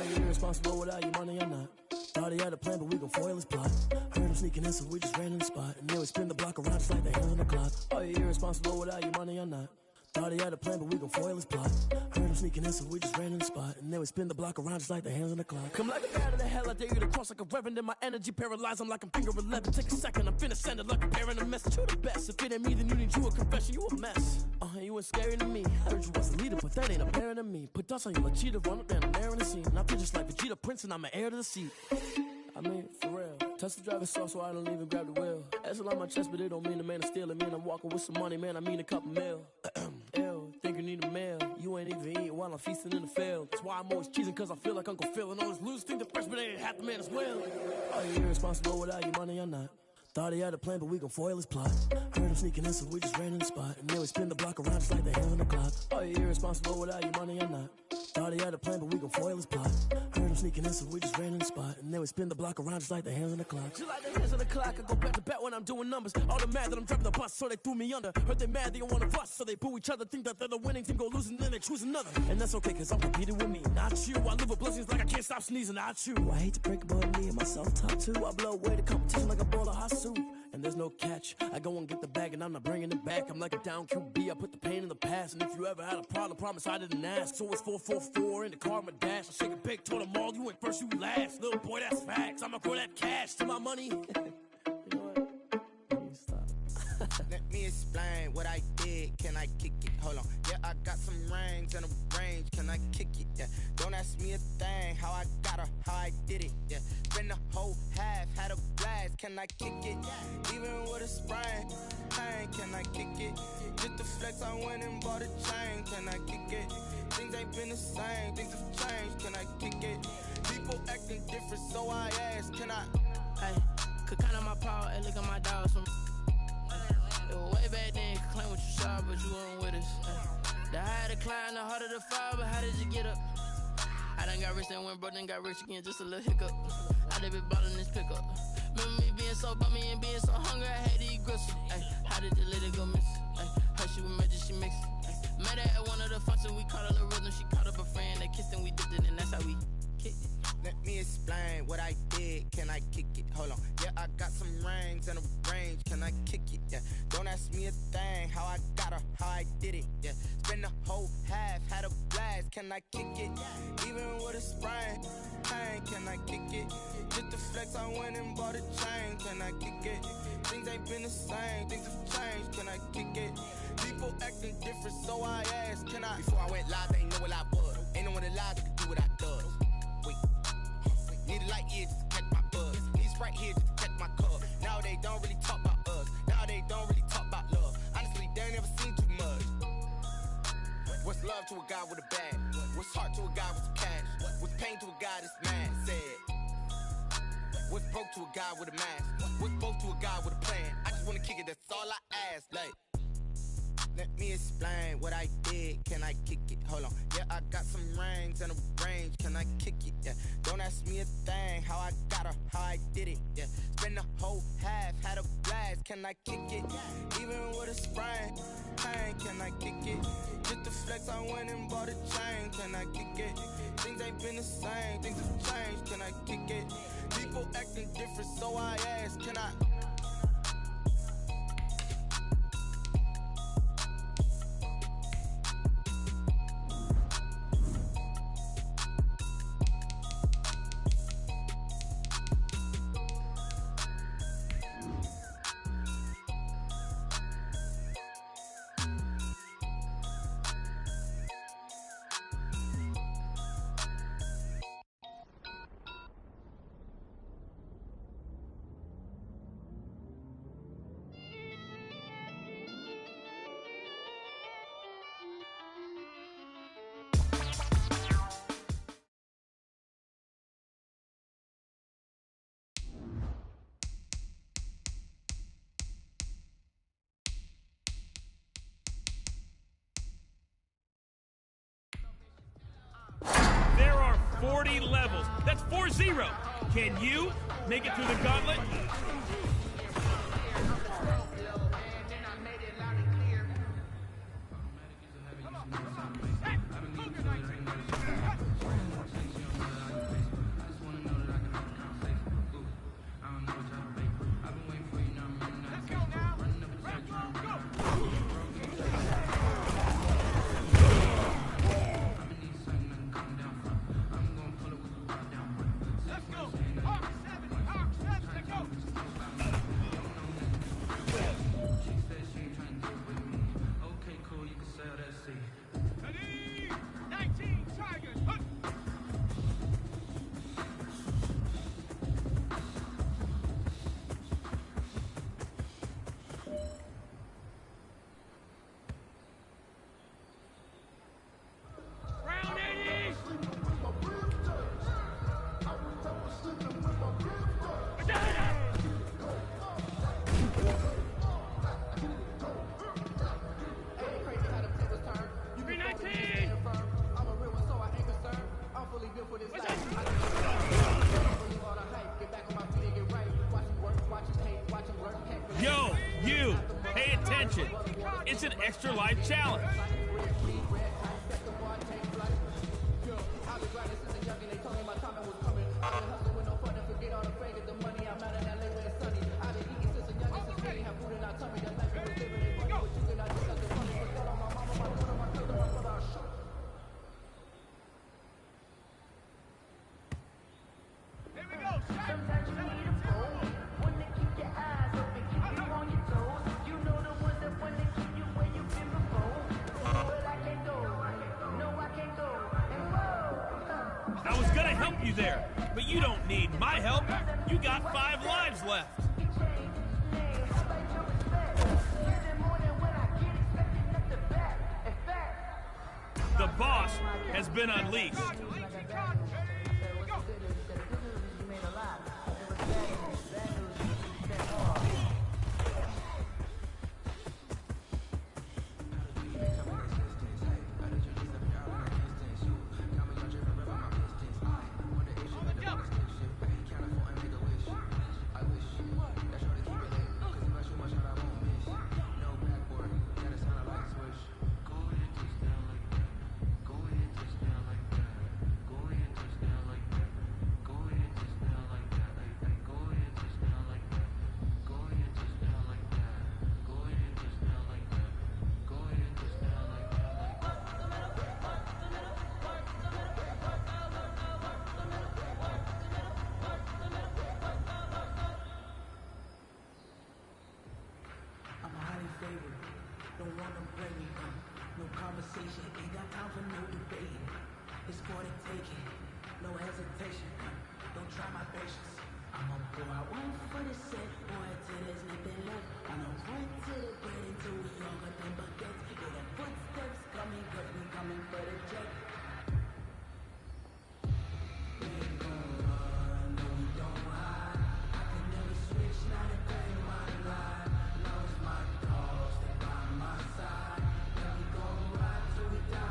Are you irresponsible without your money or not? Thought he had a plan, but we gon' foil his plot. Heard him sneaking in, so we just ran in the spot. And then we spin the block around just like the hands on the clock. Are you irresponsible without your money or not? Thought he had a plan, but we gon' foil his plot. Heard him sneaking in, so we just ran in the spot. And then we spin the block around just like the hands on the clock. Come like a bat of the hell, I dare you to cross like a reverend. In my energy paralyzed, I'm like I'm finger 11. Take a second, I'm finna send it like a parent a message. You the best, if it ain't me, then you need you a confession. You a mess. You ain't scary to me. Heard you was a leader, but that ain't apparent to me. Put dust on you like cheetah, run up down, I'm there in the scene. And I feel just like Vegeta Prince, and I'm an heir to the seat. I mean, for real. Touch the driver's soft, so I don't even grab the wheel. That's on my chest, but it don't mean the man is stealing. Mean I'm walking with some money, man, I mean a couple mil. Ew, think you need a meal. You ain't even eating while I'm feasting in the field. That's why I'm always cheesing, cause I feel like Uncle Phil. And all those losers think the freshman ain't half the man as well. Are you irresponsible without your money or not? Thought he had a plan, but we gon' foil his plot. Heard him sneaking in, so we just ran in the spot. And then we spin the block around just like the hands on the clock. Are you irresponsible without your money or not? Thought he had a plan, but we gon' foil his plot. Heard him sneaking in, so we just ran in the spot. And then we spin the block around just like the hands on the clock. Just like the hands on the clock, I go back to back when I'm doing numbers. All the mad that I'm driving the bus, so they threw me under. Heard they mad, they don't wanna bust, so they boo each other. Think that they're the winning team, go losing, then they choose another. And that's okay, cause I'm competing with me, not you. I live with blessings like I can't stop sneezing, not you. I hate to break about me and my self-talk too. I blow away the competition like a bowl of hot soup. And there's no catch. I go and get the bag and I'm not bringing it back. I'm like a down QB, I put the pain in the past. And if you ever had a problem, promise I didn't ask. So it's 444 in the car, my dash. I shake a big, told them all, you went first, you last. Little boy, that's facts. I'ma grow that cash to my money. You know what? Stop. Let me explain what I did. Can I kick it? Hold on. Yeah, I got some rings and a range. Can I kick it? Yeah. Don't ask me a thing. How I got her, how I did it. Yeah. Spend the whole half, had a blast. Can I kick it? Even with a sprain. Hey, can I kick it? Just the flex, I went and bought a chain. Can I kick it? Things ain't been the same. Things have changed. Can I kick it? People acting different, so I ask. Can I? Hey, could count on my power and look at my dogs from. It was way back then, could claim what you saw, but you weren't with us. The higher the climb, the harder the fall, but how did you get up? I done got rich and went broke, then got rich again, just a little hiccup. I done been ballin' this pickup. Remember me being so bummy and being so hungry, I had to eat gristle. How did the lady go miss? Her she was magic, she mixed. Met her at one of the functions, we caught her the rhythm, she caught up a friend, they kissed and we dipped it, and that's how we kicked it. Let me explain what I did. Can I kick it? Hold on. Yeah, I got some rings and a range. Can I kick it? Yeah. Don't ask me a thing. How I got her, how I did it. Yeah. Spend the whole half, had a blast. Can I kick it? Even with a sprain. Hey, can I kick it? Just the flex, I went and bought a chain. Can I kick it? Things ain't been the same. Things have changed. Can I kick it? People acting different, so I asked. Can I? Before I went live, they ain't know what I was. Ain't no one alive that could do what I does. Wait. Need a light here just to catch my buzz. Need Sprite here just to catch my cup. Now they don't really talk about us. Now they don't really talk about love. Honestly, they ain't never seen too much. What's love to a guy with a bag? What's heart to a guy with some cash? What's pain to a guy that's mad? Said. What's broke to a guy with a mask? What's both to a guy with a plan? I just wanna kick it, that's all I ask. Like, let me explain what I did. Can I kick it? Hold on. Yeah, I got some rings and a range. Can I kick it? Yeah. Don't ask me a thing. How I got her, how I did it. Yeah. Spend the whole half, had a blast. Can I kick it? Even with a sprain. Hey, can I kick it? Just the flex, I went and bought a chain. Can I kick it? Things ain't been the same. Things have changed. Can I kick it? People acting different, so I ask. Can I? There are 40 levels. That's 4-0. Can you make it through the gauntlet? Monster Life Challenge. I was gonna help you there, but you don't need my help. You got 5 lives left. The boss has been unleashed. Don't wanna play me, no conversation, ain't got time for no debate. It's for the taking, no hesitation. Don't try my patience. I'ma pour out one for the set, boy, till there's nothing left. I'ma run to the bed until we all got them buckets. Yeah, the footsteps coming, cause we coming for the jet. We ain't gon' run, no, we don't hide. I can never switch, not a day in my life. Lost my dogs, they by my side. Yeah, we gon' ride till we die.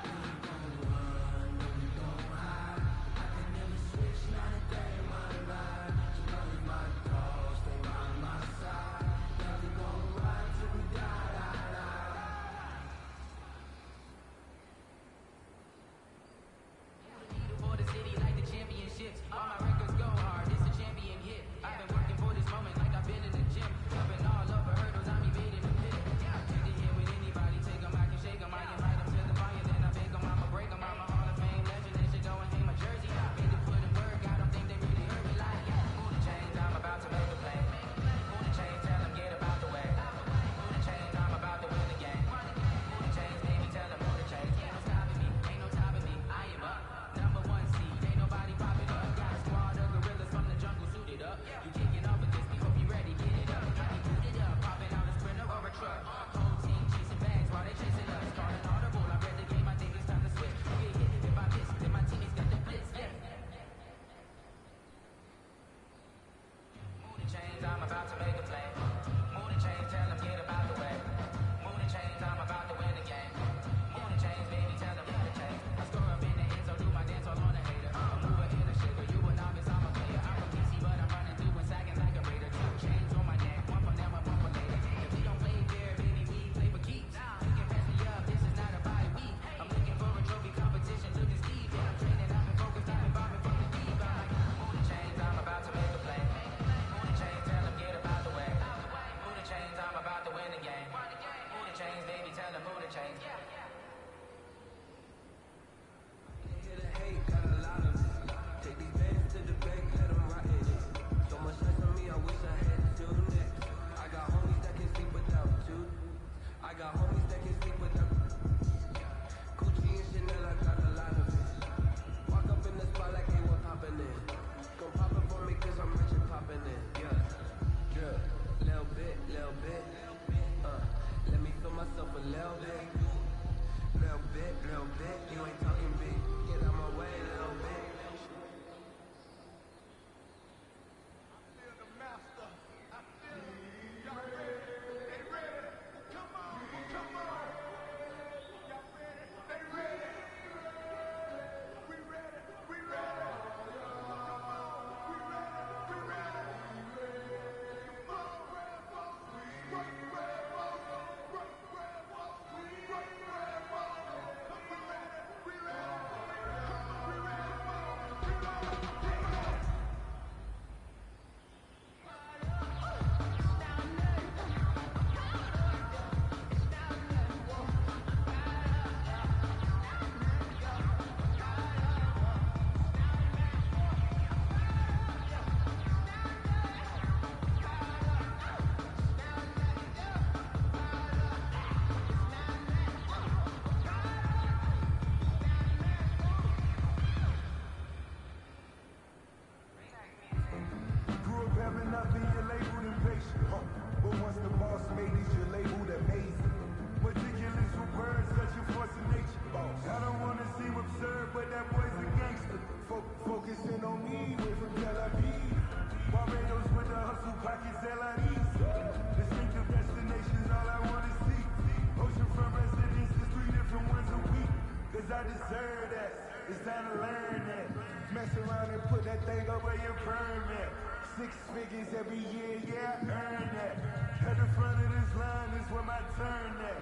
We ain't gon' run, no, we don't hide. I can never switch, not a day in my life. Lost my dogs, they by my side. Yeah, we gon' ride till we die. made it your label amazing. Meticulous with words, such a force of nature. I don't wanna seem absurd, but that boy's a gangster. Focusing on me, way from Tel Aviv. Barbados with the hustle pockets, LIDs. Distinctive destinations, all I wanna see. Oceanfront residences, 3 different ones a week. Cause I deserve that, it's time to learn that. Mess around and put that thing up where your permit. 6 figures every year, yeah, I earn that. At the front of this line is where my turn at.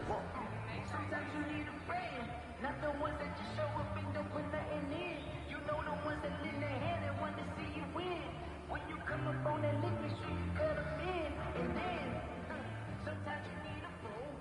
Sometimes you need a friend, not the ones that just show up and don't put nothing in. You know the ones that lend their hand and want to see you win. When you come up on that lick, make sure you cut them in. And then, sometimes you need a fool.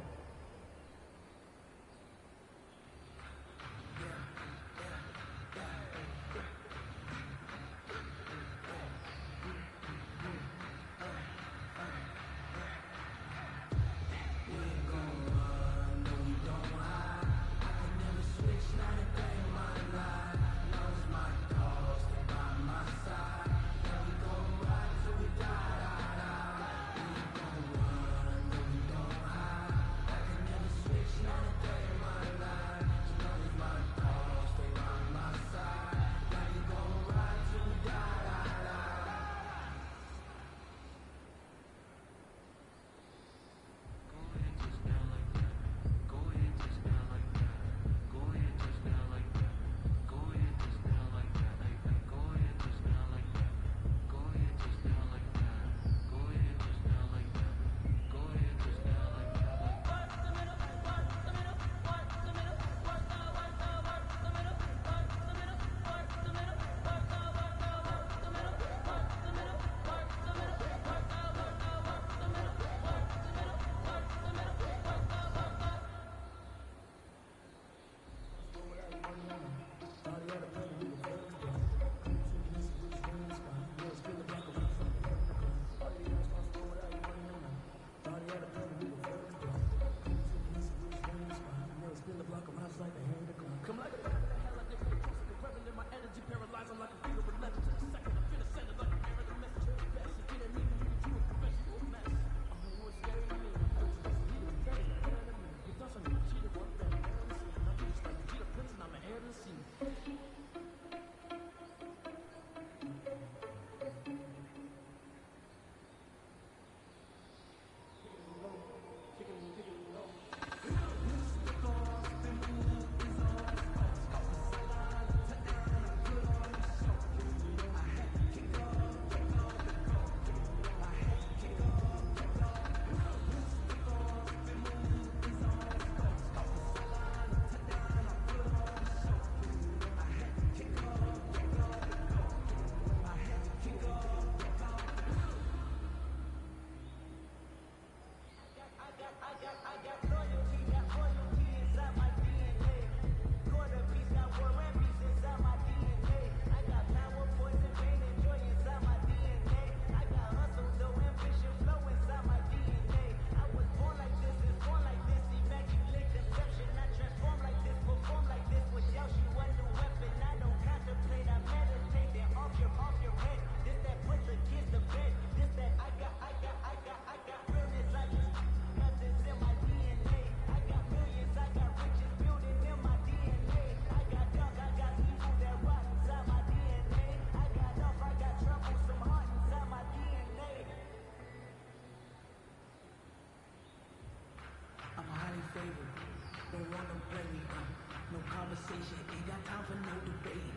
conversation. Ain't got time for no debate.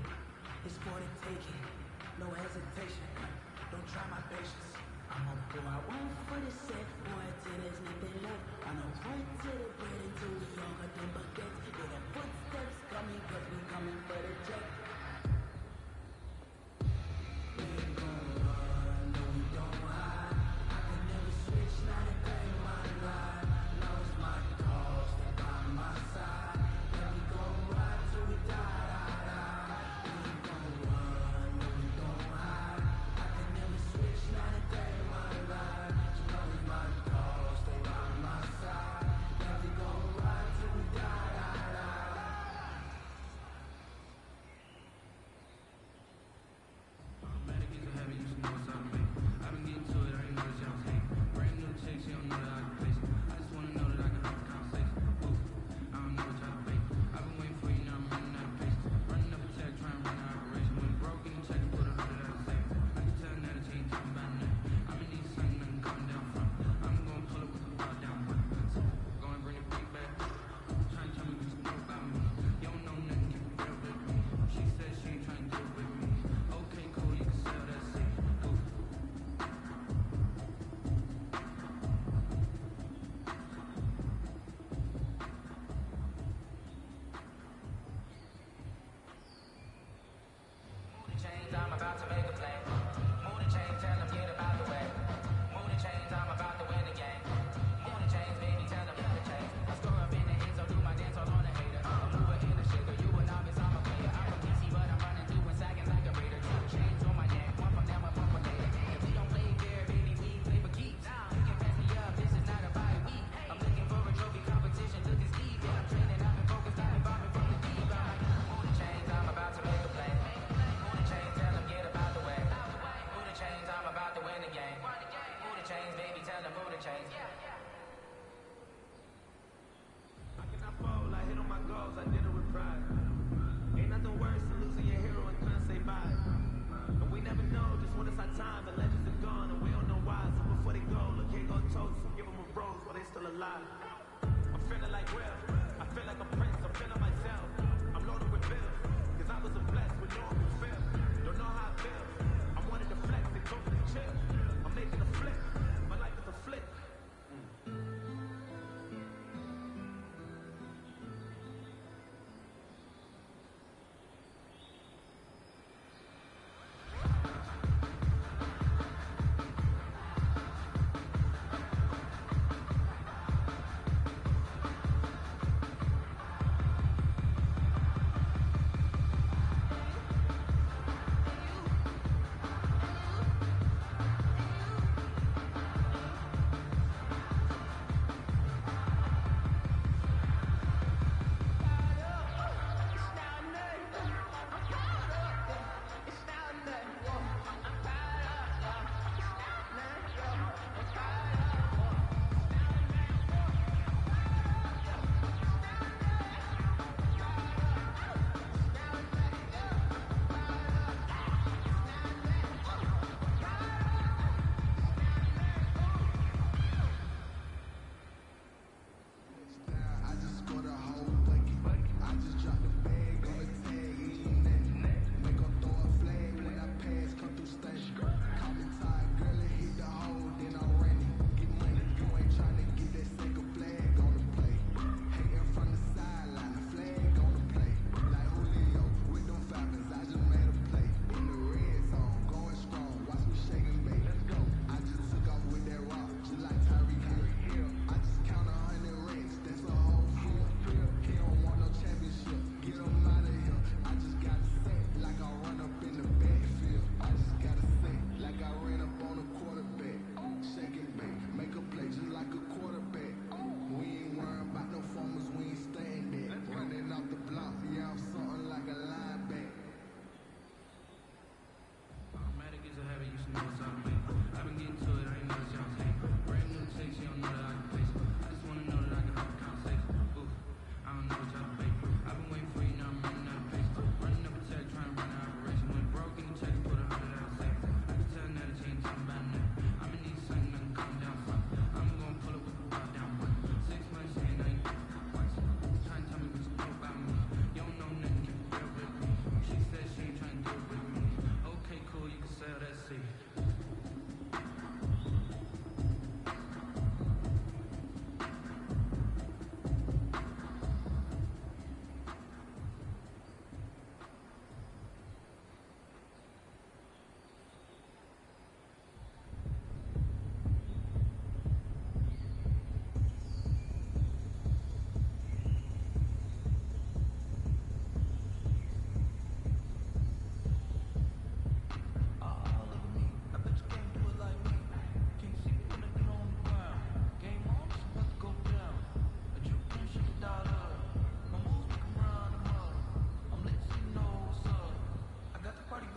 It's for the taking, no hesitation. Don't try my patience. I'ma pour out one for the set, boy, till there's nothing left. On a run to the bread until we all got them baguettes. Yeah, the footsteps coming, cause we coming for the check. We ain't gon' run, no we don't hide. I can never switch, not a day in my life. Knows my call, stay by my side. Yeah, we gon' ride till we die. We ain't gon' run, no we don't hide. I can never switch, not a day in my life. She knows my call, stay by my side. Yeah, we gon' ride till we die.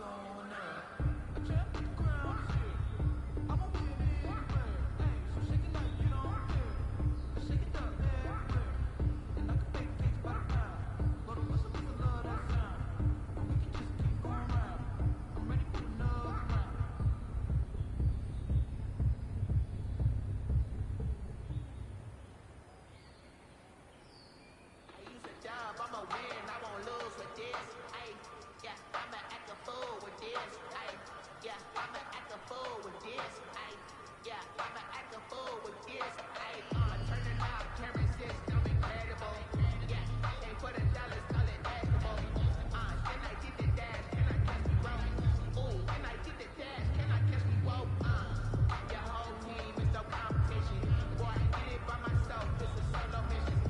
going up. A champ with the ground is here. I'ma put it in your brain. Hey, so shake it like you don't care. Shake it up everywhere. And I can make things by the pound. But the whistle is the love that sound. And we can just keep going round. I'm ready for another round. I'ma win, I won't lose with this. Ay, yeah, I'ma act a fool with this. Ay, yeah, I'ma act a fool with this. Ay, yeah, I'ma act a fool with this. Ay, turn it out, camera system incredible. Yeah, and for the dollars, call it basketball. Can I get the dash? Can I catch me roll? Ooh, can I get the dash? Can I catch me roll? Your whole team is no competition. Boy, I did it by myself. This is solo mission.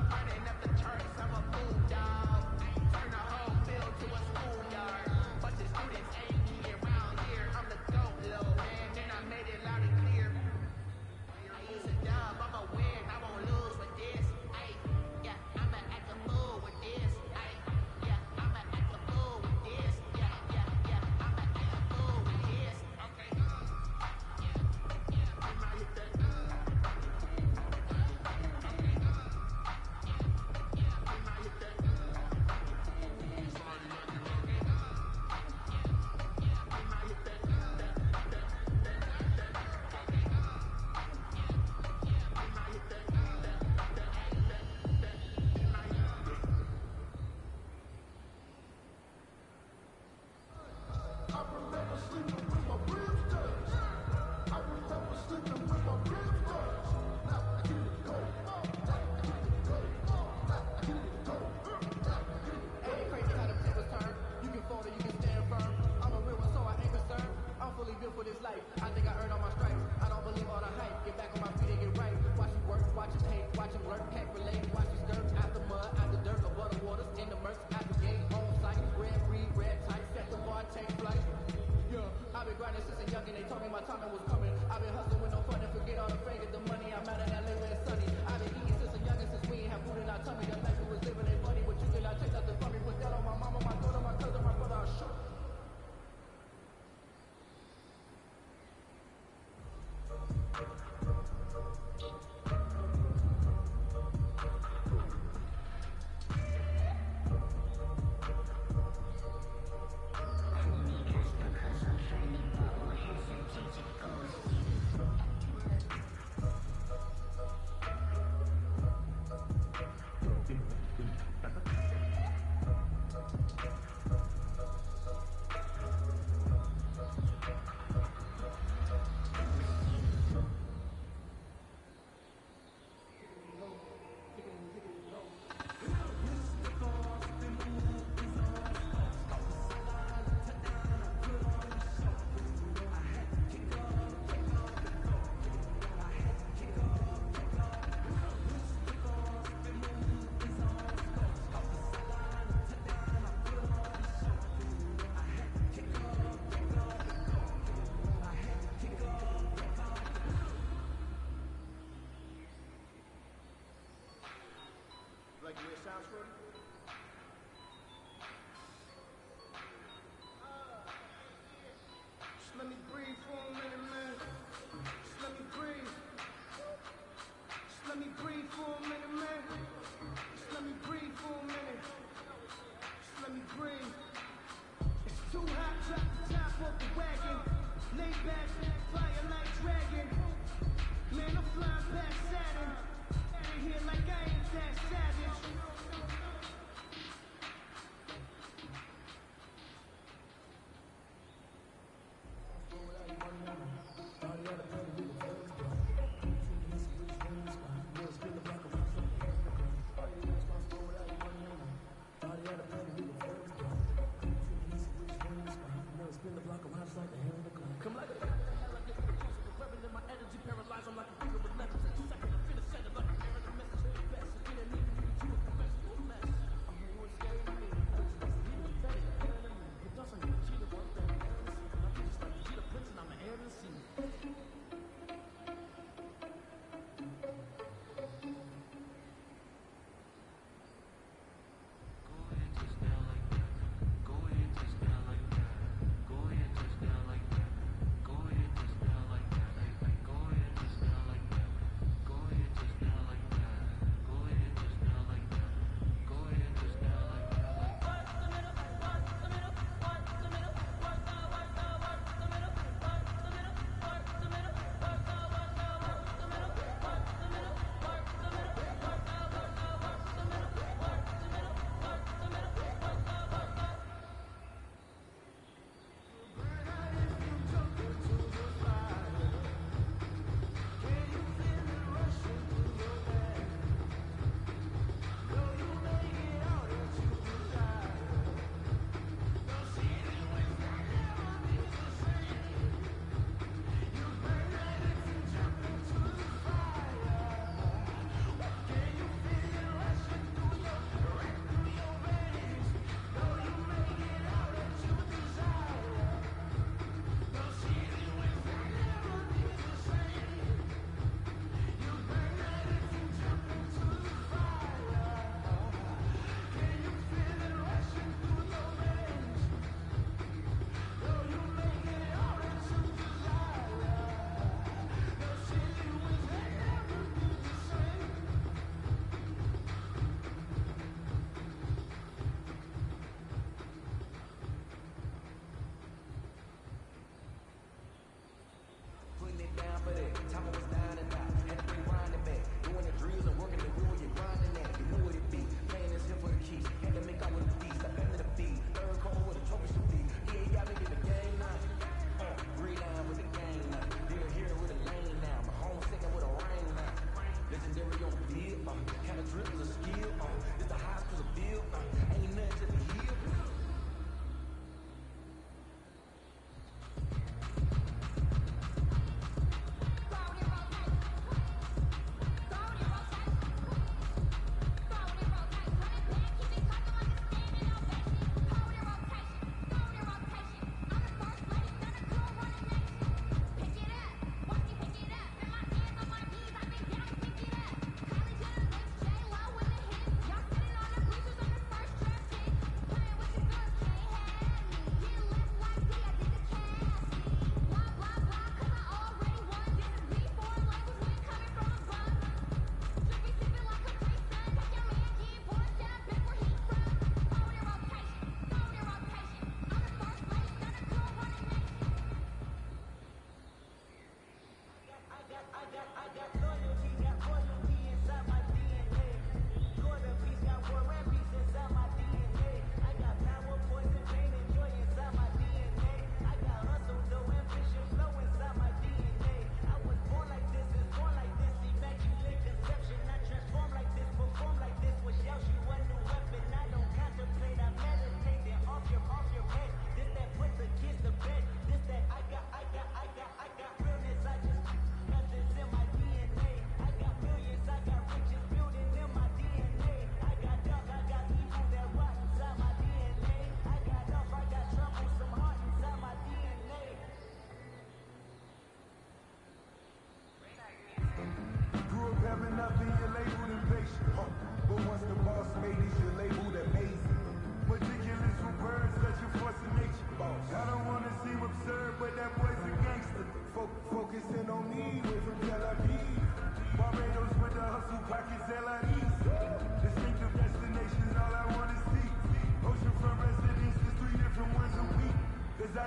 Running up the charts, I'm a fool, dog. Turn the whole field to a schoolyard. But the students ain't me around here. I'm the GOAT, little man, and I made it loud and clear. I use a dub, I'ma win, I won't lose with this. Ay, yeah, I'ma act a fool with this. Ay, yeah, I'ma act a fool with this. Yeah, yeah, yeah, I'ma act a fool with this. Okay. I might hit that. For this life, I think I earned all my stripes. I don't believe all the hype. Get back on my feet and get right. Watch you work, watch you hate, watch him lurk, can't relate. Watch you skirt out the mud, out the dirt, above the waters, in the murks, out the gate, on site, red, free, red tight, set the bar, take flight. Yeah, I've been grinding since a youngin'. They told me my timing was coming. I've been hustling with no fun and forget all the fake get the money. I'm out in LA where it's sunny. I've been eating since a youngin', since we ain't have food in our tummy. The life we was living ain't funny, but you cannot take nothing from me. Put that on my mama, my daughter, my cousin, my brother. I'll shoot. Like the way it sounds for you? Just let me breathe for a minute, man. Just let me breathe. Just let me breathe for a minute, man. Just let me breathe for a minute. Just let me breathe. It's too hot, drop the top off the wagon. Lay back, fire like dragon. Man, I'm flying past Saturn. Out of here like I ain't that savage. Come like a hell, I get the crucible, reverend in my energy, paralyzed, I'm like a figure of letters. 2 seconds, I finish, set it like a message. Best, you didn't even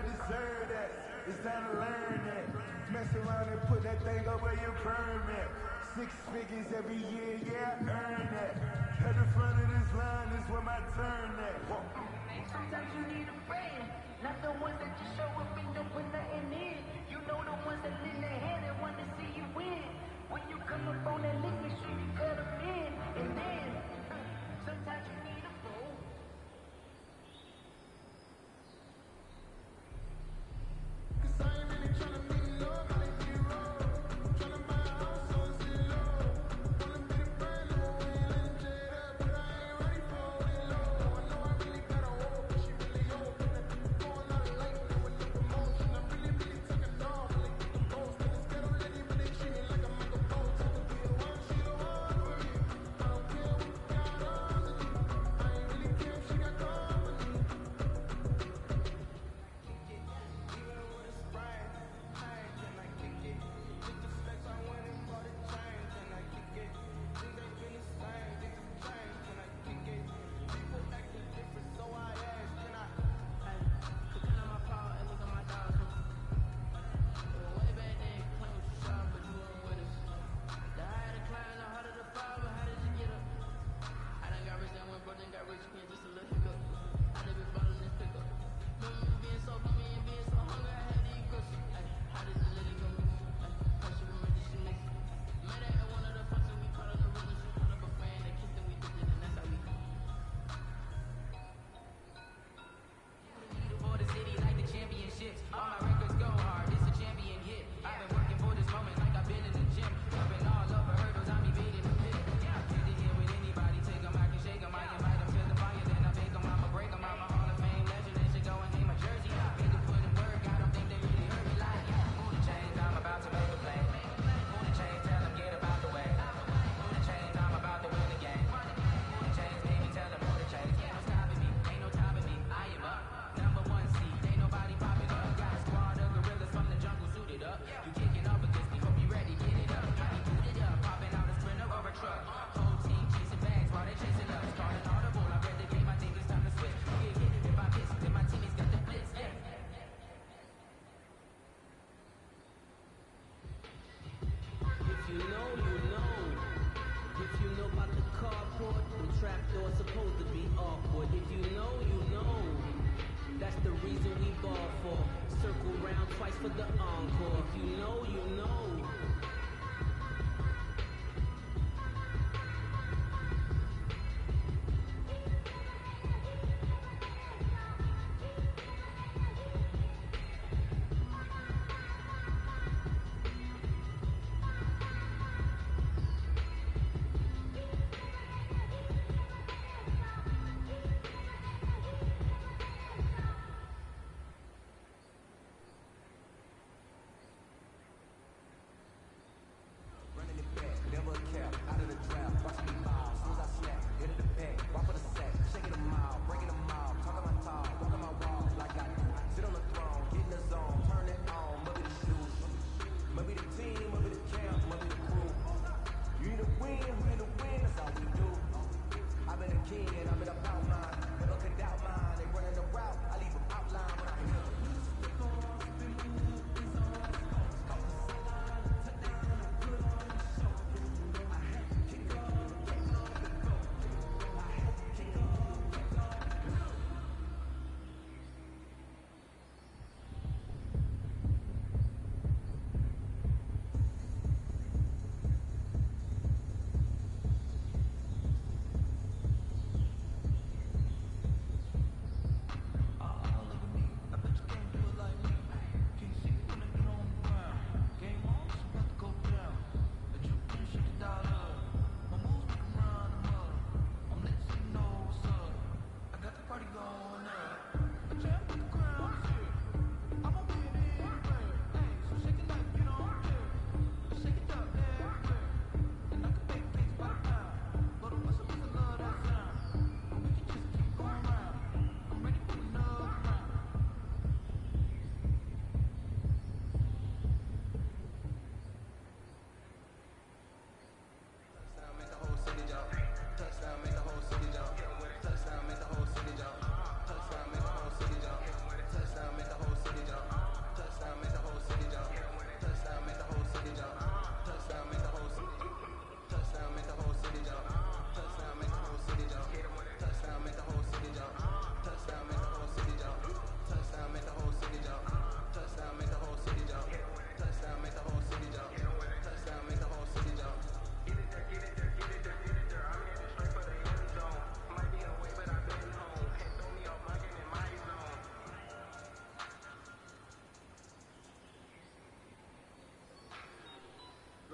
I deserve that. It's time to learn that. Mess around and put that thing up where you burn that. 6 figures every year, yeah, I earn that. At the front of this line is where my turn at. Sometimes you need a friend, not the ones that just show up and don't put nothing in. You know the ones that lend their hand and want to see you win. When you come up on that lick, make sure you cut them in. And then, sometimes you need a fool.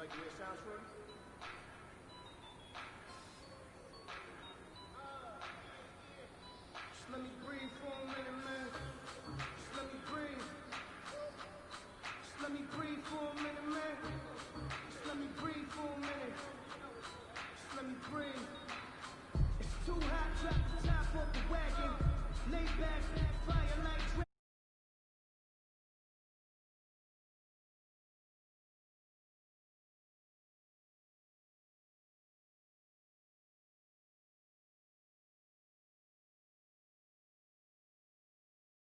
like to hear sounds from?